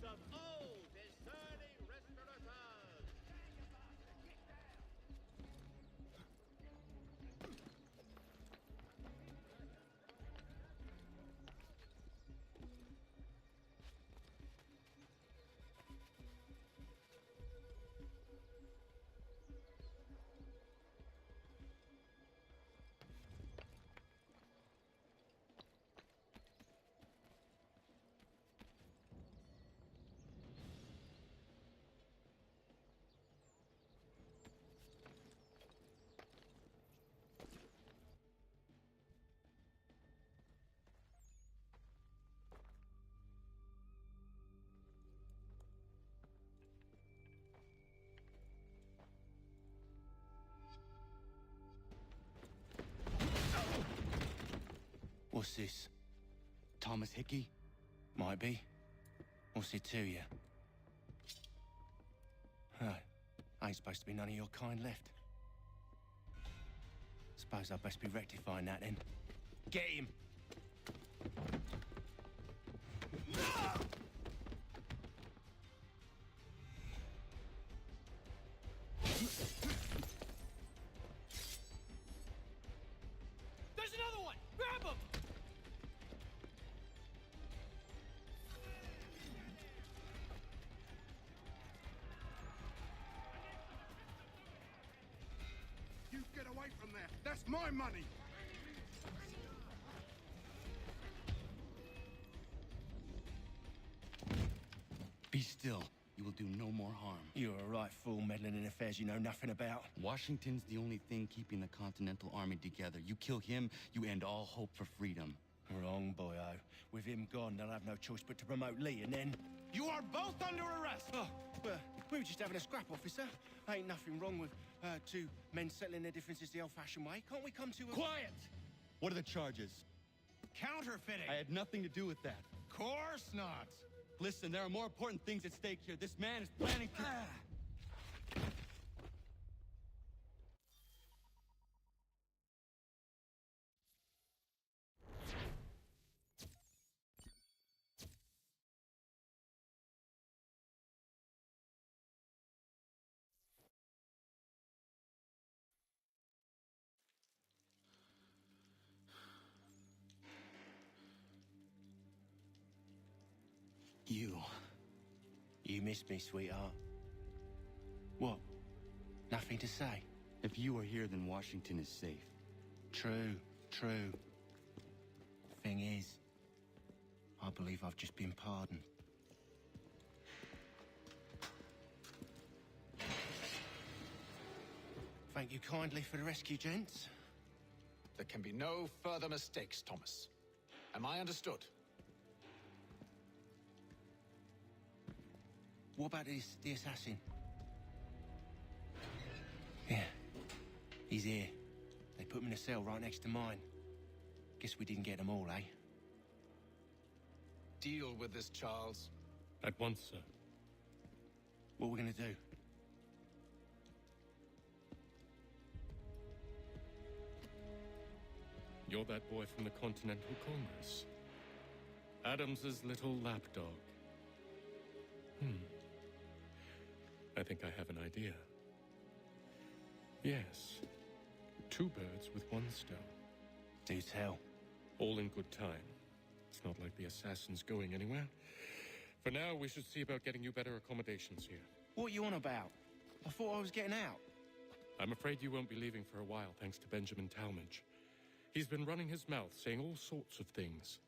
[SPEAKER 11] of old discerning respirators.
[SPEAKER 12] What's this? Thomas Hickey? Might be. What's it to you? Ain't supposed to be none of your kind left. Suppose I'd best be rectifying that then. Get him!
[SPEAKER 2] There's another one! Grab him!
[SPEAKER 19] You get away from there! That's my money!
[SPEAKER 12] Be still. You will do no more harm. You're a right fool meddling in affairs you know nothing about.
[SPEAKER 6] Washington's the only thing keeping the Continental Army together. You kill him, you end all hope for freedom.
[SPEAKER 12] Wrong, boyo. With him gone, they'll have no choice but to promote Lee, and then...
[SPEAKER 2] You are both under arrest!
[SPEAKER 12] Oh, but we were just having a scrap, officer. Ain't nothing wrong with two men settling their differences the old-fashioned way. Can't we come to a...
[SPEAKER 6] Quiet! What are the charges?
[SPEAKER 2] Counterfeiting!
[SPEAKER 6] I had nothing to do with that.
[SPEAKER 2] Course not!
[SPEAKER 6] Listen, there are more important things at stake here. This man is planning to...
[SPEAKER 12] You missed me, sweetheart. What? Nothing to say?
[SPEAKER 6] If you are here, then Washington is safe.
[SPEAKER 12] True. Thing is, I believe I've just been pardoned. Thank you kindly for the rescue, gents.
[SPEAKER 8] There can be no further mistakes, Thomas. Am I understood?
[SPEAKER 12] What about the assassin? Yeah, he's here. They put him in a cell right next to mine. Guess we didn't get them all, eh?
[SPEAKER 8] Deal with this, Charles.
[SPEAKER 15] At once, sir.
[SPEAKER 12] What are we gonna do?
[SPEAKER 15] You're that boy from the Continental Congress. Adams's little lapdog. I think I have an idea. Yes. Two birds with one stone.
[SPEAKER 12] Do tell.
[SPEAKER 15] All in good time. It's not like the assassin's going anywhere. For now, we should see about getting you better accommodations here.
[SPEAKER 12] What are you on about? I thought I was getting out.
[SPEAKER 15] I'm afraid you won't be leaving for a while, thanks to Benjamin Talmadge. He's been running his mouth, saying all sorts of things.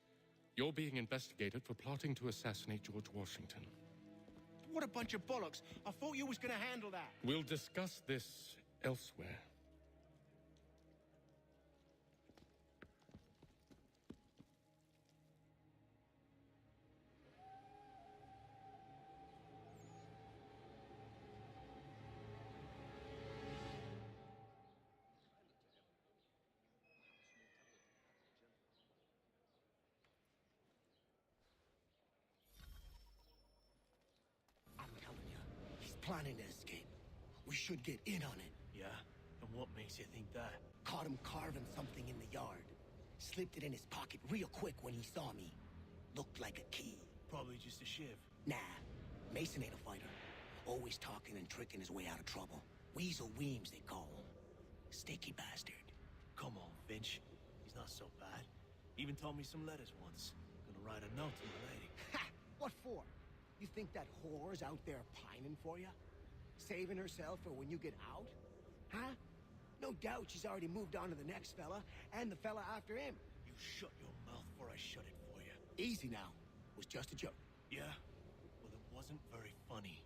[SPEAKER 15] You're being investigated for plotting to assassinate George Washington.
[SPEAKER 12] What a bunch of bollocks. I thought you was gonna handle that.
[SPEAKER 15] We'll discuss this elsewhere.
[SPEAKER 16] Planning to escape. We should get in on it.
[SPEAKER 23] Yeah? And what makes you think that?
[SPEAKER 16] Caught him carving something in the yard. Slipped it in his pocket real quick when he saw me. Looked like a key.
[SPEAKER 23] Probably just a shiv.
[SPEAKER 16] Nah, Mason ain't a fighter. Always talking and tricking his way out of trouble. Weasel Weems, they call him. Sticky bastard.
[SPEAKER 23] Come on, Finch. He's not so bad. Even told me some letters once. Gonna write a note to my lady.
[SPEAKER 16] Ha! What for? You think that whore's out there pining for you? Saving herself for when you get out? Huh? No doubt she's already moved on to the next fella, and the fella after him.
[SPEAKER 23] You shut your mouth before I shut it for you.
[SPEAKER 16] Easy now. It was just a joke.
[SPEAKER 23] Yeah? Well, it wasn't very funny.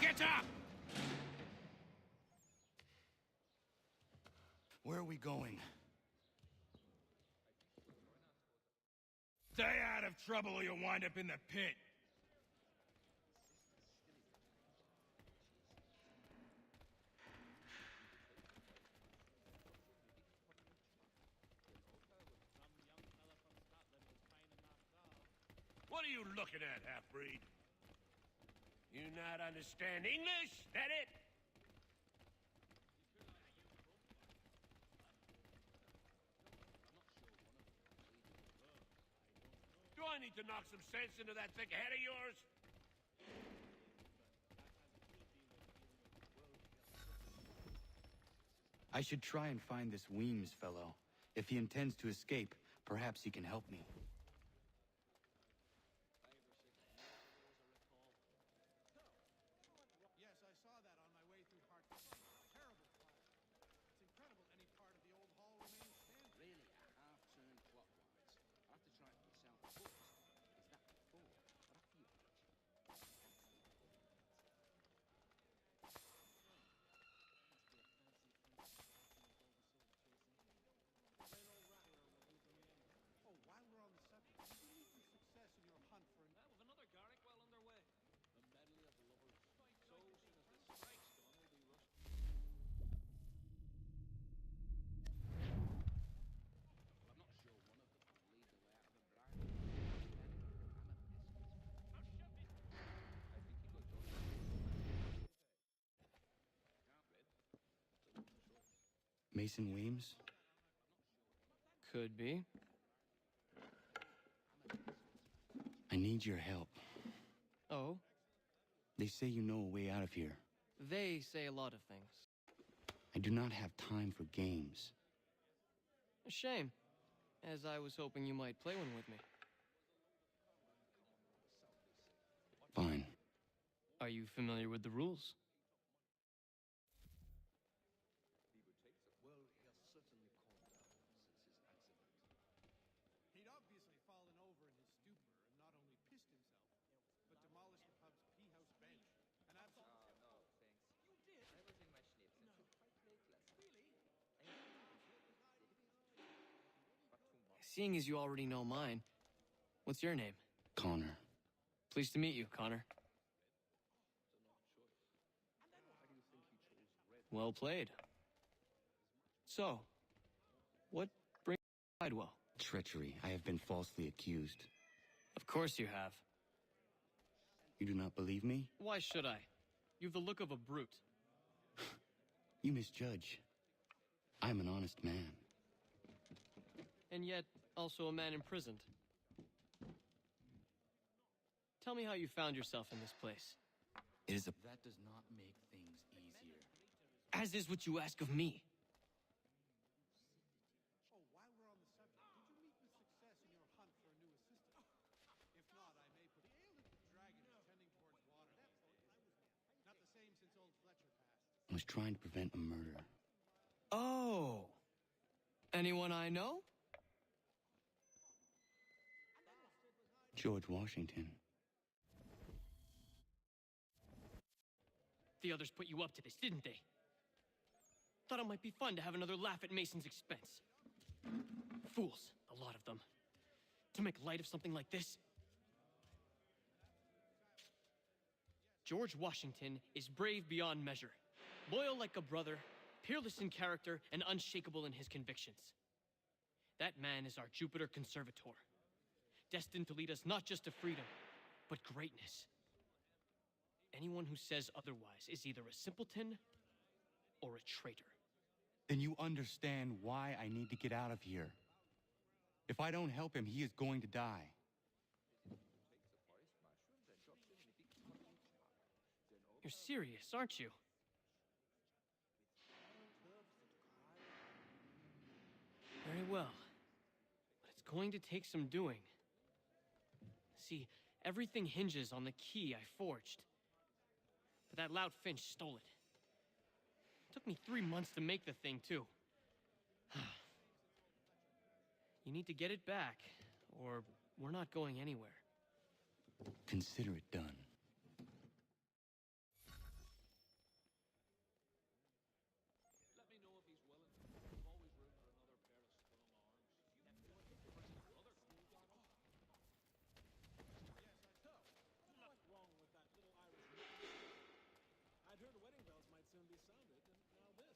[SPEAKER 2] Get up!
[SPEAKER 19] Where are we going?
[SPEAKER 2] Stay out of trouble or you'll wind up in the pit. What are you looking at, half-breed? You not understand English? That it? Do I need to knock some sense into that thick head of yours?
[SPEAKER 6] I should try and find this Weems fellow. If he intends to escape, perhaps he can help me.
[SPEAKER 18] Yes, I saw that on my way through Hartford. Terrible fire. It's incredible any part of the old hall remains standing.
[SPEAKER 9] Really, a half-turn clockwise. I have to try for the south first. Is that before? But after you
[SPEAKER 18] Oh, while we're on the subject, did you meet with success in your hunt for an...
[SPEAKER 13] With another Garrick well underway. The medley of lovers. So soon as the strike's done, we'll be rushed.
[SPEAKER 9] I'm not sure one of them will lead the way out of a blind.
[SPEAKER 6] Mason Weems?
[SPEAKER 20] Could be.
[SPEAKER 6] I need your help.
[SPEAKER 20] Oh?
[SPEAKER 6] They say you know a way out of here.
[SPEAKER 20] They say a lot of things.
[SPEAKER 6] I do not have time for games.
[SPEAKER 20] A shame, as I was hoping you might play one with me.
[SPEAKER 6] Fine.
[SPEAKER 20] Are you familiar with the rules?
[SPEAKER 18] He'd obviously fallen over in his stupor and not only pissed himself, but demolished the pub's tea-house bench. And absolutely...
[SPEAKER 21] no, thanks.
[SPEAKER 18] You did?
[SPEAKER 21] I was in my schnapps and took 5 plate last
[SPEAKER 18] Really?
[SPEAKER 21] But too much.
[SPEAKER 20] Seeing as you already know mine, what's your name?
[SPEAKER 6] Connor.
[SPEAKER 20] Pleased to meet you, Connor. Well played. So, what brings you to Sidewell?
[SPEAKER 6] Treachery. I have been falsely accused.
[SPEAKER 20] Of course you have.
[SPEAKER 6] You do not believe me?
[SPEAKER 20] Why should I? You've the look of a brute.
[SPEAKER 6] You misjudge. I'm an honest man.
[SPEAKER 20] And yet, also a man imprisoned. Tell me how you found yourself in this place.
[SPEAKER 6] It is a...
[SPEAKER 9] That does not make things easier.
[SPEAKER 20] As is what you ask of me.
[SPEAKER 18] Oh, while we're on the subject, did you meet with success in your hunt for a new assistant? If not, I may put... The ale that the dragon is tending towards water. Not the same since old Fletcher passed.
[SPEAKER 6] I was trying to prevent a murder.
[SPEAKER 20] Oh. Anyone I know?
[SPEAKER 6] George Washington.
[SPEAKER 20] The others put you up to this, didn't they? Thought it might be fun to have another laugh at Mason's expense. Fools, a lot of them. To make light of something like this. George Washington is brave beyond measure, loyal like a brother, peerless in character, and unshakable in his convictions. That man is our Jupiter Conservator, destined to lead us not just to freedom, but greatness. Anyone who says otherwise is either a simpleton or a traitor.
[SPEAKER 6] Then you understand why I need to get out of here. If I don't help him, he is going to die.
[SPEAKER 20] You're serious, aren't you? Very well. But it's going to take some doing. See, everything hinges on the key I forged. But that loud Finch stole it. Took me 3 months to make the thing, too. You need to get it back, or we're not going anywhere.
[SPEAKER 6] Consider it done.
[SPEAKER 18] What's wrong with that little Irish woman? I'd heard wedding bells might soon be sounded, and now this.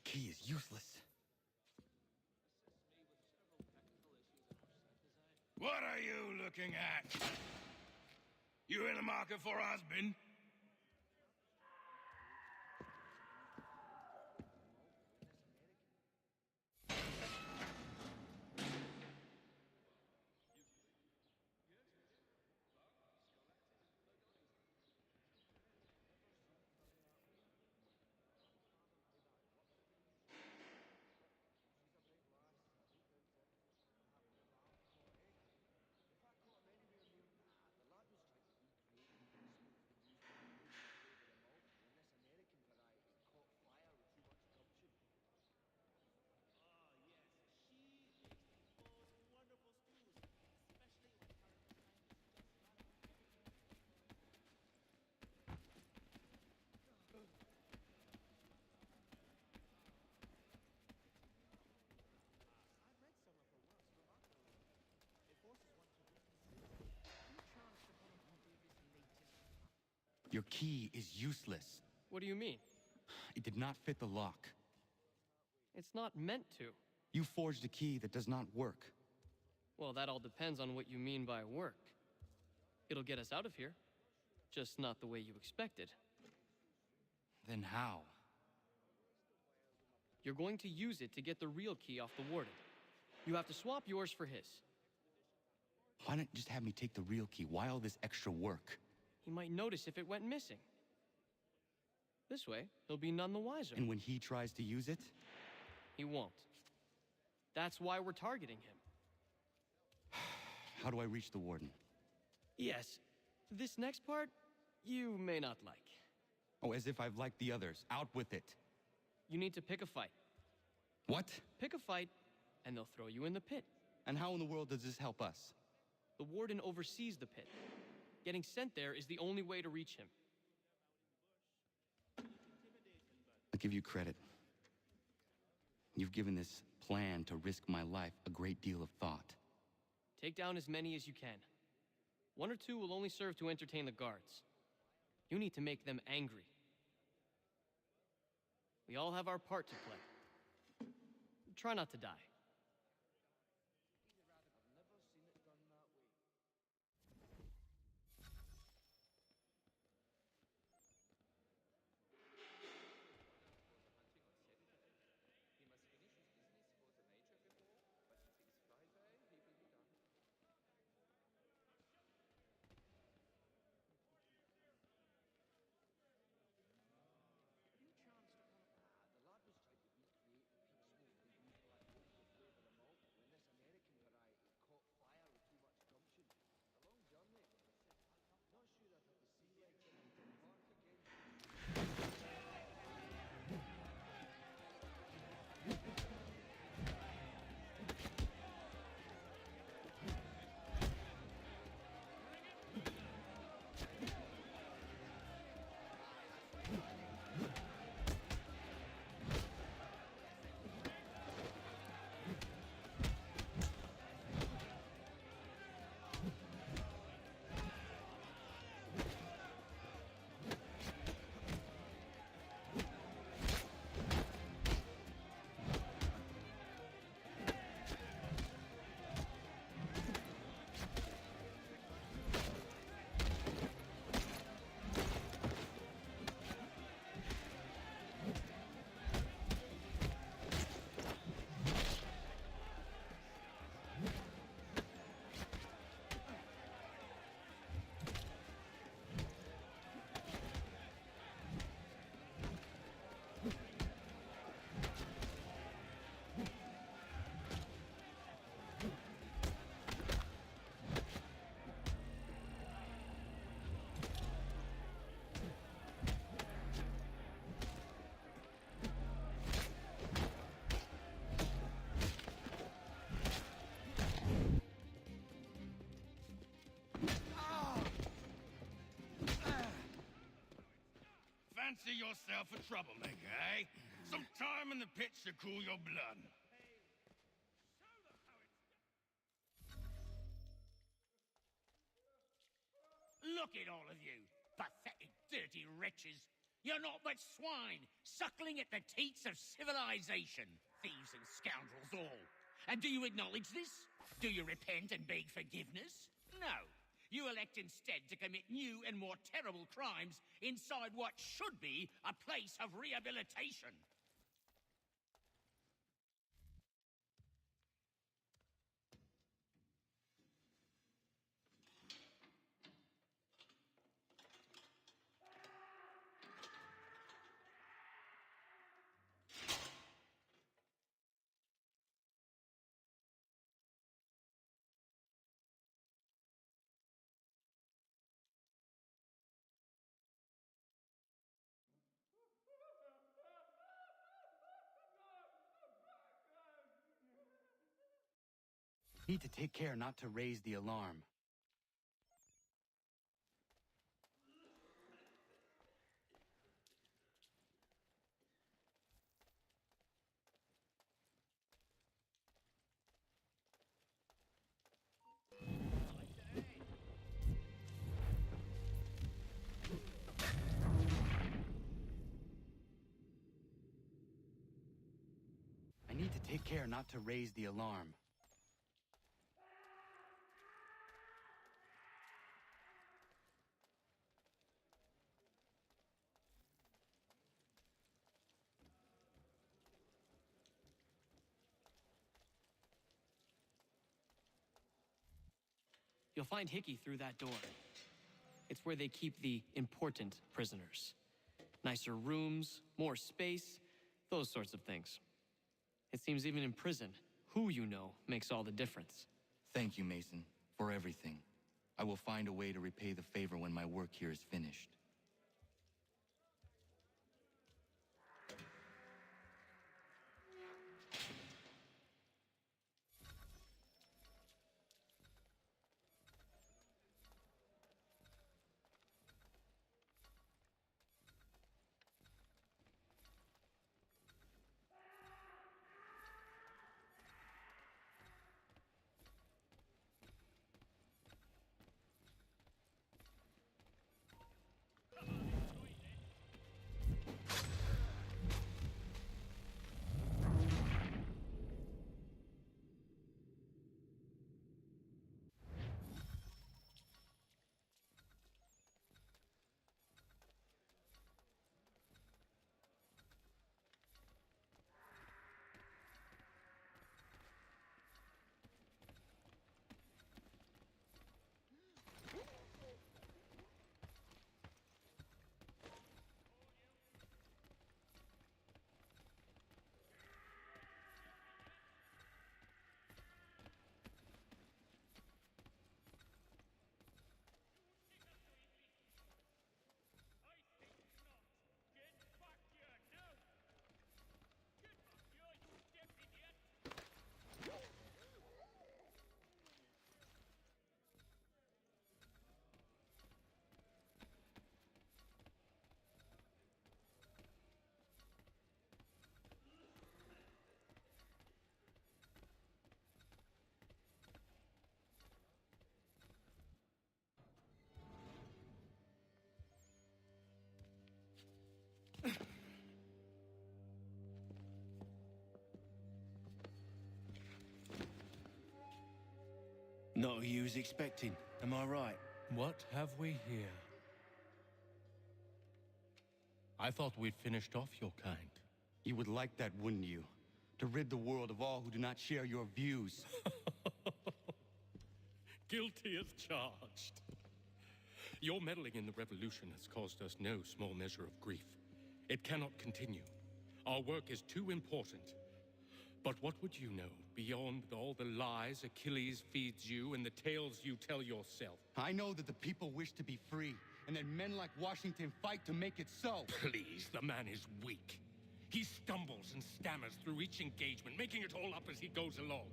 [SPEAKER 6] key is useless.
[SPEAKER 2] What are you looking at? You in the market for a husband?
[SPEAKER 6] Your key is useless.
[SPEAKER 20] What do you mean?
[SPEAKER 6] It did not fit the lock.
[SPEAKER 20] It's not meant to.
[SPEAKER 6] You forged a key that does not work.
[SPEAKER 20] Well, that all depends on what you mean by work. It'll get us out of here, just not the way you expected.
[SPEAKER 6] Then how?
[SPEAKER 20] You're going to use it to get the real key off the warden. You have to swap yours for his.
[SPEAKER 6] Why not just have me take the real key? Why all this extra work?
[SPEAKER 20] He might notice if it went missing. This way, he'll be none the wiser.
[SPEAKER 6] And when he tries to use it?
[SPEAKER 20] He won't. That's why we're targeting him.
[SPEAKER 6] How do I reach the warden?
[SPEAKER 20] Yes. This next part, you may not like.
[SPEAKER 6] Oh, as if I've liked the others. Out with it.
[SPEAKER 20] You need to pick a fight.
[SPEAKER 6] What?
[SPEAKER 20] Pick a fight, and they'll throw you in the pit.
[SPEAKER 6] And how in the world does this help us?
[SPEAKER 20] The warden oversees the pit. Getting sent there is the only way to reach him.
[SPEAKER 6] I'll give you credit. You've given this plan to risk my life a great deal of thought.
[SPEAKER 20] Take down as many as you can. 1 or 2 will only serve to entertain the guards. You need to make them angry. We all have our part to play. Try not to die.
[SPEAKER 2] Fancy yourself a troublemaker, eh? Some time in the pit should cool your blood. Look at all of you, pathetic, dirty wretches. You're not but swine, suckling at the teats of civilization. Thieves and scoundrels all. And do you acknowledge this? Do you repent and beg forgiveness? No. You elect instead to commit new and more terrible crimes inside what should be a place of rehabilitation.
[SPEAKER 6] Need to take care not to raise the alarm. I need to take care not to raise the alarm.
[SPEAKER 20] You'll find Hickey through that door. It's where they keep the important prisoners. Nicer rooms, more space, those sorts of things. It seems even in prison, who you know makes all the difference.
[SPEAKER 6] Thank you, Mason, for everything. I will find a way to repay the favor when my work here is finished.
[SPEAKER 23] Not who you was expecting, am I right?
[SPEAKER 15] What have we here? I thought we'd finished off your kind.
[SPEAKER 6] You would like that, wouldn't you? To rid the world of all who do not share your views.
[SPEAKER 15] Guilty as charged. Your meddling in the revolution has caused us no small measure of grief. It cannot continue. Our work is too important. But what would you know beyond all the lies Achilles feeds you and the tales you tell yourself?
[SPEAKER 6] I know that the people wish to be free, and that men like Washington fight to make it so.
[SPEAKER 15] Please, the man is weak. He stumbles and stammers through each engagement, making it all up as he goes along.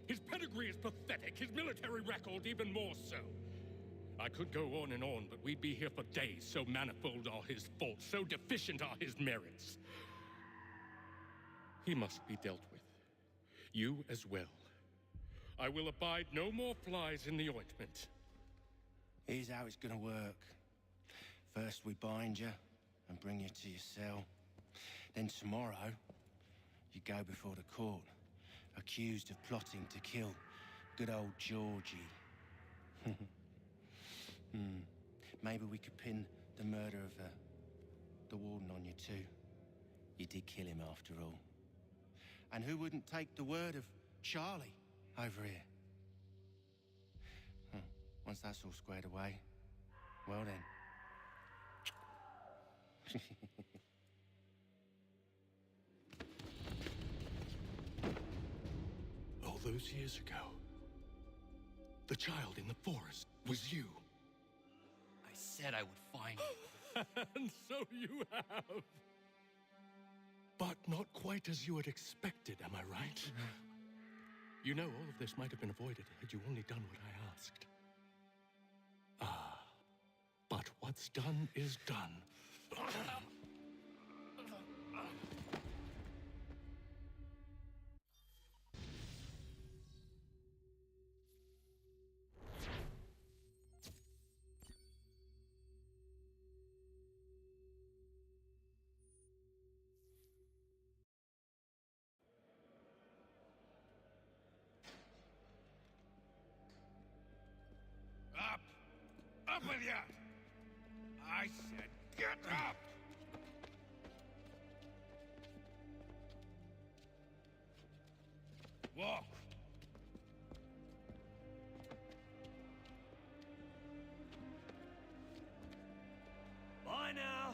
[SPEAKER 15] His pedigree is pathetic, his military record even more so. I could go on and on, but we'd be here for days, so manifold are his faults, so deficient are his merits. He must be dealt with. You as well. I will abide no more flies in the ointment.
[SPEAKER 23] Here's how it's gonna work. First we bind you,
[SPEAKER 12] and bring you to your cell. Then tomorrow, you go before the court, accused of plotting to kill good old Georgie. Maybe we could pin the murder of the warden on you too. You did kill him after all. And who wouldn't take the word of Charlie over here? Once that's all squared away, well then.
[SPEAKER 15] All those years ago, the child in the forest was you.
[SPEAKER 3] I said I would find you.
[SPEAKER 15] And so you have. But not quite as you had expected, am I right? You know, all of this might have been avoided had you only done what I asked. But what's done is done.
[SPEAKER 11] Up! Up with ya! I said get up! Walk!
[SPEAKER 23] Bye now.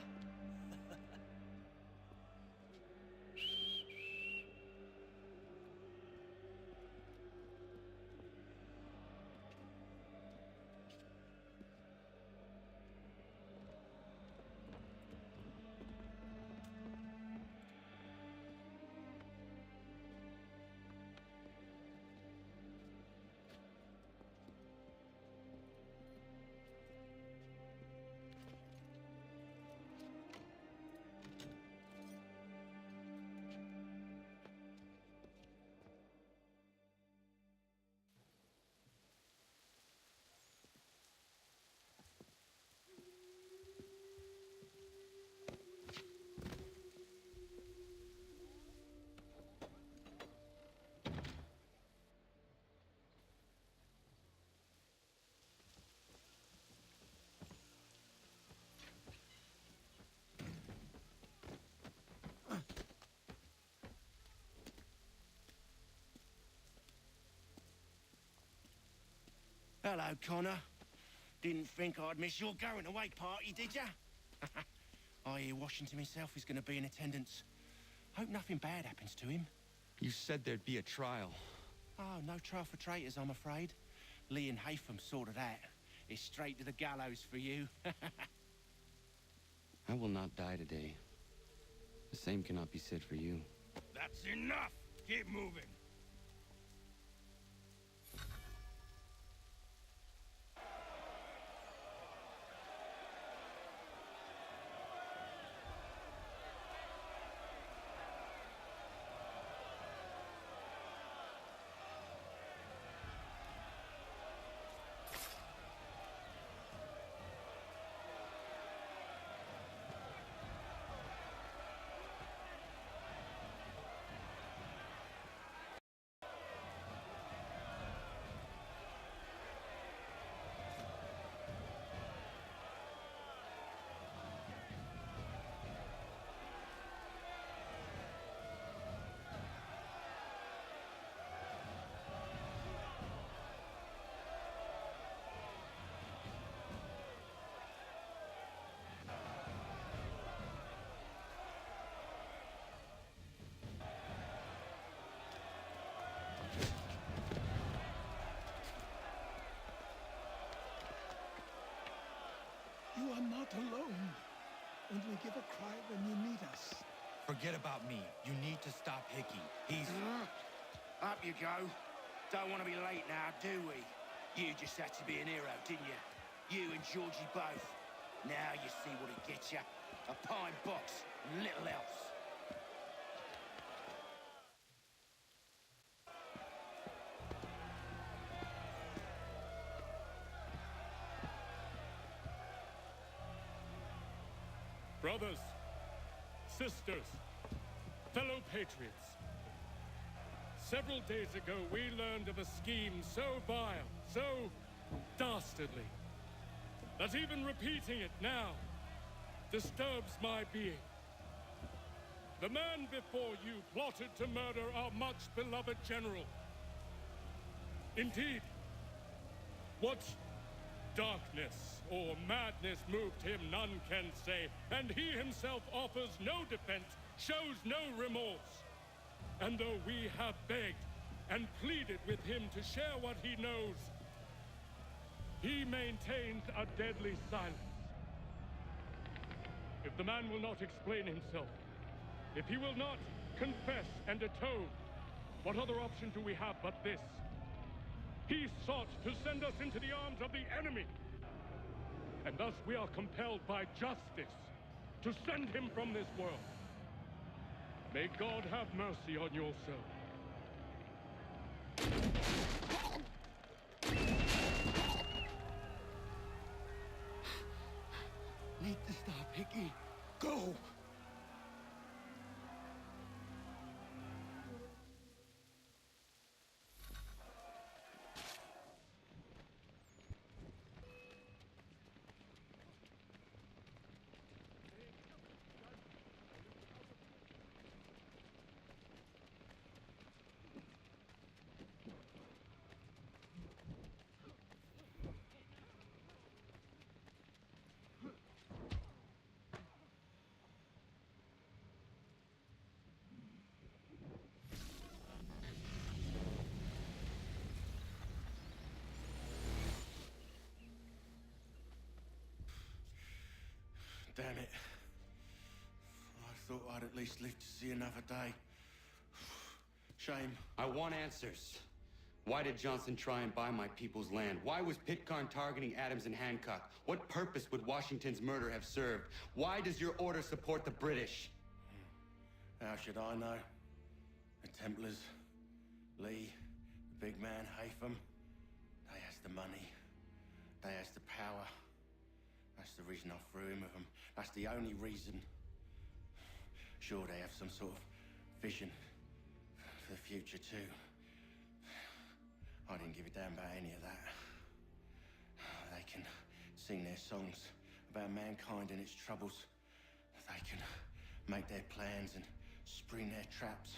[SPEAKER 12] Hello, Connor. Didn't think I'd miss your going away party, did ya? I hear Washington himself is going to be in attendance. Hope nothing bad happens to him.
[SPEAKER 6] You said there'd be a trial.
[SPEAKER 12] Oh, no trial for traitors, I'm afraid. Lee and Haytham sorted that. It's straight to the gallows for you.
[SPEAKER 6] I will not die today. The same cannot be said for you.
[SPEAKER 11] That's enough! Keep moving!
[SPEAKER 7] You are not alone. Only give a cry when you need us.
[SPEAKER 6] Forget about me. You need to stop Hickey. He's...
[SPEAKER 12] Up you go. Don't want to be late now, do we? You just had to be an hero, didn't you? You and Georgie both. Now you see what it gets you. A pine box, and little else.
[SPEAKER 15] Brothers, sisters, fellow patriots. Several days ago, we learned of a scheme so vile, so dastardly, that even repeating it now disturbs my being. The man before you plotted to murder our much-beloved general. Indeed, what darkness or madness moved him, none can say, and he himself offers no defense, shows no remorse. And though we have begged and pleaded with him to share what he knows, he maintains a deadly silence. If the man will not explain himself, if he will not confess and atone, what other option do we have but this? He sought to send us into the arms of the enemy. And thus we are compelled by justice to send him from this world. May God have mercy on your soul.
[SPEAKER 11] Need to stop, Hickey. Go!
[SPEAKER 4] Damn it. I thought I'd at least live to see another day. Shame.
[SPEAKER 6] I want answers. Why did Johnson try and buy my people's land? Why was Pitcairn targeting Adams and Hancock? What purpose would Washington's murder have served? Why does your order support the British?
[SPEAKER 4] How should I know? The Templars, Lee, the big man, Haytham, they has the money. They has the power. That's the reason I threw in with them. That's the only reason. Sure, they have some sort of vision for the future, too. I didn't give a damn about any of that. They can sing their songs about mankind and its troubles. They can make their plans and spring their traps.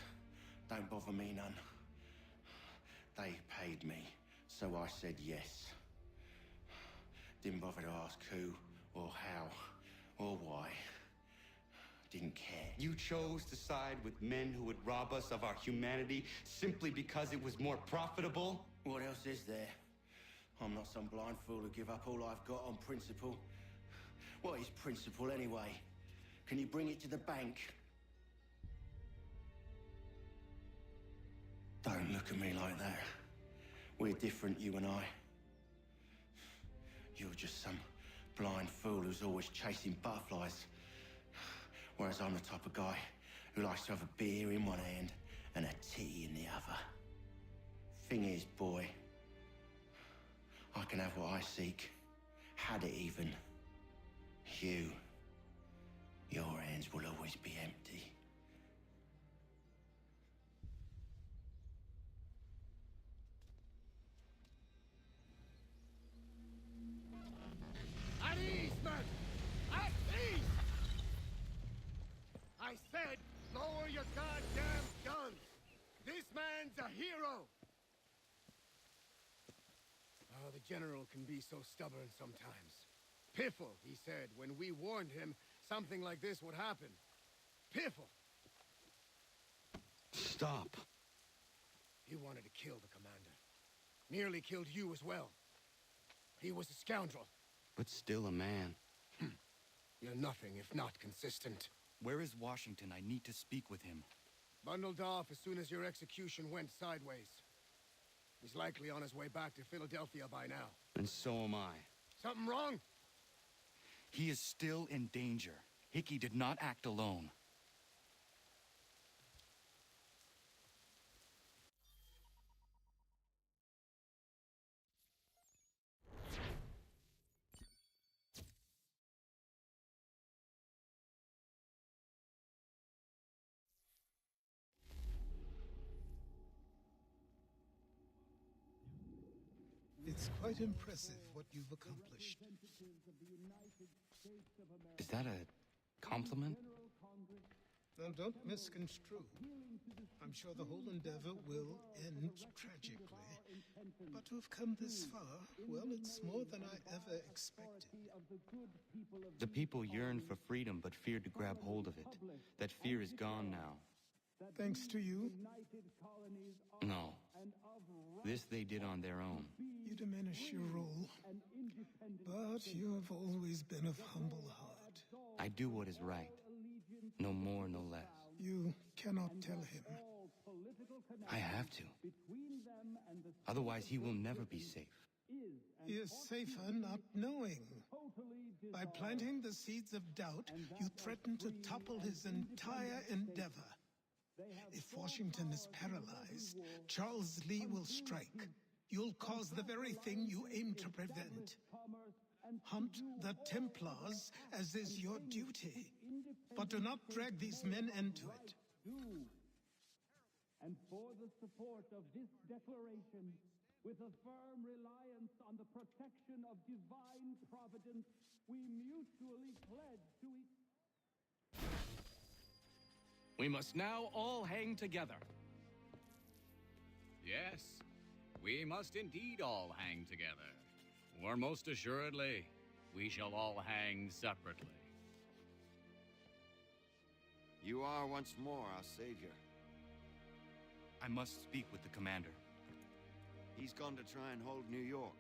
[SPEAKER 4] Don't bother me none. They paid me, so I said yes. Didn't bother to ask who, or how, or why. Didn't care.
[SPEAKER 6] You chose to side with men who would rob us of our humanity simply because it was more profitable?
[SPEAKER 4] What else is there? I'm not some blind fool to give up all I've got on principle. What is principle anyway? Can you bring it to the bank? Don't look at me like that. We're different, you and I. You're just some blind fool who's always chasing butterflies. Whereas I'm the type of guy who likes to have a beer in one hand and a tea in the other. Thing is, boy, I can have what I seek. Had it even. Your hands will always be empty.
[SPEAKER 16] At ease, man! At ease! I said, lower your goddamn guns! This man's a hero! Oh, the general can be so stubborn sometimes. Piffle, he said, when we warned him something like this would happen. Piffle!
[SPEAKER 6] Stop.
[SPEAKER 16] He wanted to kill the commander. Nearly killed you as well. He was a scoundrel.
[SPEAKER 6] But still a man.
[SPEAKER 16] You're nothing if not consistent.
[SPEAKER 6] Where is Washington? I need to speak with him.
[SPEAKER 16] Bundled off as soon as your execution went sideways. He's likely on his way back to Philadelphia by now.
[SPEAKER 6] And so am I.
[SPEAKER 16] Something wrong?
[SPEAKER 6] He is still in danger. Hickey did not act alone.
[SPEAKER 7] It's quite impressive what you've accomplished.
[SPEAKER 6] Is that a compliment?
[SPEAKER 7] Now, don't misconstrue. I'm sure the whole endeavor will end tragically. But to have come this far, well, it's more than I ever expected.
[SPEAKER 6] The people yearn for freedom but feared to grab hold of it. That fear is gone now.
[SPEAKER 7] Thanks to you?
[SPEAKER 6] No. This they did on their own.
[SPEAKER 7] You diminish your role. But you have always been of humble heart.
[SPEAKER 6] I do what is right. No more, no less.
[SPEAKER 7] You cannot tell him.
[SPEAKER 6] I have to. Otherwise, he will never be safe.
[SPEAKER 7] He is safer not knowing. By planting the seeds of doubt, you threaten to topple his entire endeavor. If Washington is paralyzed, Charles Lee will strike. You'll cause the very thing you aim to prevent. Hunt the Templars, as is your duty. But do not drag these men into it.
[SPEAKER 2] And for the support of this declaration, with a firm reliance on the protection of divine providence, we mutually pledge to each...
[SPEAKER 5] We must now all hang together.
[SPEAKER 3] Yes, we must indeed all hang together. Or most assuredly, we shall all hang separately.
[SPEAKER 10] You are once more our savior.
[SPEAKER 6] I must speak with the commander.
[SPEAKER 10] He's gone to try and hold New York.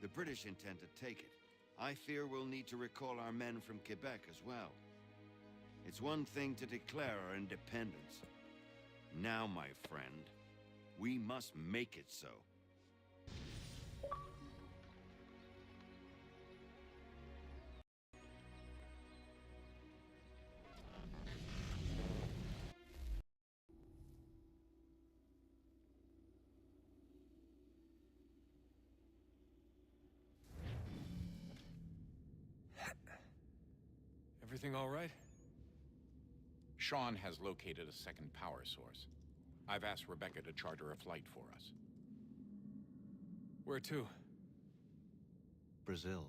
[SPEAKER 10] The British intend to take it. I fear we'll need to recall our men from Quebec as well. It's one thing to declare our independence. Now, my friend, we must make it so.
[SPEAKER 8] Everything all right?
[SPEAKER 22] Sean has located a second power source. I've asked Rebecca to charter a flight for us.
[SPEAKER 8] Where to?
[SPEAKER 12] Brazil.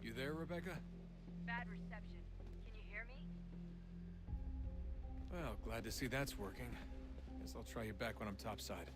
[SPEAKER 8] You there, Rebecca?
[SPEAKER 24] Bad reception. Can you hear me?
[SPEAKER 8] Well, glad to see that's working. Guess I'll try you back when I'm topside.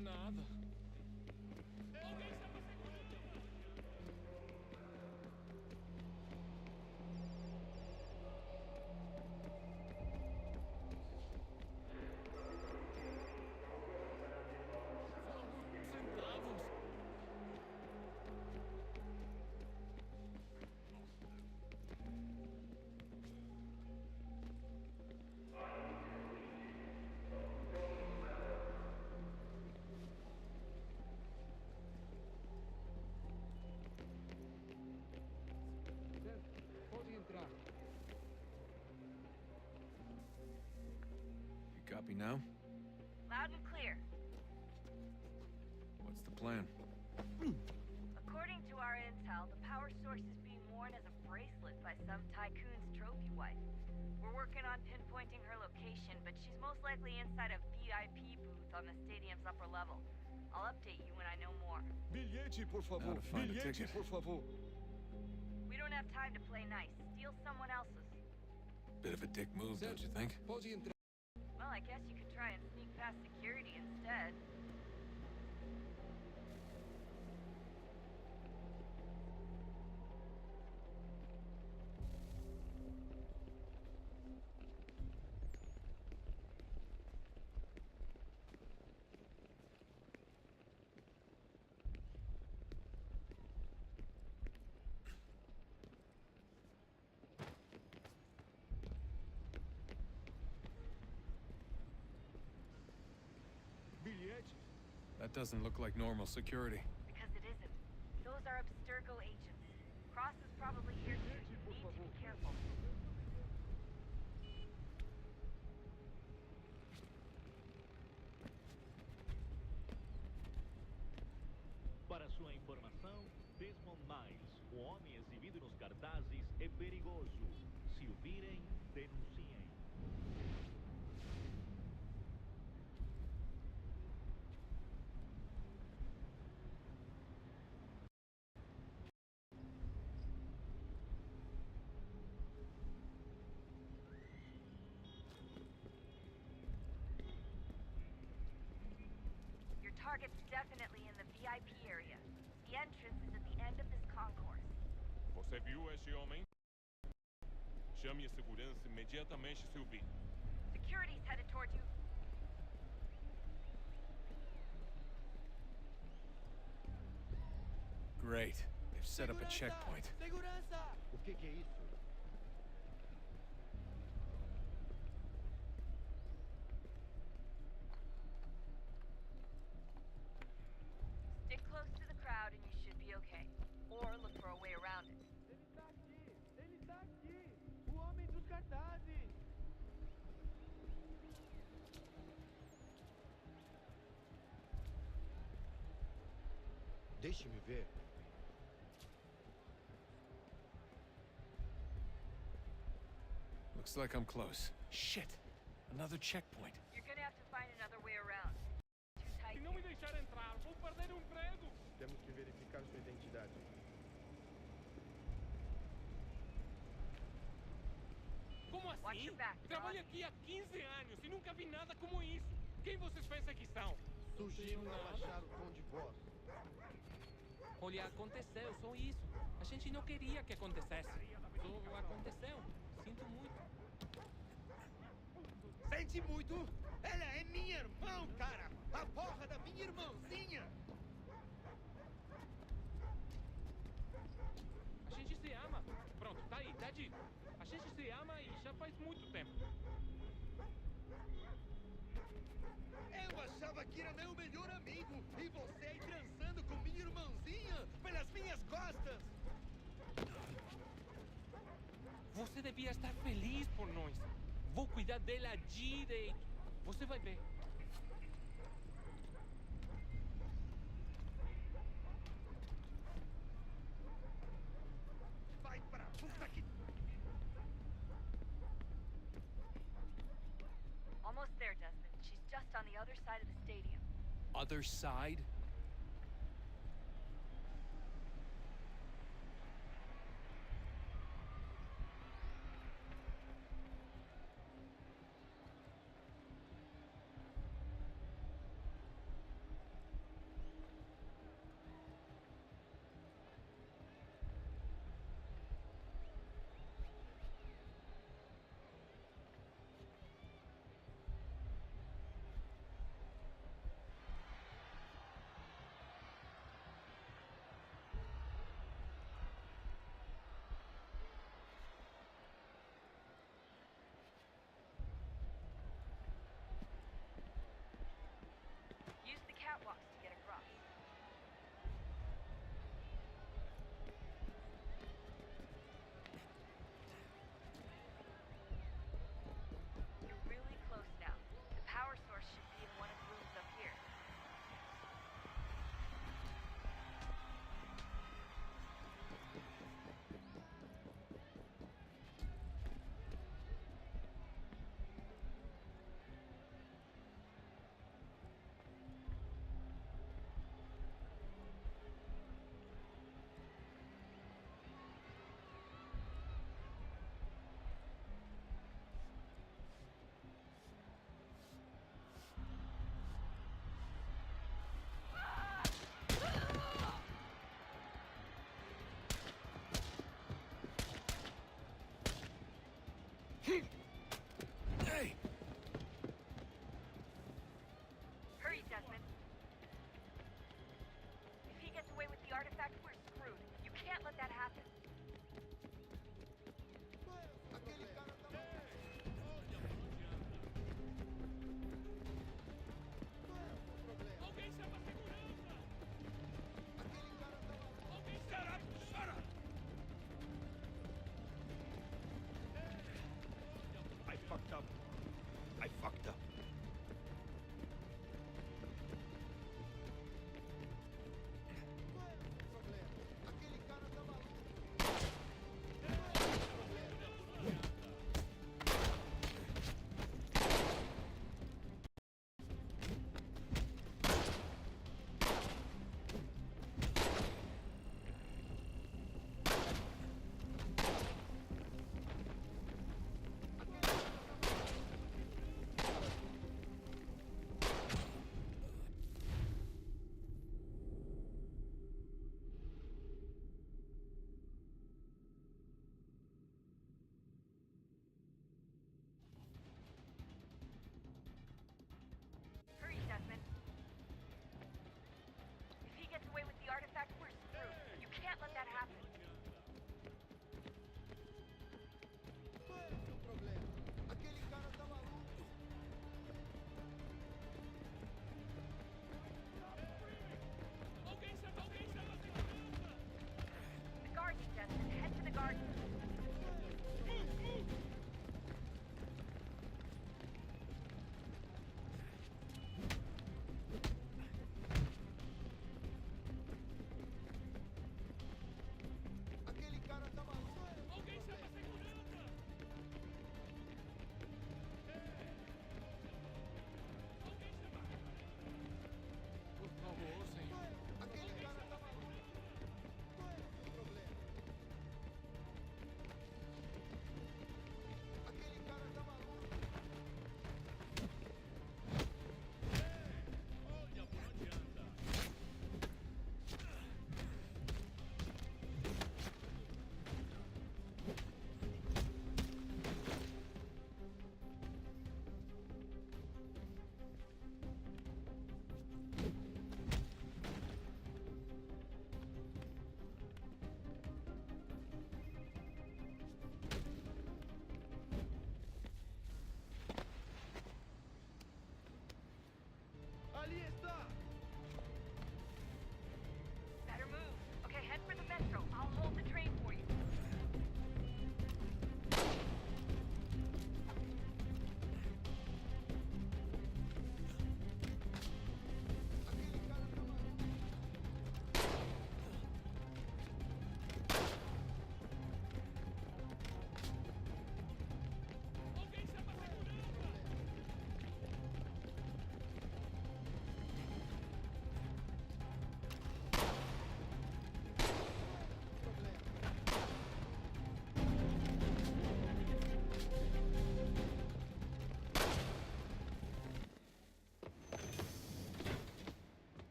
[SPEAKER 15] nada.
[SPEAKER 1] Pode entrar.
[SPEAKER 14] You copy now?
[SPEAKER 24] Loud and clear.
[SPEAKER 14] What's the plan?
[SPEAKER 24] According to our intel, the power source is being worn as a bracelet by some tycoon's trophy wife. We're working on pinpointing her location, but she's most likely inside a VIP booth on the stadium's upper level. I'll update you when I know more.
[SPEAKER 14] Bilhete, por favor. Bilhete, por favor.
[SPEAKER 24] We don't have time to play nice. Steal someone else's.
[SPEAKER 14] Bit of a dick move, don't you think?
[SPEAKER 1] Pode entrar.
[SPEAKER 24] Well, I guess you could try and sneak past security instead.
[SPEAKER 14] That doesn't look like normal security.
[SPEAKER 24] Because it isn't. Those are Abstergo agents. Cross is probably here too. You need to be careful.
[SPEAKER 17] Para sua informação, Desmond Miles, o homem exibido nos cartazes, é perigoso. Se o virem, denunciem.
[SPEAKER 24] Your target's definitely in the VIP area. The entrance is at the end of this concourse.
[SPEAKER 19] Você viu esse homem? Chame a segurança imediatamente se o vir.
[SPEAKER 24] Security's headed toward you.
[SPEAKER 14] Great. They've set up a checkpoint.
[SPEAKER 1] Segurança!
[SPEAKER 10] O que é isso?
[SPEAKER 24] Stick close to the crowd and you should be okay. Or look for a way around it.
[SPEAKER 1] Ele tá aqui! Ele tá aqui! O homem dos cartazes!
[SPEAKER 10] Deixe-me ver.
[SPEAKER 14] Looks like I'm close. Shit! Another checkpoint.
[SPEAKER 24] You're gonna have to find another way around. Too tight.
[SPEAKER 15] Se não me deixar entrar, vou perder o emprego.
[SPEAKER 25] Temos que verificar sua identidade.
[SPEAKER 15] Como
[SPEAKER 24] Watch
[SPEAKER 15] assim?
[SPEAKER 24] your back,
[SPEAKER 15] Trabalho aqui há 15 anos e nunca vi nada como isso. Quem vocês pensam que são?
[SPEAKER 25] Sugiro abaixar o tom de voz.
[SPEAKER 21] Olha, aconteceu, só isso. A gente não queria que acontecesse. Só aconteceu. Sinto muito.
[SPEAKER 11] Sente muito? Ela é minha irmã, cara! A porra da minha irmãzinha!
[SPEAKER 15] A gente se ama. Pronto, tá aí, tá dito. A gente se ama e já faz muito tempo.
[SPEAKER 11] Eu achava que era meu melhor amigo e você aí transando com minha irmãzinha pelas minhas costas!
[SPEAKER 15] Você devia estar feliz por nós. Vou cuidar dela direito. Você vai ver.
[SPEAKER 11] Vai pra puta que...
[SPEAKER 24] Almost there, Desmond. She's just on the other side of the stadium.
[SPEAKER 15] Other side?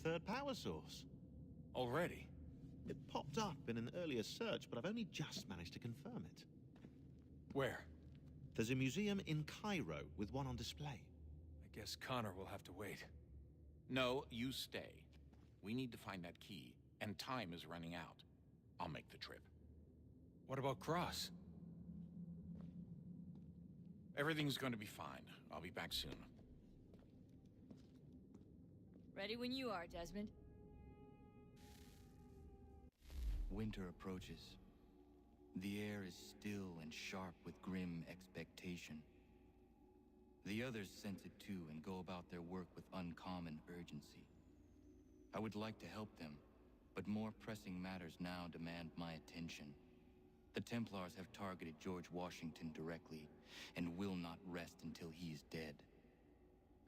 [SPEAKER 9] third power source.
[SPEAKER 14] Already?
[SPEAKER 9] It popped up in an earlier search, but I've only just managed to confirm it.
[SPEAKER 14] Where?
[SPEAKER 9] There's a museum in Cairo with one on display.
[SPEAKER 14] I guess Connor will have to wait.
[SPEAKER 22] No, you stay. We need to find that key, and time is running out. I'll make the trip.
[SPEAKER 14] What about Cross?
[SPEAKER 22] Everything's going to be fine. I'll be back soon.
[SPEAKER 24] Ready when you are, Desmond.
[SPEAKER 6] Winter approaches. The air is still and sharp with grim expectation. The others sense it too and go about their work with uncommon urgency. I would like to help them, but more pressing matters now demand my attention. The Templars have targeted George Washington directly, and will not rest until he is dead.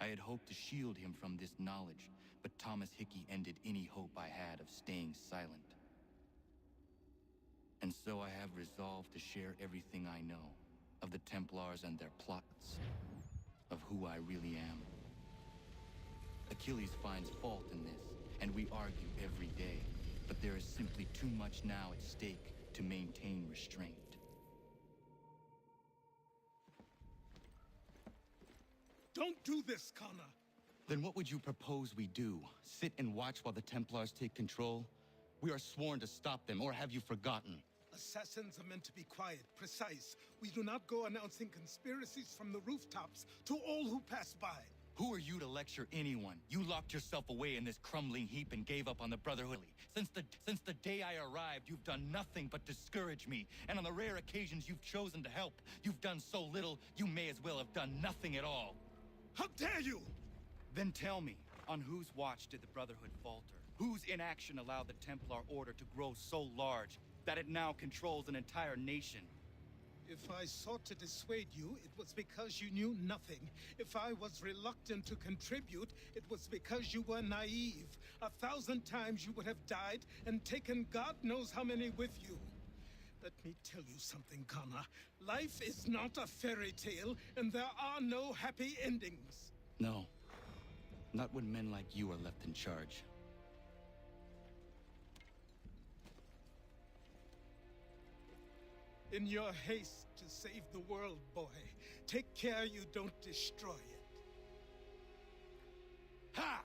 [SPEAKER 6] I had hoped to shield him from this knowledge, but Thomas Hickey ended any hope I had of staying silent. And so I have resolved to share everything I know of the Templars and their plots, of who I really am. Achilles finds fault in this, and we argue every day, but there is simply too much now at stake to maintain restraint.
[SPEAKER 7] Don't do this, Connor!
[SPEAKER 6] Then what would you propose we do? Sit and watch while the Templars take control? We are sworn to stop them, or have you forgotten?
[SPEAKER 7] Assassins are meant to be quiet, precise. We do not go announcing conspiracies from the rooftops to all who pass by.
[SPEAKER 6] Who are you to lecture anyone? You locked yourself away in this crumbling heap and gave up on the Brotherhood. Since the day I arrived, you've done nothing but discourage me. And on the rare occasions you've chosen to help, you've done so little, you may as well have done nothing at all.
[SPEAKER 7] How dare you!
[SPEAKER 6] Then tell me, on whose watch did the Brotherhood falter? Whose inaction allowed the Templar Order to grow so large that it now controls an entire nation?
[SPEAKER 7] If I sought to dissuade you, it was because you knew nothing. If I was reluctant to contribute, it was because you were naive. 1,000 times you would have died and taken God knows how many with you. Let me tell you something, Connor. Life is not a fairy tale, and there are no happy endings.
[SPEAKER 6] No. Not when men like you are left in charge.
[SPEAKER 7] In your haste to save the world, boy, take care you don't destroy it. Ha!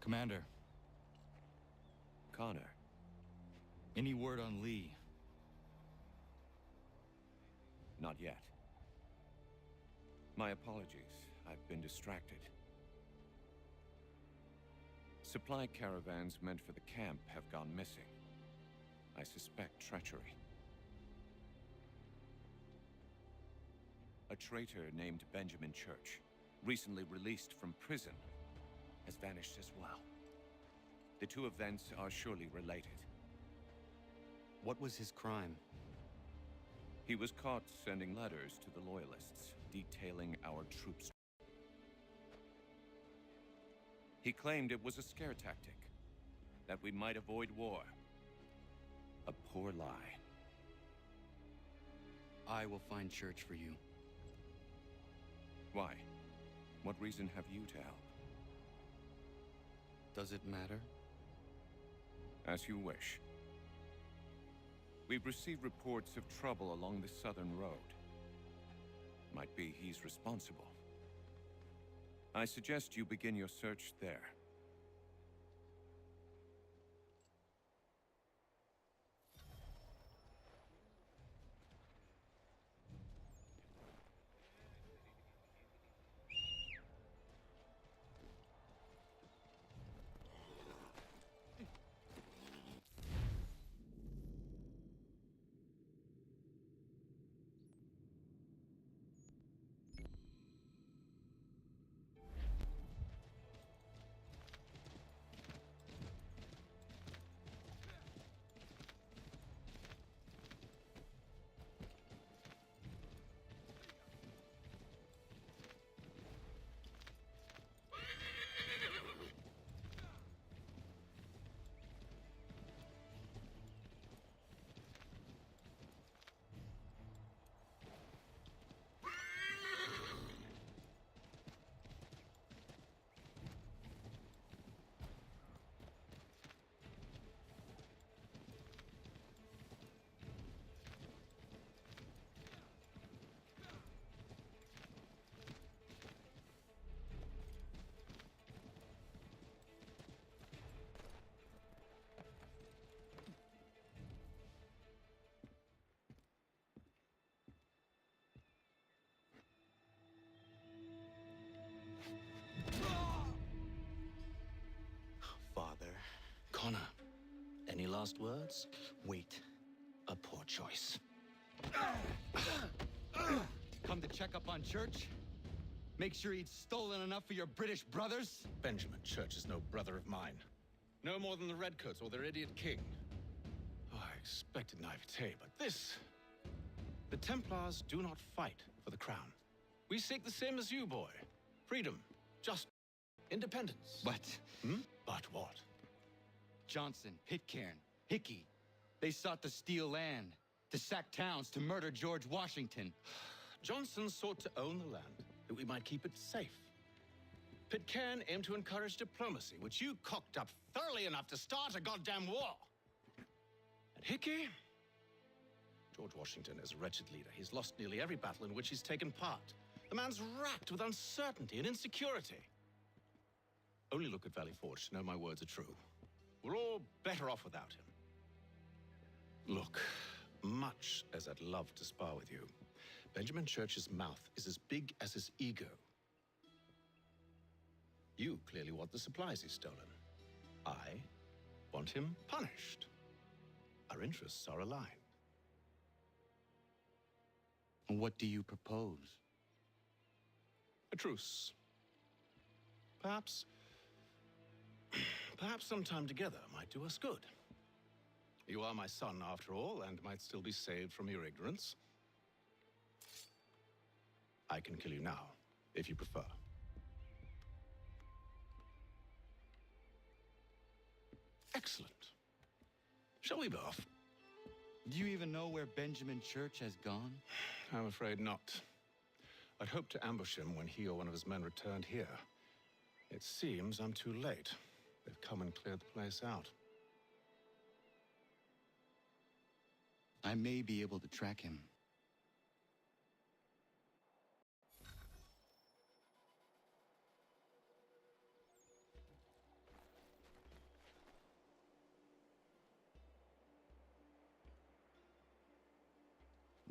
[SPEAKER 6] Commander.
[SPEAKER 4] Connor.
[SPEAKER 6] Any word on Lee?
[SPEAKER 4] Not yet. My apologies. I've been distracted. Supply caravans meant for the camp have gone missing. I suspect treachery. A traitor named Benjamin Church, recently released from prison, has vanished as well. The two events are surely related.
[SPEAKER 6] What was his crime?
[SPEAKER 4] He was caught sending letters to the Loyalists, detailing our troops. He claimed it was a scare tactic, that we might avoid war. A poor lie.
[SPEAKER 6] I will find Church for you.
[SPEAKER 4] Why? What reason have you to help?
[SPEAKER 6] Does it matter?
[SPEAKER 4] As you wish. We've received reports of trouble along the southern road. Might be he's responsible. I suggest you begin your search there.
[SPEAKER 9] Father. Connor, any last words? Wait. A poor choice.
[SPEAKER 6] Come to check up on Church? Make sure he'd stolen enough for your British brothers?
[SPEAKER 8] Benjamin Church is no brother of mine. No more than the Redcoats or their idiot king. Oh, I expected naivete, but this... The Templars do not fight for the crown. We seek the same as you, boy. Freedom, justice, independence.
[SPEAKER 6] But...
[SPEAKER 8] But what?
[SPEAKER 6] Johnson, Pitcairn, Hickey, they sought to steal land, to sack towns, to murder George Washington.
[SPEAKER 8] Johnson sought to own the land, that we might keep it safe. Pitcairn aimed to encourage diplomacy, which you cocked up thoroughly enough to start a goddamn war. And Hickey? George Washington is a wretched leader. He's lost nearly every battle in which he's taken part. The man's racked with uncertainty and insecurity. Only look at Valley Forge to know my words are true. We're all better off without him. Look, much as I'd love to spar with you, Benjamin Church's mouth is as big as his ego. You clearly want the supplies he's stolen. I want him punished. Our interests are aligned.
[SPEAKER 6] What do you propose?
[SPEAKER 8] A truce. Perhaps some time together might do us good. You are my son, after all, and might still be saved from your ignorance. I can kill you now, if you prefer. Excellent. Shall we be off?
[SPEAKER 6] Do you even know where Benjamin Church has gone?
[SPEAKER 8] I'm afraid not. I'd hoped to ambush him when he or one of his men returned here. It seems I'm too late. They've come and cleared the place out.
[SPEAKER 6] I may be able to track him.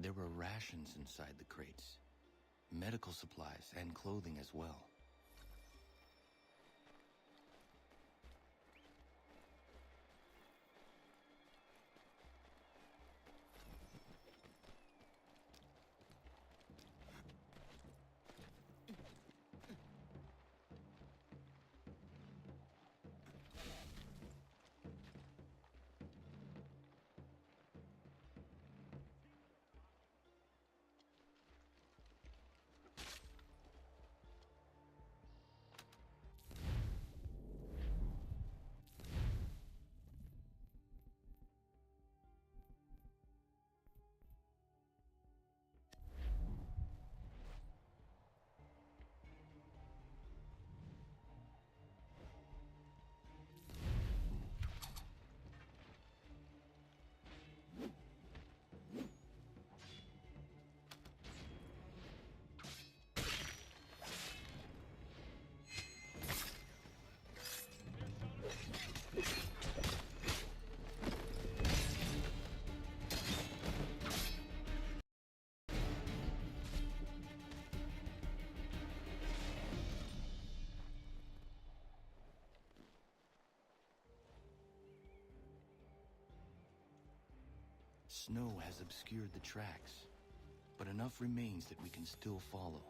[SPEAKER 6] There were rations inside the crates. Medical supplies and clothing as well. Snow has obscured the tracks, but enough remains that we can still follow.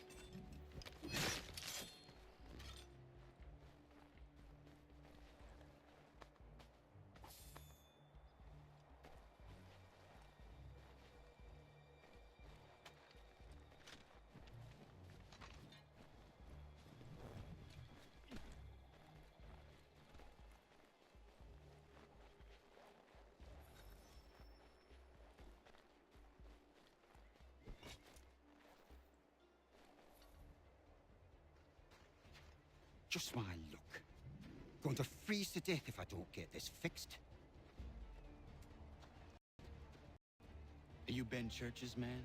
[SPEAKER 13] Just my luck. Going to freeze to death if I don't get this fixed.
[SPEAKER 6] Are you Ben Church's man?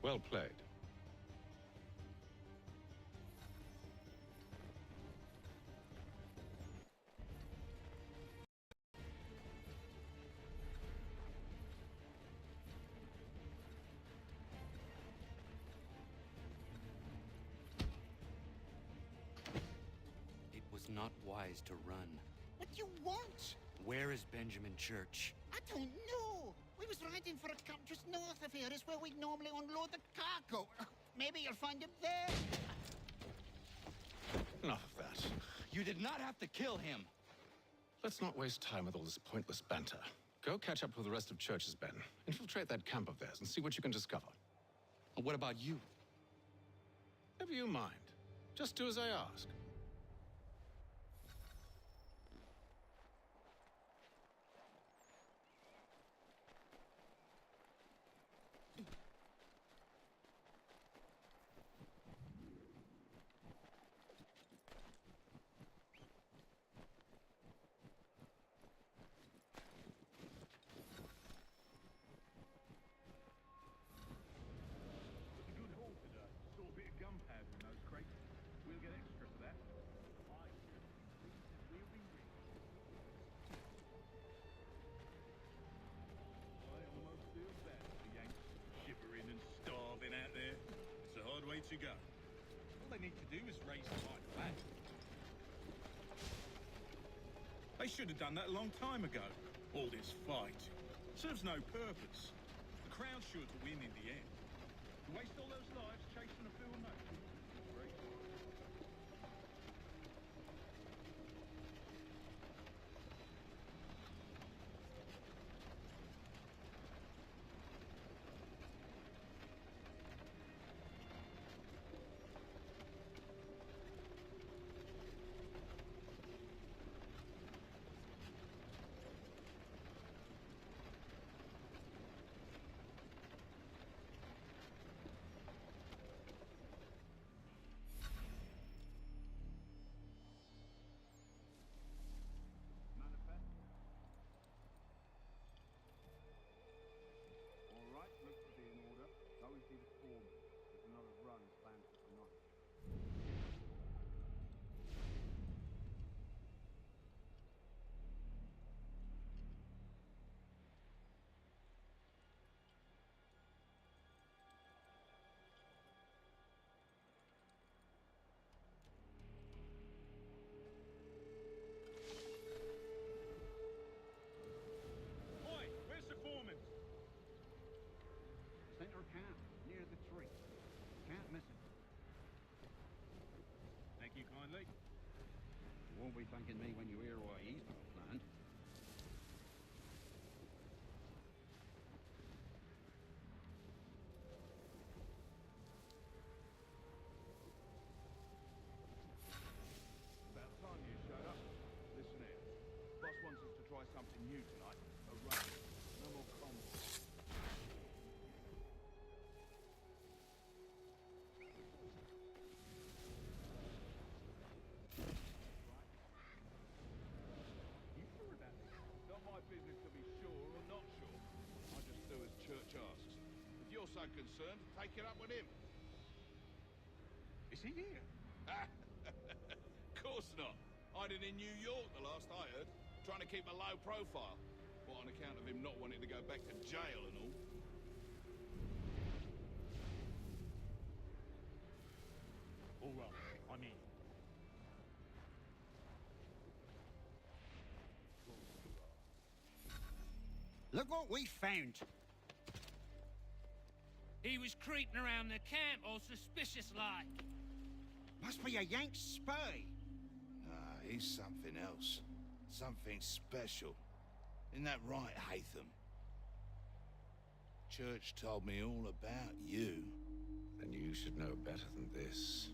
[SPEAKER 15] Well played.
[SPEAKER 6] Not wise to run.
[SPEAKER 13] What do you want?
[SPEAKER 6] Where is Benjamin Church?
[SPEAKER 13] I don't know. We was riding for a camp just north of here. It's where we normally unload the cargo. Maybe you'll find him there.
[SPEAKER 8] Enough of that.
[SPEAKER 6] You did not have to kill him.
[SPEAKER 8] Let's not waste time with all this pointless banter. Go catch up with the rest of Church's men. Infiltrate that camp of theirs and see what you can discover.
[SPEAKER 6] And what about you?
[SPEAKER 8] Never you mind. Just do as I ask.
[SPEAKER 11] To go. All they need to do is raise the right flag. They should have done that a long time ago. All this fight serves no purpose. The crowd's sure to win in the end. To waste all those lives chasing a fool nation.
[SPEAKER 2] camp near the tree. Can't miss it.
[SPEAKER 17] Thank you kindly.
[SPEAKER 2] You won't be thanking me when you hear what he's got planned.
[SPEAKER 11] About time you showed up. Listen here. Boss wants us to try something new tonight. A raid. No more combat. You sure about this? Not my business to be sure or not sure. I just do as church asks. If you're so concerned, take it up with him.
[SPEAKER 17] Is he here?
[SPEAKER 11] Of course not. Hiding in New York the last I heard. Trying to keep a low profile. What, on account of him not wanting to go back to jail and all?
[SPEAKER 17] All right, I'm in.
[SPEAKER 13] Look what we found.
[SPEAKER 16] He was creeping around the camp all suspicious-like.
[SPEAKER 13] Must be a Yank spy.
[SPEAKER 11] Ah, he's something else. Something special. Isn't that right, Hatham? Church told me all about you.
[SPEAKER 4] Then you should know better than this.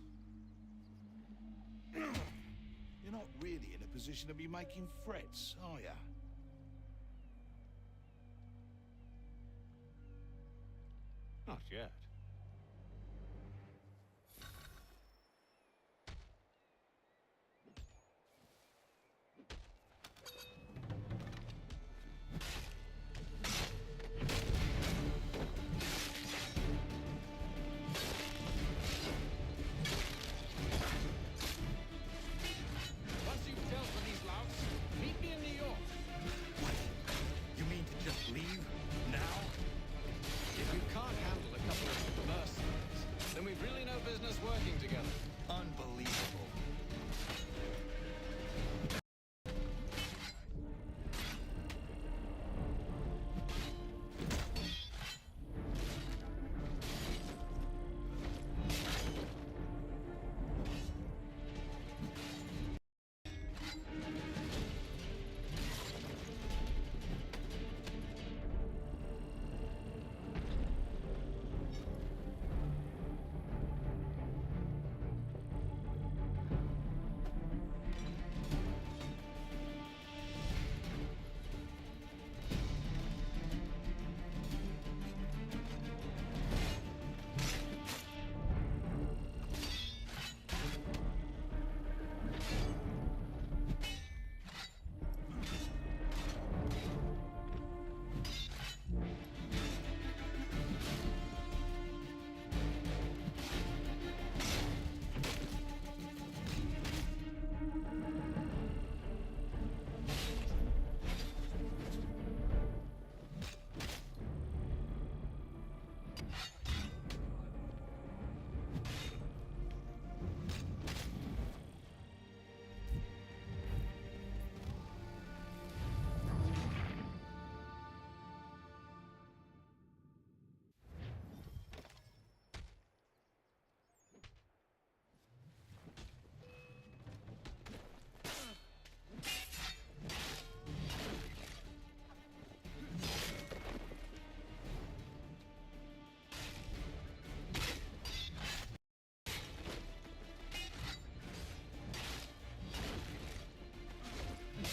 [SPEAKER 11] You're not really in a position to be making threats, are ya?
[SPEAKER 14] Not yet.
[SPEAKER 16] Once you've dealt with these louts, meet me in New York.
[SPEAKER 12] You mean to just leave? Now?
[SPEAKER 5] If you can't handle a couple of mercenaries, then we've really no business working together.
[SPEAKER 12] Unbelievable.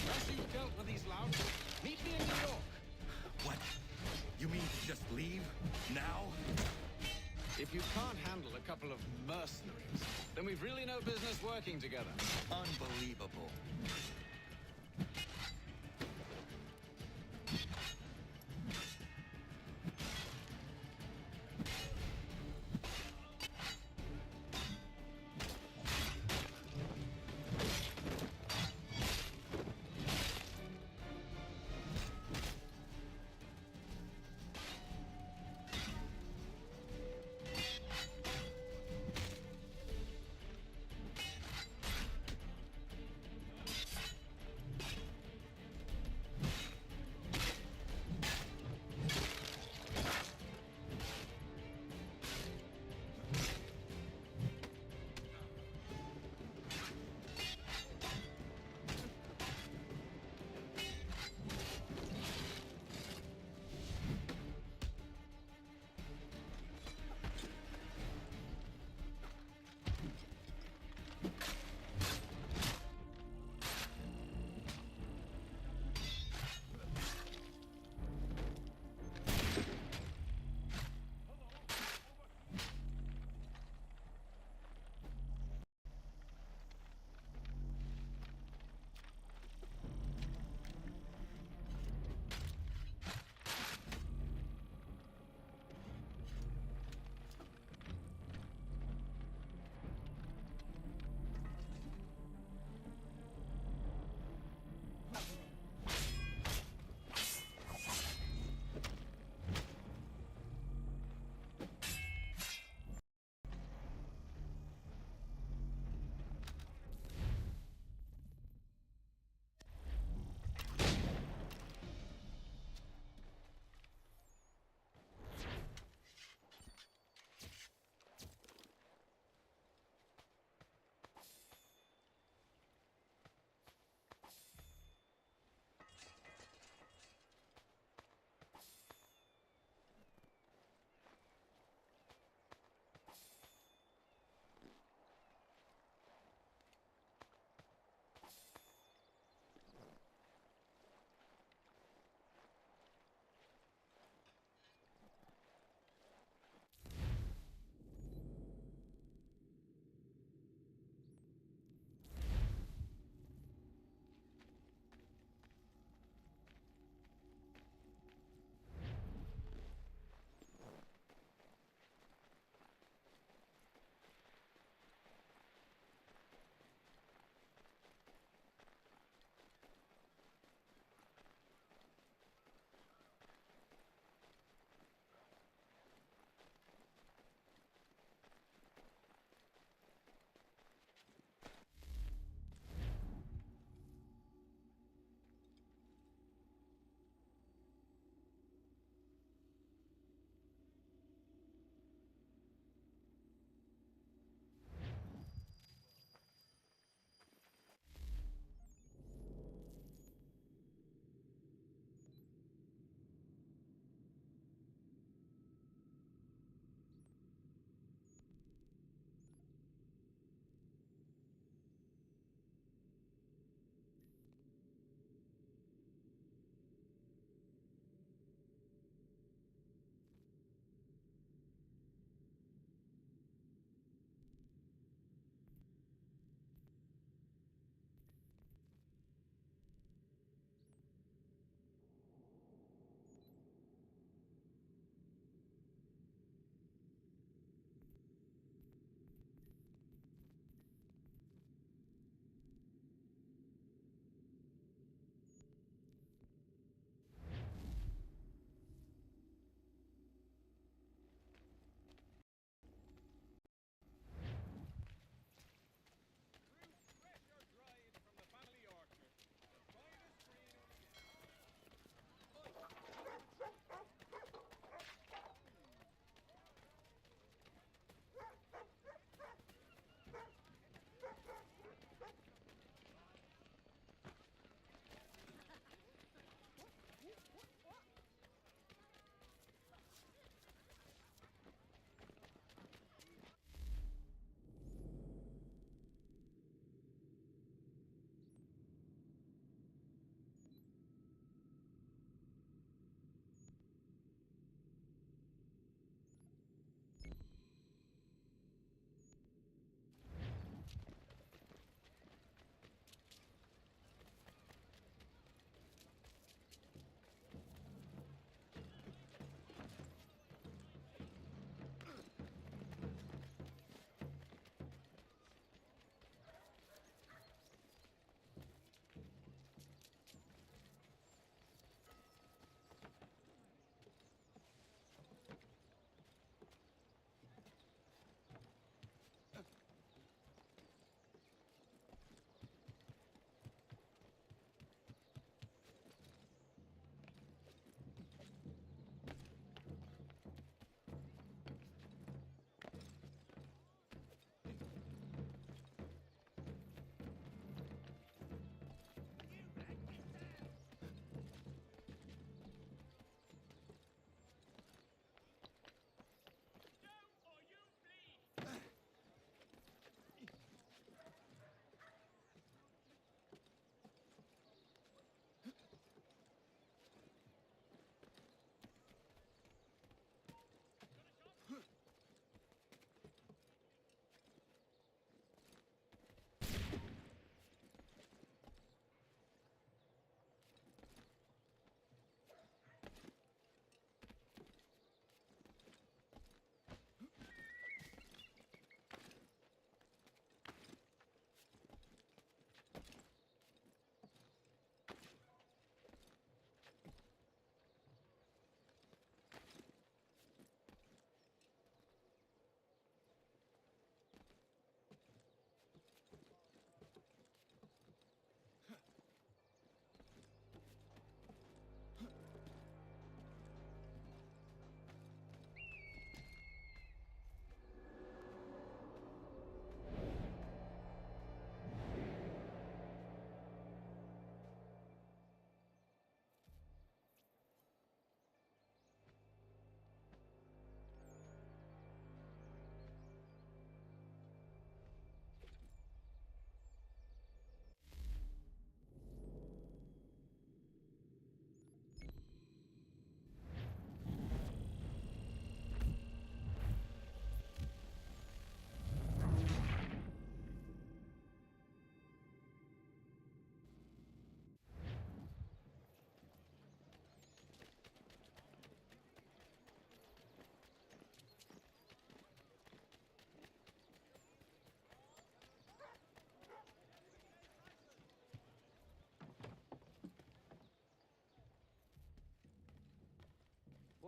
[SPEAKER 16] Once you've dealt with these louts, meet me in New York.
[SPEAKER 12] What? You mean to just leave? Now?
[SPEAKER 5] If you can't handle a couple of mercenaries, then we've really no business working together.
[SPEAKER 12] Unbelievable.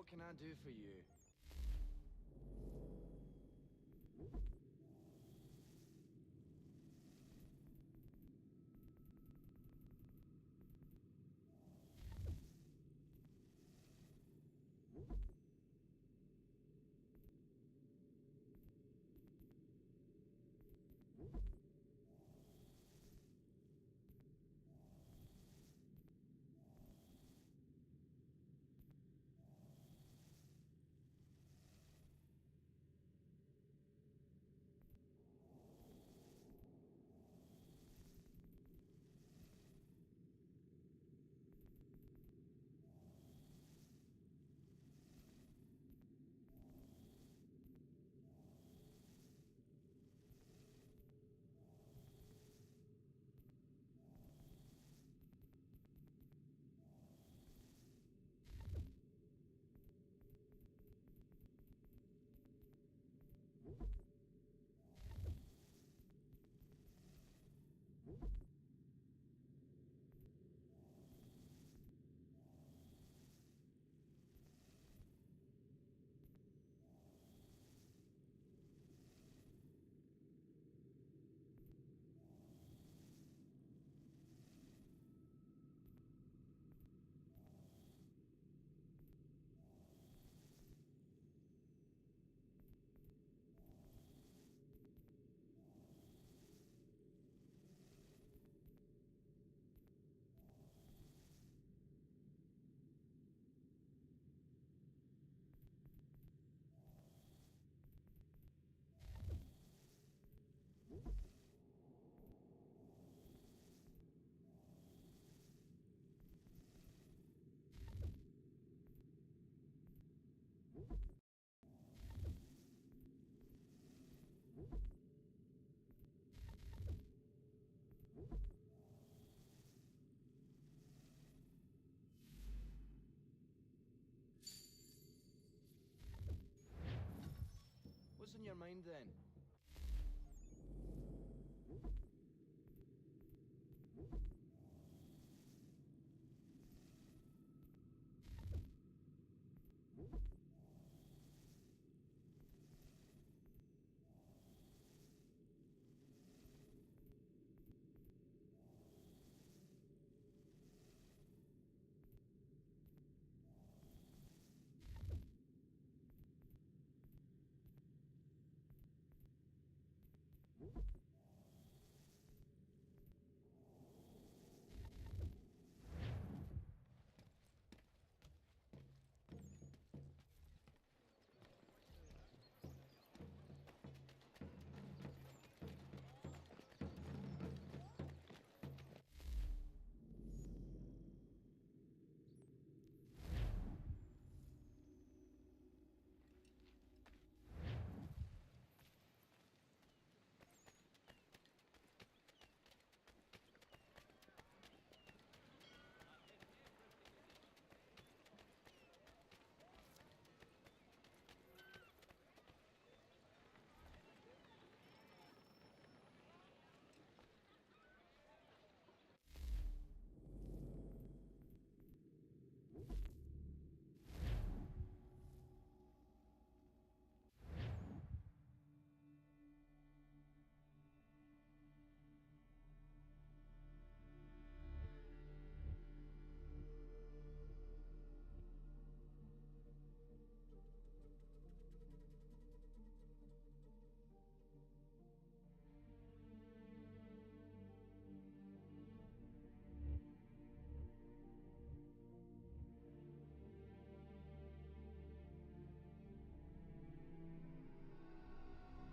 [SPEAKER 1] can I do for you? You